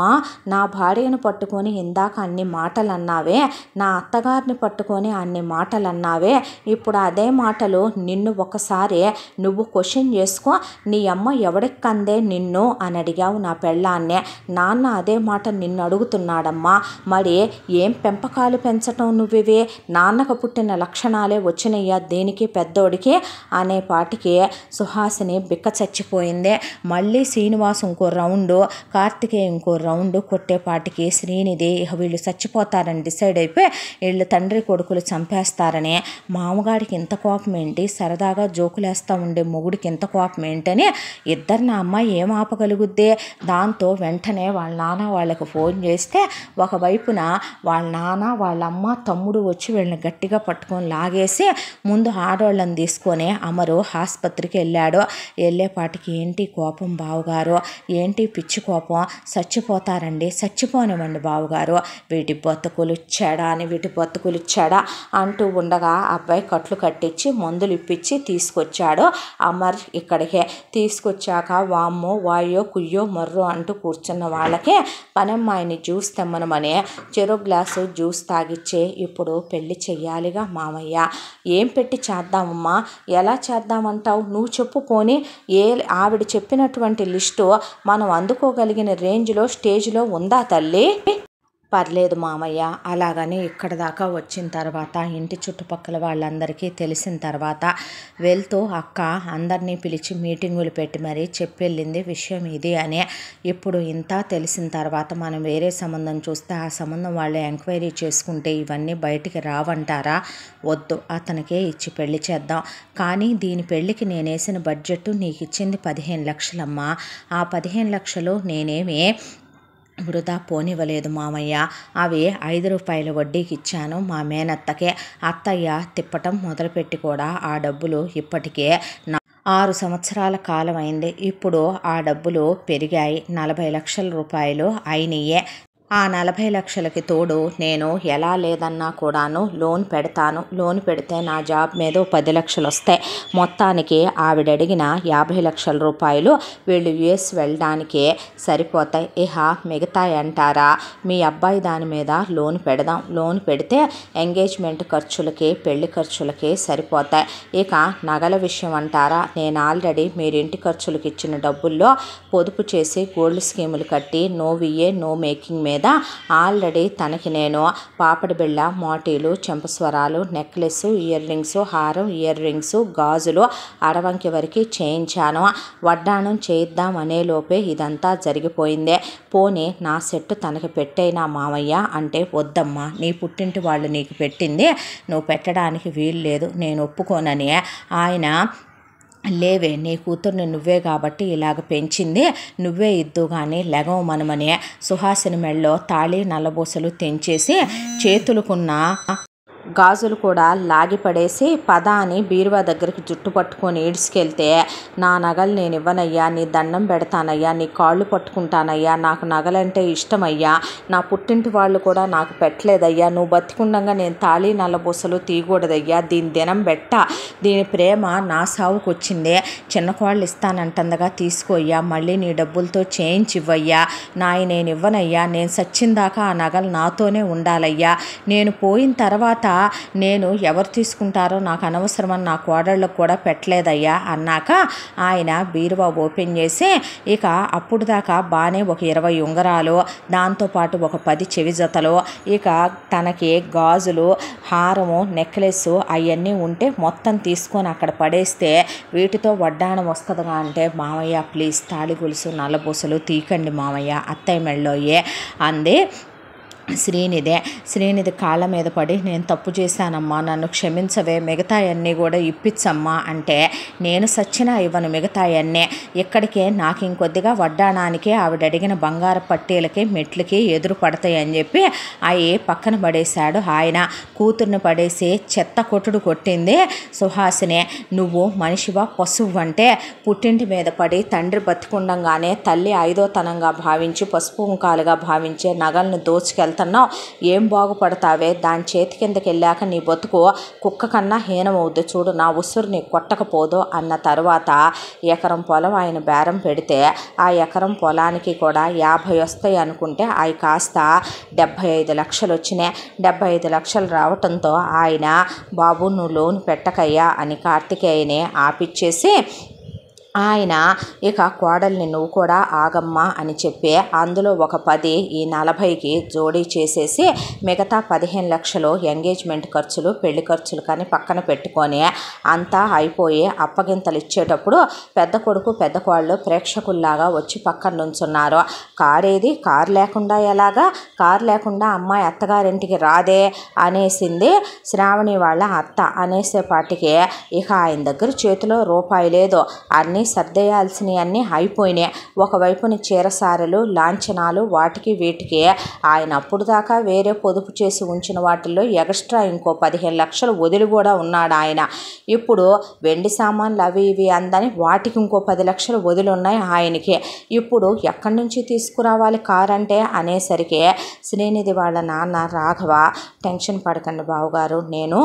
నా భార్యను పట్టుకొని ఇందాక అన్ని మాటలు అన్నావే, నా అత్తగారిని పట్టుకొని అన్ని మాటలు అన్నావే, ఇప్పుడు అదే మాటలు నిన్ను ఒకసారి నువ్వు క్వశ్చన్ చేసుకో. నీ అమ్మ ఎవడికందే నిన్ను అని అడిగావు నా పెళ్ళాన్నే. నాన్న అదే మాట నిన్ను అడుగుతున్నాడమ్మా. మరి ఏం పెంపకాలు పెంచటం నువ్వివే, నాన్నకు పుట్టిన లక్షణాలే వచ్చినయ్యా దేనికి పెద్దోడికి అనేపాటికి సుహాసిని బిక్క చచ్చిపోయింది. మళ్ళీ శ్రీనివాస్ ఇంకో రౌండు, కార్తికేయ ఇంకో రౌండు కొట్టేపాటికి శ్రీనిధి ఇక వీళ్ళు చచ్చిపోతారని డిసైడ్ అయిపోయి వీళ్ళు తండ్రి కొడుకులు చంపేస్తారని, మామగాడికి ఇంత కోపం ఏంటి, సరదాగా జోకులేస్తూ ఉండే మొగుడికి ఇంత కోపం ఏంటని ఇద్దరిని అమ్మాయి ఏం ఆపగలుగుద్ది. దాంతో వెంటనే వాళ్ళ నాన్న వాళ్ళకి ఫోన్ చేస్తే ఒకవైపున వాళ్ళ నాన్న వాళ్ళ అమ్మ తమ్ముడు వచ్చి వీళ్ళని గట్టిగా పట్టుకొని లాగేసి ముందు ఆడవాళ్ళని తీసుకొని అమరు ఆసుపత్రికి వెళ్ళాడు. వెళ్ళేపాటికి ఏంటి కోపం బావగారు, ఏంటి పిచ్చి కోపం, చచ్చిపోతారండి, చచ్చిపోనివ్వండి బావగారు, వీటి బతుకులు ఇచ్చాడా అని వీటి బతుకులు ఇచ్చాడా అంటూ ఉండగా అబ్బాయి కట్లు కట్టించి మందులు ఇప్పించి తీసుకొచ్చాడు అమర్. ఇక్కడికే తీసుకొచ్చాక వామ్మో వాయో కుయ్యో మర్రో అంటూ కూర్చున్న వాళ్ళకి పనమ్మాయిని జ్యూస్ తెమ్మనమని చెరో గ్లాసు జ్యూస్ తాగిచ్చే, ఇప్పుడు పెళ్లి చెయ్యాలిగా మామయ్య, ఏం పెట్టి చేద్దామమ్మా, ఎలా చేద్దామంటావు నువ్వు చెప్పు. పోనీ ఆవిడ చెప్పినటువంటి లిస్టు మనం అందుకోగలిగిన రేంజ్లో స్టేజ్లో ఉందా తల్లి? పర్లేదు మామయ్య, అలాగని ఇక్కడ దాకా వచ్చిన తర్వాత ఇంటి చుట్టుపక్కల వాళ్ళందరికీ తెలిసిన తర్వాత వెళ్తూ అక్క అందరినీ పిలిచి మీటింగులు పెట్టి మరీ చెప్పెళ్ళింది విషయం ఇది అని. ఇప్పుడు ఇంత తెలిసిన తర్వాత మనం వేరే సంబంధం చూస్తే ఆ సంబంధం వాళ్ళు ఎంక్వైరీ చేసుకుంటే ఇవన్నీ బయటికి రావంటారా? వద్దు, అతనికే ఇచ్చి పెళ్లి చేద్దాం. కానీ దీని పెళ్ళికి నేనేసిన బడ్జెట్ నీకు ఇచ్చింది 15 లక్షలమ్మా. ఆ 15 లక్షలు నేనేమి వృధా పోనివ్వలేదు మామయ్య. అవి 5 రూపాయల వడ్డీకి ఇచ్చాను మా మేనత్తకే. అత్తయ్య తిప్పటం మొదలుపెట్టి కూడా ఆ డబ్బులు ఇప్పటికే 6 సంవత్సరాల కాలం అయింది. ఇప్పుడు ఆ డబ్బులు పెరిగాయి, 40 లక్షల రూపాయలు అయినాయే. ఆ 40 లక్షలకి తోడు నేను ఎలా లేదన్నా కూడాను లోన్ పెడతాను. లోన్ పెడితే నా జాబ్ మీద 10 లక్షలు వస్తాయి. మొత్తానికి ఆవిడ అడిగిన 50 లక్షల రూపాయలు వీళ్ళు యుఎస్ వెళ్ళడానికే సరిపోతాయి. ఇహ మిగతాయి అంటారా, మీ అబ్బాయి దాని మీద లోన్ పెడదాం. లోన్ పెడితే ఎంగేజ్మెంట్ ఖర్చులకి పెళ్లి ఖర్చులకి సరిపోతాయి. ఇక నగల విషయం అంటారా, నేను ఆల్రెడీ మీరు ఇంటి ఖర్చులకి ఇచ్చిన డబ్బుల్లో పొదుపు చేసి గోల్డ్ స్కీములు కట్టి నో విఏ నో మేకింగ్ మీద ఆల్రెడీ తనకి నేను పాపడి బిళ్ళ, మోటీలు, చెంపస్వరాలు, నెక్లెస్, ఇయర్ రింగ్స్, హారం, ఇయర్ రింగ్స్, గాజులు అరవంకి వరకు చేయించాను. వడ్డాణం చేయిద్దాం అనేలోపే ఇదంతా జరిగిపోయిందే. పోనీ నా సెట్ తనకి పెట్టైనా మామయ్య అంటే, వద్దమ్మా, నీ పుట్టింటి వాళ్ళు నీకు పెట్టింది నువ్వు పెట్టడానికి వీలు లేదు, నేను ఒప్పుకోనని ఆయన, లేవే నీ కూతుర్ని నువ్వే కాబట్టి ఇలాగ పెంచింది, నువ్వే ఇద్దు కానీ లెగవమనమని సుహాసిని మెళ్ళో తాళి నల్లబూసలు తెంచేసి చేతులకున్న గాజులు కూడా లాగిపడేసి పద అని బీరువా దగ్గరికి జుట్టు పట్టుకొని ఈడ్చుకెళ్తే, నా నగలు నేను ఇవ్వనయ్యా, నీ దండం పెడతానయ్యా, నీ కాళ్ళు పట్టుకుంటానయ్యా, నాకు నగలంటే ఇష్టమయ్యా, నా పుట్టింటి వాళ్ళు కూడా నాకు పెట్టలేదయ్యా, నువ్వు బతికుండగా నేను తాళి నల్లబూసలు తీయకూడదయ్యా, దీని దినం బెట్ట, దీని ప్రేమ నా సావుకు వచ్చిందే, చిన్న కోళ్ళు ఇస్తానంటుందగా తీసుకోయ్యా, మళ్ళీ నీ డబ్బులతో చేయించివ్వయ్యా, నేను ఇవ్వనయ్యా, నేను సచ్చిందాకా ఆ నగలు నాతోనే ఉండాలయ్యా, నేను పోయిన తర్వాత నేను ఎవరు తీసుకుంటారో నాకు అనవసరమని నా కోడళ్ళకు కూడా పెట్టలేదయ్యా అన్నాక ఆయన బీరువా ఓపెన్ చేసి ఇక అప్పుడు దాకా బాగానే ఒక 20 ఉంగరాలు, దాంతోపాటు ఒక 10 చెవి జతలు, ఇక తనకి గాజులు, హారము, నెక్లెస్ అవన్నీ ఉంటే మొత్తం తీసుకొని అక్కడ పడేస్తే వీటితో వడ్డాణం వస్తుందిగా అంటే, మామయ్య ప్లీజ్ తాళి గొలుసు నల్లబూసలు తీకండి మామయ్య, అత్తయ్య మెళ్ళోయే అంది శ్రీనిధి కాళ్ళ మీద పడి, నేను తప్పు చేశానమ్మా, నన్ను క్షమించవే, మిగతాయన్నీ కూడా ఇప్పించమ్మా అంటే, నేను సచ్చినా ఇవ్వను మిగతాయన్నీ, ఇక్కడికే నాకు ఇంకొద్దిగా వడ్డాణానికి ఆవిడ అడిగిన బంగారు పట్టీలకి మెట్లకి ఎదురు పడతాయి అని చెప్పి అవి పక్కన పడేశాడు ఆయన. కూతుర్ని పడేసి చెత్త కొట్టుడు కొట్టింది సుహాసిని. నువ్వు మనిషివా పశువు అంటే, పుట్టింటి మీద పడి తండ్రి బతికుండంగానే తల్లి 5వ తనంగా భావించి పసుపు కుంకాలుగా భావించే నగలను దోచుకెళ్తాను, ఏం బాగుపడతావే, దాని చేతి కిందకి వెళ్ళాక నీ బతుకు కుక్క కన్నా హీనమవుద్ది చూడు, నా ఉసురు నీ కొట్టకపోదు అన్న తర్వాత ఎకరం పొలం ఆయన బేరం పెడితే ఆ ఎకరం పొలానికి కూడా 50 వస్తాయి అనుకుంటే అవి కాస్త 75 లక్షలు వచ్చినాయి. 75 లక్షలు రావటంతో ఆయన, బాబు నువ్వు లోన్ పెట్టకయ్యా అని కార్తికేయని ఆపిచ్చేసి ఆయన ఇక కోడల్ని నువ్వు కూడా ఆగమ్మా అని చెప్పి అందులో ఒక 10 ఈ 40కి జోడీ చేసేసి మిగతా 15 లక్షలు ఎంగేజ్మెంట్ ఖర్చులు పెళ్లి ఖర్చులు కానీ పక్కన పెట్టుకొని అంతా అయిపోయి అప్పగింతలు ఇచ్చేటప్పుడు పెద్ద కొడుకు పెద్ద కోళ్ళు ప్రేక్షకుల్లాగా వచ్చి పక్కన నుంచున్నారు. కారేది, కారు లేకుండా ఎలాగా, కారు లేకుండా అమ్మాయి అత్తగారింటికి రాదే అనేసింది శ్రావణి వాళ్ళ అత్త. అనేసేపాటికి ఇక ఆయన దగ్గర చేతిలో రూపాయి లేదు, అన్నీ సర్దేయాల్సినవి అన్నీ అయిపోయినాయి. ఒకవైపుని చీరసారలు లాంఛనాలు వాటికి వీటికి ఆయన అప్పుడు దాకా వేరే పొదుపు చేసి ఉంచిన వాటిల్లో ఎక్స్ట్రా ఇంకో 15 లక్షలు వదిలి కూడా ఉన్నాడు ఆయన. ఇప్పుడు వెండి సామాన్లు అవి ఇవి అందని వాటికి ఇంకో 10 లక్షలు వదిలి ఉన్నాయి ఆయనకి. ఇప్పుడు ఎక్కడి నుంచి తీసుకురావాలి కారు అంటే అనేసరికి శ్రీనిధి వాళ్ళ నాన్న రాఘవ, టెన్షన్ పడకండి బావగారు, నేను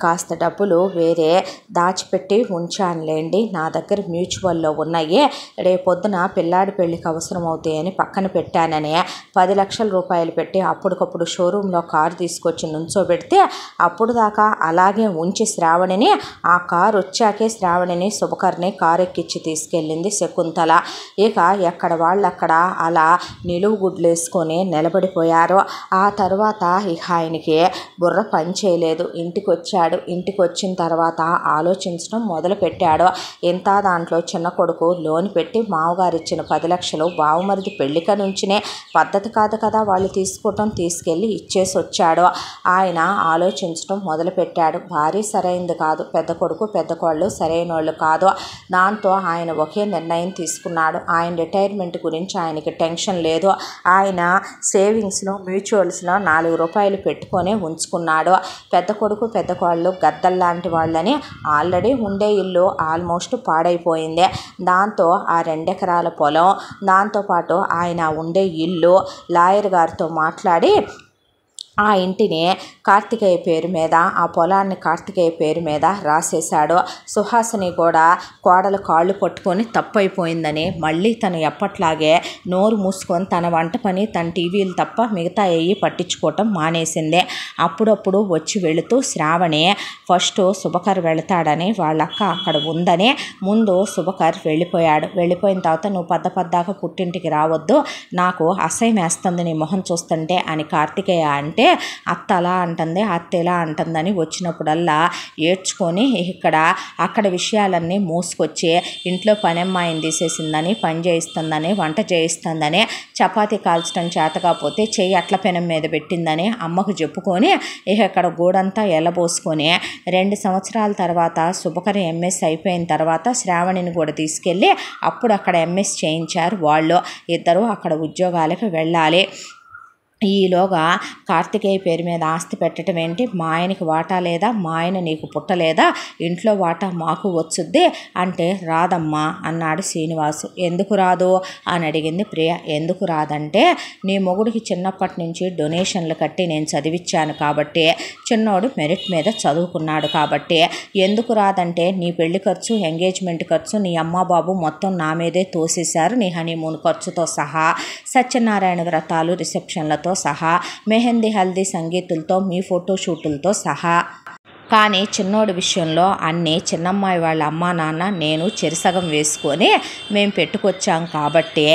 కాస్త డబ్బులు వేరే దాచిపెట్టి ఉంచానులేండి, నా దగ్గర మ్యూచువల్లో ఉన్నాయి, రేపొద్దున పిల్లాడి పెళ్ళికి అవసరం అవుతాయని పక్కన పెట్టానని 10 లక్షల రూపాయలు పెట్టి అప్పటికప్పుడు షోరూంలో కారు తీసుకొచ్చి నుంచోబెడితే అప్పుడు దాకా అలాగే ఉంచి శ్రావణిని, ఆ కారు వచ్చాకే శ్రావణిని శుభకర్ని కారు ఎక్కించి తీసుకెళ్ళింది శకుంతల. ఇక ఎక్కడ వాళ్ళు అక్కడ అలా నిలువు గుడ్లేసుకొని నిలబడిపోయారు. ఆ తర్వాత ఇక ఆయనకి బుర్ర పని చేయలేదు. ఇంటికి వచ్చిన తర్వాత ఆలోచించడం మొదలుపెట్టాడు. ఇంత దాంట్లో చిన్న కొడుకు లోన్ పెట్టి మామగారు ఇచ్చిన 10 లక్షలు బావమరిది పెళ్లిక నుంచినే పద్ధతి కాదు కదా వాళ్ళు తీసుకోవటం, తీసుకెళ్ళి ఇచ్చేసి వచ్చాడు. ఆయన ఆలోచించడం మొదలుపెట్టాడు. భార్య సరైంది కాదు, పెద్ద కొడుకు పెద్ద కోళ్ళు సరైన వాళ్ళు కాదు. దాంతో ఆయన ఒకే నిర్ణయం తీసుకున్నాడు. ఆయన రిటైర్మెంట్ గురించి ఆయనకి టెన్షన్ లేదు. ఆయన సేవింగ్స్లో మ్యూచువల్స్లో 4 రూపాయలు పెట్టుకొని ఉంచుకున్నాడు. పెద్ద కొడుకు పెద్ద వాళ్ళు గద్దల్లాంటి వాళ్ళని ఆల్రెడీ ఉండే ఇల్లు ఆల్మోస్ట్ పాడైపోయింది. దాంతో ఆ 2 ఎకరాల పొలం, దాంతోపాటు ఆయన ఉండే ఇల్లు లాయర్ గారితో మాట్లాడి ఆ ఇంటిని కార్తికేయ పేరు మీద, ఆ పొలాన్ని కార్తికేయ పేరు మీద రాసేశాడు. సుహాసిని కూడా కోడలు కాళ్ళు పట్టుకొని తప్పైపోయిందని మళ్ళీ తను ఎప్పట్లాగే నోరు మూసుకొని తన వంట పని, తన టీవీలు తప్ప మిగతా ఏవి పట్టించుకోవటం మానేసింది. అప్పుడప్పుడు వచ్చి వెళుతూ శ్రావణి ఫస్ట్ శుభకర్ వెళతాడని వాళ్ళక్క అక్కడ ఉందని ముందు శుభకర్ వెళ్ళిపోయాడు. వెళ్ళిపోయిన తర్వాత నువ్వు పద్దాక పుట్టింటికి రావద్దు, నాకు అసహ్యం వేస్తుంది నీ మొహం చూస్తుంటే అని కార్తికేయ అంటే అత్త అలా అంటుంది, అత్త ఇలా అంటుందని వచ్చినప్పుడల్లా ఏడ్చుకొని అక్కడ విషయాలన్నీ మోసుకొచ్చి ఇంట్లో పనమ్మాయిని తీసేసిందని, పని చేయిస్తుందని, వంట చేయిస్తుందని, చపాతీ కాల్చడం చేత కాకపోతే చెయ్యి అట్ల పెనం మీద పెట్టిందని అమ్మకు చెప్పుకొని ఇక్కడ గూడంతా ఎల్లబోసుకొని 2 సంవత్సరాల తర్వాత శుభకరి ఎంఎస్ అయిపోయిన తర్వాత శ్రావణిని కూడా తీసుకెళ్ళి అప్పుడు అక్కడ ఎంఎస్ చేయించారు వాళ్ళు. ఇద్దరు అక్కడ ఉద్యోగాలకు వెళ్ళాలి. ఈలోగా కార్తికేయ పేరు మీద ఆస్తి పెట్టడం ఏంటి, మా ఆయనకి వాటా లేదా, మా ఆయన నీకు పుట్టలేదా, ఇంట్లో వాటా మాకు వచ్చుద్ది అంటే రాదమ్మా అన్నాడు శ్రీనివాసు. ఎందుకు రాదు అని అడిగింది ప్రియ. ఎందుకు రాదంటే నీ మొగుడికి చిన్నప్పటి నుంచి డొనేషన్లు కట్టి నేను చదివించాను కాబట్టి, చిన్నోడు మెరిట్ మీద చదువుకున్నాడు కాబట్టి. ఎందుకు రాదంటే నీ పెళ్లి ఖర్చు, ఎంగేజ్మెంట్ ఖర్చు నీ అమ్మ బాబు మొత్తం నా మీదే తోసేశారు, నీ హనీమూన్ ఖర్చుతో సహా, సత్యనారాయణ వ్రతాలు రిసెప్షన్లతో సహా, మెహందీ హల్దీ సంగీతులతో మీ ఫోటోషూటులతో సహా. కానీ చిన్నోడి విషయంలో అన్నీ చిన్నమ్మాయి వాళ్ళ అమ్మా నాన్న నేను చెరిసగం వేసుకొని మేము పెట్టుకొచ్చాం కాబట్టి,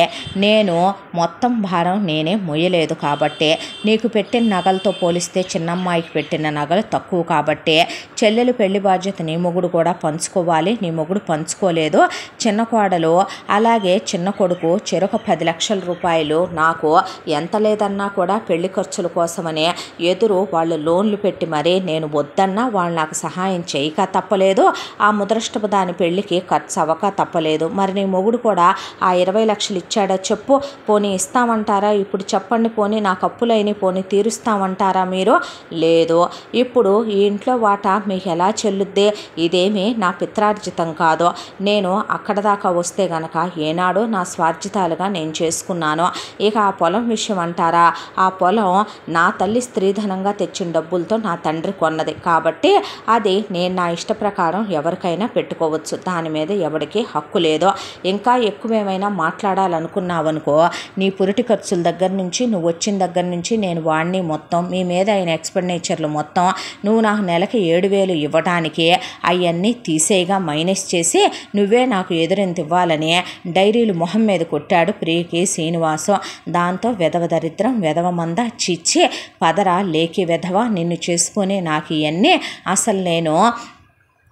నేను మొత్తం భారం నేనే మొయ్యలేదు కాబట్టి, నీకు పెట్టిన నగలతో పోలిస్తే చిన్నమ్మాయికి పెట్టిన నగలు తక్కువ కాబట్టి, చెల్లెలు పెళ్లి బాధ్యత నీ మొగుడు కూడా పంచుకోవాలి, నీ మొగుడు పంచుకోలేదు. చిన్న కోడలు అలాగే చిన్న కొడుకు చెరొక 10 లక్షల రూపాయలు నాకు ఎంత లేదన్నా కూడా పెళ్లి ఖర్చుల కోసమనే ఎదురు వాళ్ళు లోన్లు పెట్టి మరీ నేను వద్దన్నా వాళ్ళు నాకు సహాయం చేయక తప్పలేదు. ఆ ముదృష్టపు దాని పెళ్లికి ఖర్చు అవ్వక తప్పలేదు. మరి నీ మొగుడు కూడా ఆ 20 లక్షలు ఇచ్చాడా చెప్పు, పోనీ ఇస్తామంటారా? ఇప్పుడు చెప్పండి, పోనీ నాకు అప్పులైన పోనీ తీరుస్తామంటారా మీరు? లేదు. ఇప్పుడు ఈ ఇంట్లో వాటా మీకు ఎలా చెల్లుద్ది? ఇదేమీ నా పిత్రార్జితం కాదు. నేను అక్కడ దాకా వస్తే గనక ఏనాడో నా స్వార్జితాలుగా నేను చేసుకున్నాను. ఇక ఆ పొలం విషయం అంటారా, ఆ పొలం నా తల్లి స్త్రీధనంగా తెచ్చిన డబ్బులతో నా తండ్రి కొన్నది కాబట్టి కాబట్టి అది నేను నా ఇష్ట ప్రకారం ఎవరికైనా పెట్టుకోవచ్చు, దాని మీద ఎవరికి హక్కు లేదు. ఇంకా ఎక్కువ ఏమైనా మాట్లాడాలనుకున్నావనుకో, నీ పురిటి ఖర్చుల దగ్గర నుంచి, నువ్వు వచ్చిన దగ్గర నుంచి నేను వాడిని మొత్తం, మీ మీద అయిన ఎక్స్పెండిచర్లు మొత్తం, నువ్వు నాకు నెలకి 7,000 ఇవ్వడానికి అవన్నీ తీసేగా మైనస్ చేసి నువ్వే నాకు ఎదురెంత ఇవ్వాలని డైరీలు మొహం మీద కొట్టాడు ప్రియకి శ్రీనివాసు. దాంతో వెధవ దరిద్రం, వెధవ మంద, చిచ్చి పదరా లేకి వెధవ, నిన్ను చేసుకుని నాకు ఇవన్నీ అసలు నేను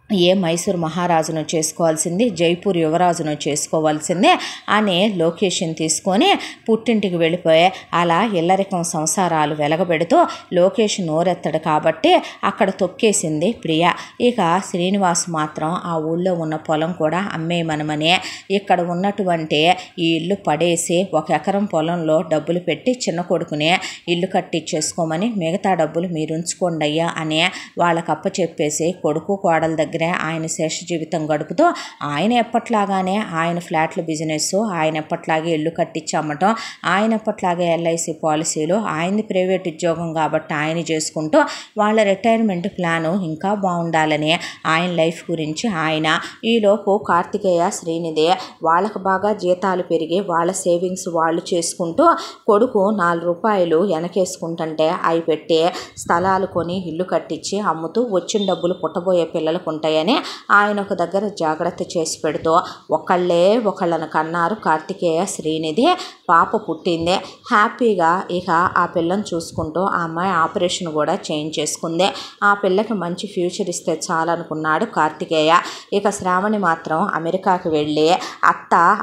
ఏ మైసూర్ మహారాజును చేసుకోవాల్సింది, జైపూర్ యువరాజును చేసుకోవాల్సిందే అనే లొకేషన్ తీసుకొని పుట్టింటికి వెళ్ళిపోయి అలా ఇల్లరికం సంసారాలు వెలగబెడుతూ లొకేషన్ నోరెత్తడు కాబట్టి అక్కడ తొక్కేసింది ప్రియ. ఇక శ్రీనివాస్ మాత్రం ఆ ఊళ్ళో ఉన్న పొలం కూడా అమ్మేయమనమని ఇక్కడ ఉన్నటువంటి ఈ ఇల్లు పడేసి 1 ఎకరం పొలంలో డబ్బులు పెట్టి చిన్న కొడుకునే ఇల్లు కట్టించేసుకోమని, మిగతా డబ్బులు మీరు ఉంచుకోండి అయ్యా అని వాళ్ళకి అప్పచెప్పేసి కొడుకు కోడల దగ్గర ఆయన శేష జీవితం గడుపుతూ ఆయన ఎప్పట్లాగానే ఆయన ఫ్లాట్ల బిజినెస్, ఆయన ఎప్పట్లాగే ఇల్లు కట్టించి అమ్మటం, ఆయన ఎప్పట్లాగే LIC పాలసీలు, ఆయనది ప్రైవేట్ ఉద్యోగం కాబట్టి ఆయన చేసుకుంటూ వాళ్ళ రిటైర్మెంట్ ప్లాను ఇంకా బాగుండాలని ఆయన లైఫ్ గురించి ఆయన. ఈలోపు కార్తికేయ శ్రీనిధి వాళ్ళకు బాగా జీతాలు పెరిగి వాళ్ళ సేవింగ్స్ వాళ్ళు చేసుకుంటూ కొడుకు 4 రూపాయలు వెనకేసుకుంటుంటే అవి పెట్టి స్థలాలు కొని ఇల్లు కట్టించి అమ్ముతూ వచ్చిన డబ్బులు పుట్టబోయే పిల్లలకు ఉంటాయని ఆయన ఒక దగ్గర జాగ్రత్త చేసి పెడుతూ ఒకళ్ళను కన్నారు కార్తికేయ శ్రీనిధి. పాప పుట్టింది హ్యాపీగా. ఇక ఆ పిల్లని చూసుకుంటూ ఆ అమ్మాయి ఆపరేషన్ కూడా చేంజ్ చేసుకుంది. ఆ పిల్లకి మంచి ఫ్యూచర్ ఇస్తే చాలనుకున్నాడు కార్తికేయ. ఇక శ్రావణి మాత్రం అమెరికాకి వెళ్ళి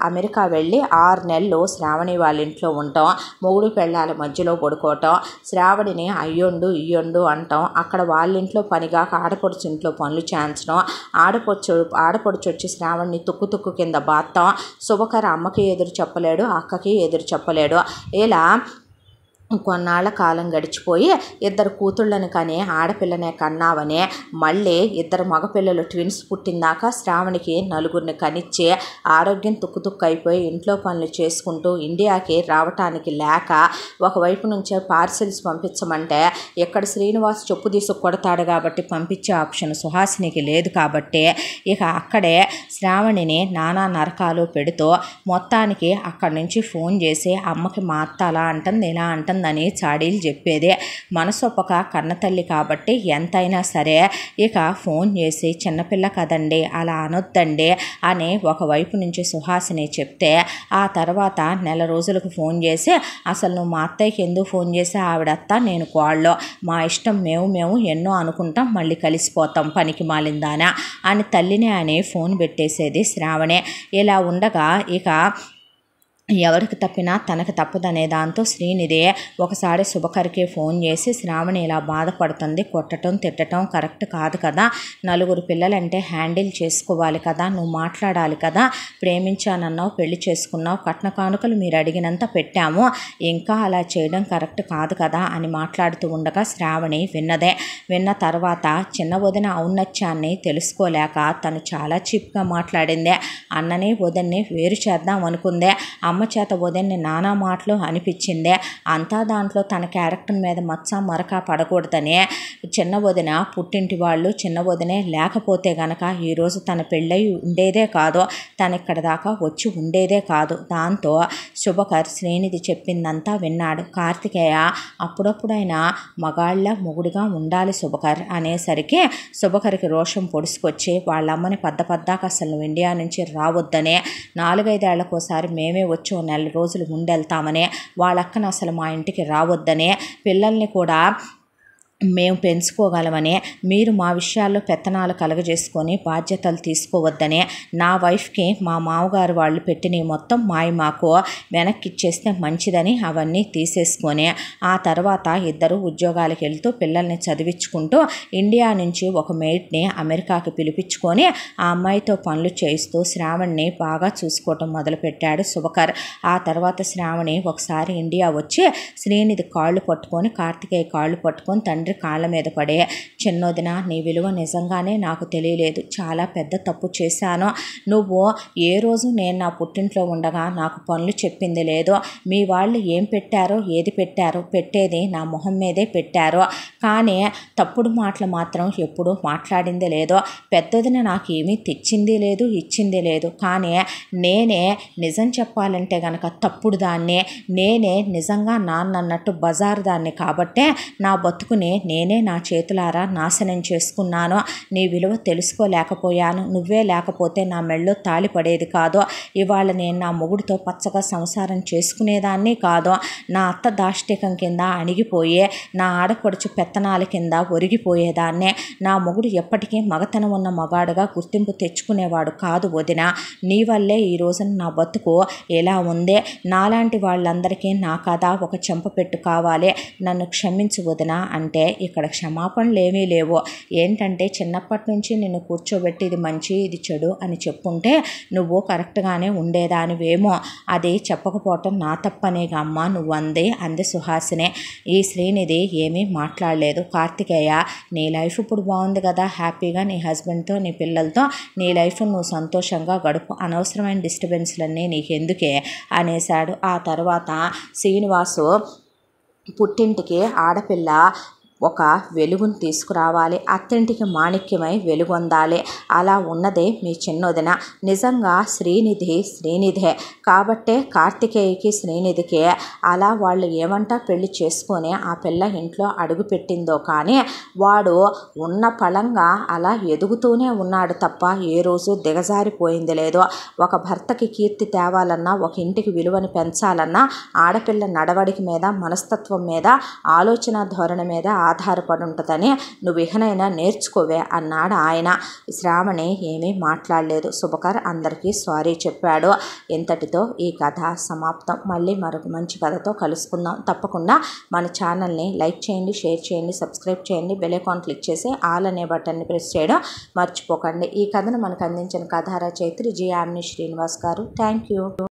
అమెరికా వెళ్ళి 6 నెలలు శ్రావణి వాళ్ళ ఇంట్లో ఉండటం, మొగుడు పెళ్ళాల మధ్యలో పడుకోవటం, శ్రావణిని అయ్యొండు ఇయ్యొండు అంటాం, అక్కడ వాళ్ళ ఇంట్లో పనిగాక ఆడపడుచు ఇంట్లో పనులు చేయించడం, ఆడపడుచు వచ్చి శ్రావణ్ణి తుక్కు కింద బాత్తాం. శుభకర్ అమ్మకి ఎదురు చెప్పలేడు, అక్కకి ఎదురు చెప్పలేడు. ఇలా కొన్నాళ్ల కాలం గడిచిపోయి 2 కూతుళ్ళని కానీ ఆడపిల్లనే కన్నావనే మళ్ళీ 2 మగపిల్లలు ట్విన్స్ పుట్టిందాక శ్రావణికి 4గురిని కనిచ్చి ఆరోగ్యం తుక్కు అయిపోయి ఇంట్లో పనులు చేసుకుంటూ ఇండియాకి రావటానికి లేక ఒకవైపు నుంచే పార్సిల్స్ పంపించమంటే ఇక్కడ శ్రీనివాస్ చెప్పు తీసుకు కొడతాడు కాబట్టి పంపించే ఆప్షన్ సుహాసినికి లేదు కాబట్టి ఇక అక్కడే శ్రావణిని నానా నరకాలు పెడుతూ మొత్తానికి అక్కడి నుంచి ఫోన్ చేసి అమ్మకి మా అత్త అలా అంటుంది ఇలా అంటుంది అని చాడీలు చెప్పేదే. మనసొప్పక కన్నతల్లి కాబట్టి ఎంతైనా సరే ఇక ఫోన్ చేసి చిన్నపిల్ల కదండి అలా అనొద్దండి అని ఒకవైపు నుంచి సుహాసిని చెప్తే, ఆ తర్వాత నెల రోజులకు ఫోన్ చేసి అసలు నువ్వు మా అత్తయ్యకి ఎందుకు ఫోన్ చేసి, ఆవిడత్త నేను కోళ్ళో మా ఇష్టం మేము ఎన్నో అనుకుంటాం మళ్ళీ కలిసిపోతాం పనికి మాలిందానా అని తల్లిని అని ఫోన్ పెట్టేసేది శ్రావణే. ఇలా ఉండగా ఇక ఎవరికి తప్పినా తనకు తప్పదనే దాంతో శ్రీనిధి ఒకసారి శుభకర్కి ఫోన్ చేసి శ్రావణి ఇలా బాధపడుతుంది, కొట్టడం తిట్టడం కరెక్ట్ కాదు కదా, 4 పిల్లలంటే హ్యాండిల్ చేసుకోవాలి కదా, నువ్వు మాట్లాడాలి కదా, ప్రేమించానన్నావు పెళ్లి చేసుకున్నావు, కట్న కానుకలు మీరు అడిగినంత పెట్టాము, ఇంకా అలా చేయడం కరెక్ట్ కాదు కదా అని మాట్లాడుతూ ఉండగా శ్రావణి విన్న తర్వాత చిన్న వదిన ఔన్నత్యాన్ని తెలుసుకోలేక తను చాలా చీప్గా మాట్లాడిందే. అన్నని వదిన్ని వేరు చేద్దాం అనుకుందే, అమ్మ చేత వదిన్ని నానా మాటలు అనిపించిందే. అంతా దాంట్లో తన క్యారెక్టర్ మీద మచ్చ మరక పడకూడదనే చిన్న వదిన పుట్టింటి వాళ్ళు చిన్న వదినే లేకపోతే గనక ఈరోజు తన పెళ్ళై ఉండేదే కాదు, తను ఇక్కడ దాకా వచ్చి ఉండేదే కాదు. దాంతో శుభకర్ శ్రీనిధి చెప్పిందంతా విన్నాడు. కార్తికేయ అప్పుడప్పుడైనా మగాళ్ళ మొగుడుగా ఉండాలి శుభకర్ అనేసరికి శుభకర్కి రోషం పొడుచుకొచ్చి వాళ్ళమ్మని పద్దాక అసలు నువ్వు ఇండియా నుంచి రావద్దనే, 4-5 ఏళ్లకోసారి మేమే వచ్చి 1 నెల రోజులు ముందెళ్తామనే, వాళ్ళక్కన అసలు మా ఇంటికి రావద్దనే, పిల్లల్ని కూడా మేము పెంచుకోగలమని, మీరు మా విషయాల్లో పెత్తనాలు కలగజేసుకొని బాధ్యతలు తీసుకోవద్దనే, నా వైఫ్కి మా మామగారు వాళ్ళు పెట్టినవి మొత్తం మాకు వెనక్కి ఇచ్చేస్తే మంచిదని అవన్నీ తీసేసుకొని ఆ తర్వాత ఇద్దరు ఉద్యోగాలకు వెళ్తూ పిల్లల్ని చదివించుకుంటూ ఇండియా నుంచి ఒక మెయిడ్ని అమెరికాకి పిలిపించుకొని ఆ అమ్మాయితో పనులు చేయిస్తూ శ్రావణ్ని బాగా చూసుకోవటం మొదలుపెట్టాడు శుభకర్. ఆ తర్వాత శ్రావణి ఒకసారి ఇండియా వచ్చి శ్రీనిధి కాళ్ళు పట్టుకొని కార్తికేయ కాళ్ళు పట్టుకొని తండ్రి తండ్రి కాళ్ళ మీద పడే, చిన్నొదిన నీ విలువ నిజంగానే నాకు తెలియలేదు, చాలా పెద్ద తప్పు చేశాను. నువ్వు ఏ రోజు నేను నా పుట్టింట్లో ఉండగా నాకు పనులు చెప్పింది లేదు. మీ వాళ్ళు ఏం పెట్టారో ఏది పెట్టారో పెట్టేది నా మొహం మీదే పెట్టారు, కానీ తప్పుడు మాటలు మాత్రం ఎప్పుడూ మాట్లాడింది లేదు. పెద్దదిన నాకేమీ తెచ్చింది లేదు, ఇచ్చింది లేదు. కానీ నేనే నిజం చెప్పాలంటే గనక తప్పుడు దాన్నే, నేనే నిజంగా నాన్నన్నట్టు బజారు దాన్ని కాబట్టే నా బతుకుని నేనే నా చేతులారా నాశనం చేసుకున్నాను. నీ విలువ తెలుసుకోలేకపోయాను. నువ్వే లేకపోతే నా మెళ్ళో తాళి పడేది కాదు. ఇవాళ నేను నా మొగుడితో పచ్చగా సంసారం చేసుకునేదాన్ని కాదు. నా అత్త దాష్టికం కింద అణిగిపోయే, నా ఆడపడుచు పెత్తనాల కింద ఒరిగిపోయేదాన్నే. నా మొగుడు ఎప్పటికీ మగతనం ఉన్న మగాడుగా గుర్తింపు తెచ్చుకునేవాడు కాదు వదిన. నీ వల్లే ఈ రోజున నా బతుకు ఎలా ఉందే. నాలాంటి వాళ్ళందరికీ నా కథ ఒక చెంపపెట్టు కావాలి. నన్ను క్షమించు వదిన అంటే ఇక్కడ క్షమాపణలు ఏమీ లేవు. ఏంటంటే చిన్నప్పటి నుంచి నిన్ను కూర్చోబెట్టి ఇది మంచి ఇది చెడు అని చెప్పుంటే నువ్వు కరెక్ట్గానే ఉండేదానివేమో. అది చెప్పకపోవటం నా తప్పనేగా అమ్మ నువ్వు అంది సుహాసినే. ఈ శ్రీనిధి ఏమీ మాట్లాడలేదు. కార్తికేయ, నీ లైఫ్ ఇప్పుడు బాగుంది కదా, హ్యాపీగా నీ హస్బెండ్తో నీ పిల్లలతో నీ లైఫ్ నువ్వు సంతోషంగా గడుపు, అనవసరమైన డిస్టర్బెన్స్లన్నీ నీకెందుకే అనేశాడు. ఆ తర్వాత శ్రీనివాసు పుట్టింటికి ఆడపిల్ల ఒక వెలుగును తీసుకురావాలి, అత్తింటికి మాణిక్యమై వెలుగొందాలి. అలా ఉన్నదే మీ చిన్నొదిన. నిజంగా శ్రీనిధే కాబట్టే కార్తికేయకి శ్రీనిధికి అలా వాళ్ళు ఏమంటా పెళ్లి చేసుకొని ఆ పిల్ల ఇంట్లో అడుగు పెట్టిందో కానీ వాడు ఉన్న పళంగా అలా ఎదుగుతూనే ఉన్నాడు తప్ప ఏ రోజు దిగజారిపోయింది లేదు. ఒక భర్తకి కీర్తి తేవాలన్నా, ఒక ఇంటికి విలువని పెంచాలన్నా ఆడపిల్ల నడవడిక మీద, మనస్తత్వం మీద, ఆలోచన ధోరణి మీద ఆధారపడి ఉంటుందని నువ్వు ఇకనైనా నేర్చుకోవే అన్నాడు ఆయన. శ్రావణి ఏమీ మాట్లాడలేదు. శుభకర్ అందరికీ సారీ చెప్పాడు. ఇంతటితో ఈ కథ సమాప్తం. మళ్ళీ మరొక మంచి కథతో కలుసుకుందాం. తప్పకుండా మన ఛానల్ని లైక్ చేయండి, షేర్ చేయండి, సబ్స్క్రైబ్ చేయండి, బెల్ ఐకాన్ క్లిక్ చేసి ఆల్ అనే బటన్ని ప్రెస్ చేయడం మర్చిపోకండి. ఈ కథను మనకు అందించిన కథ రచయిత్రి జి. యామిని శ్రీనివాస్ గారు. Thank you.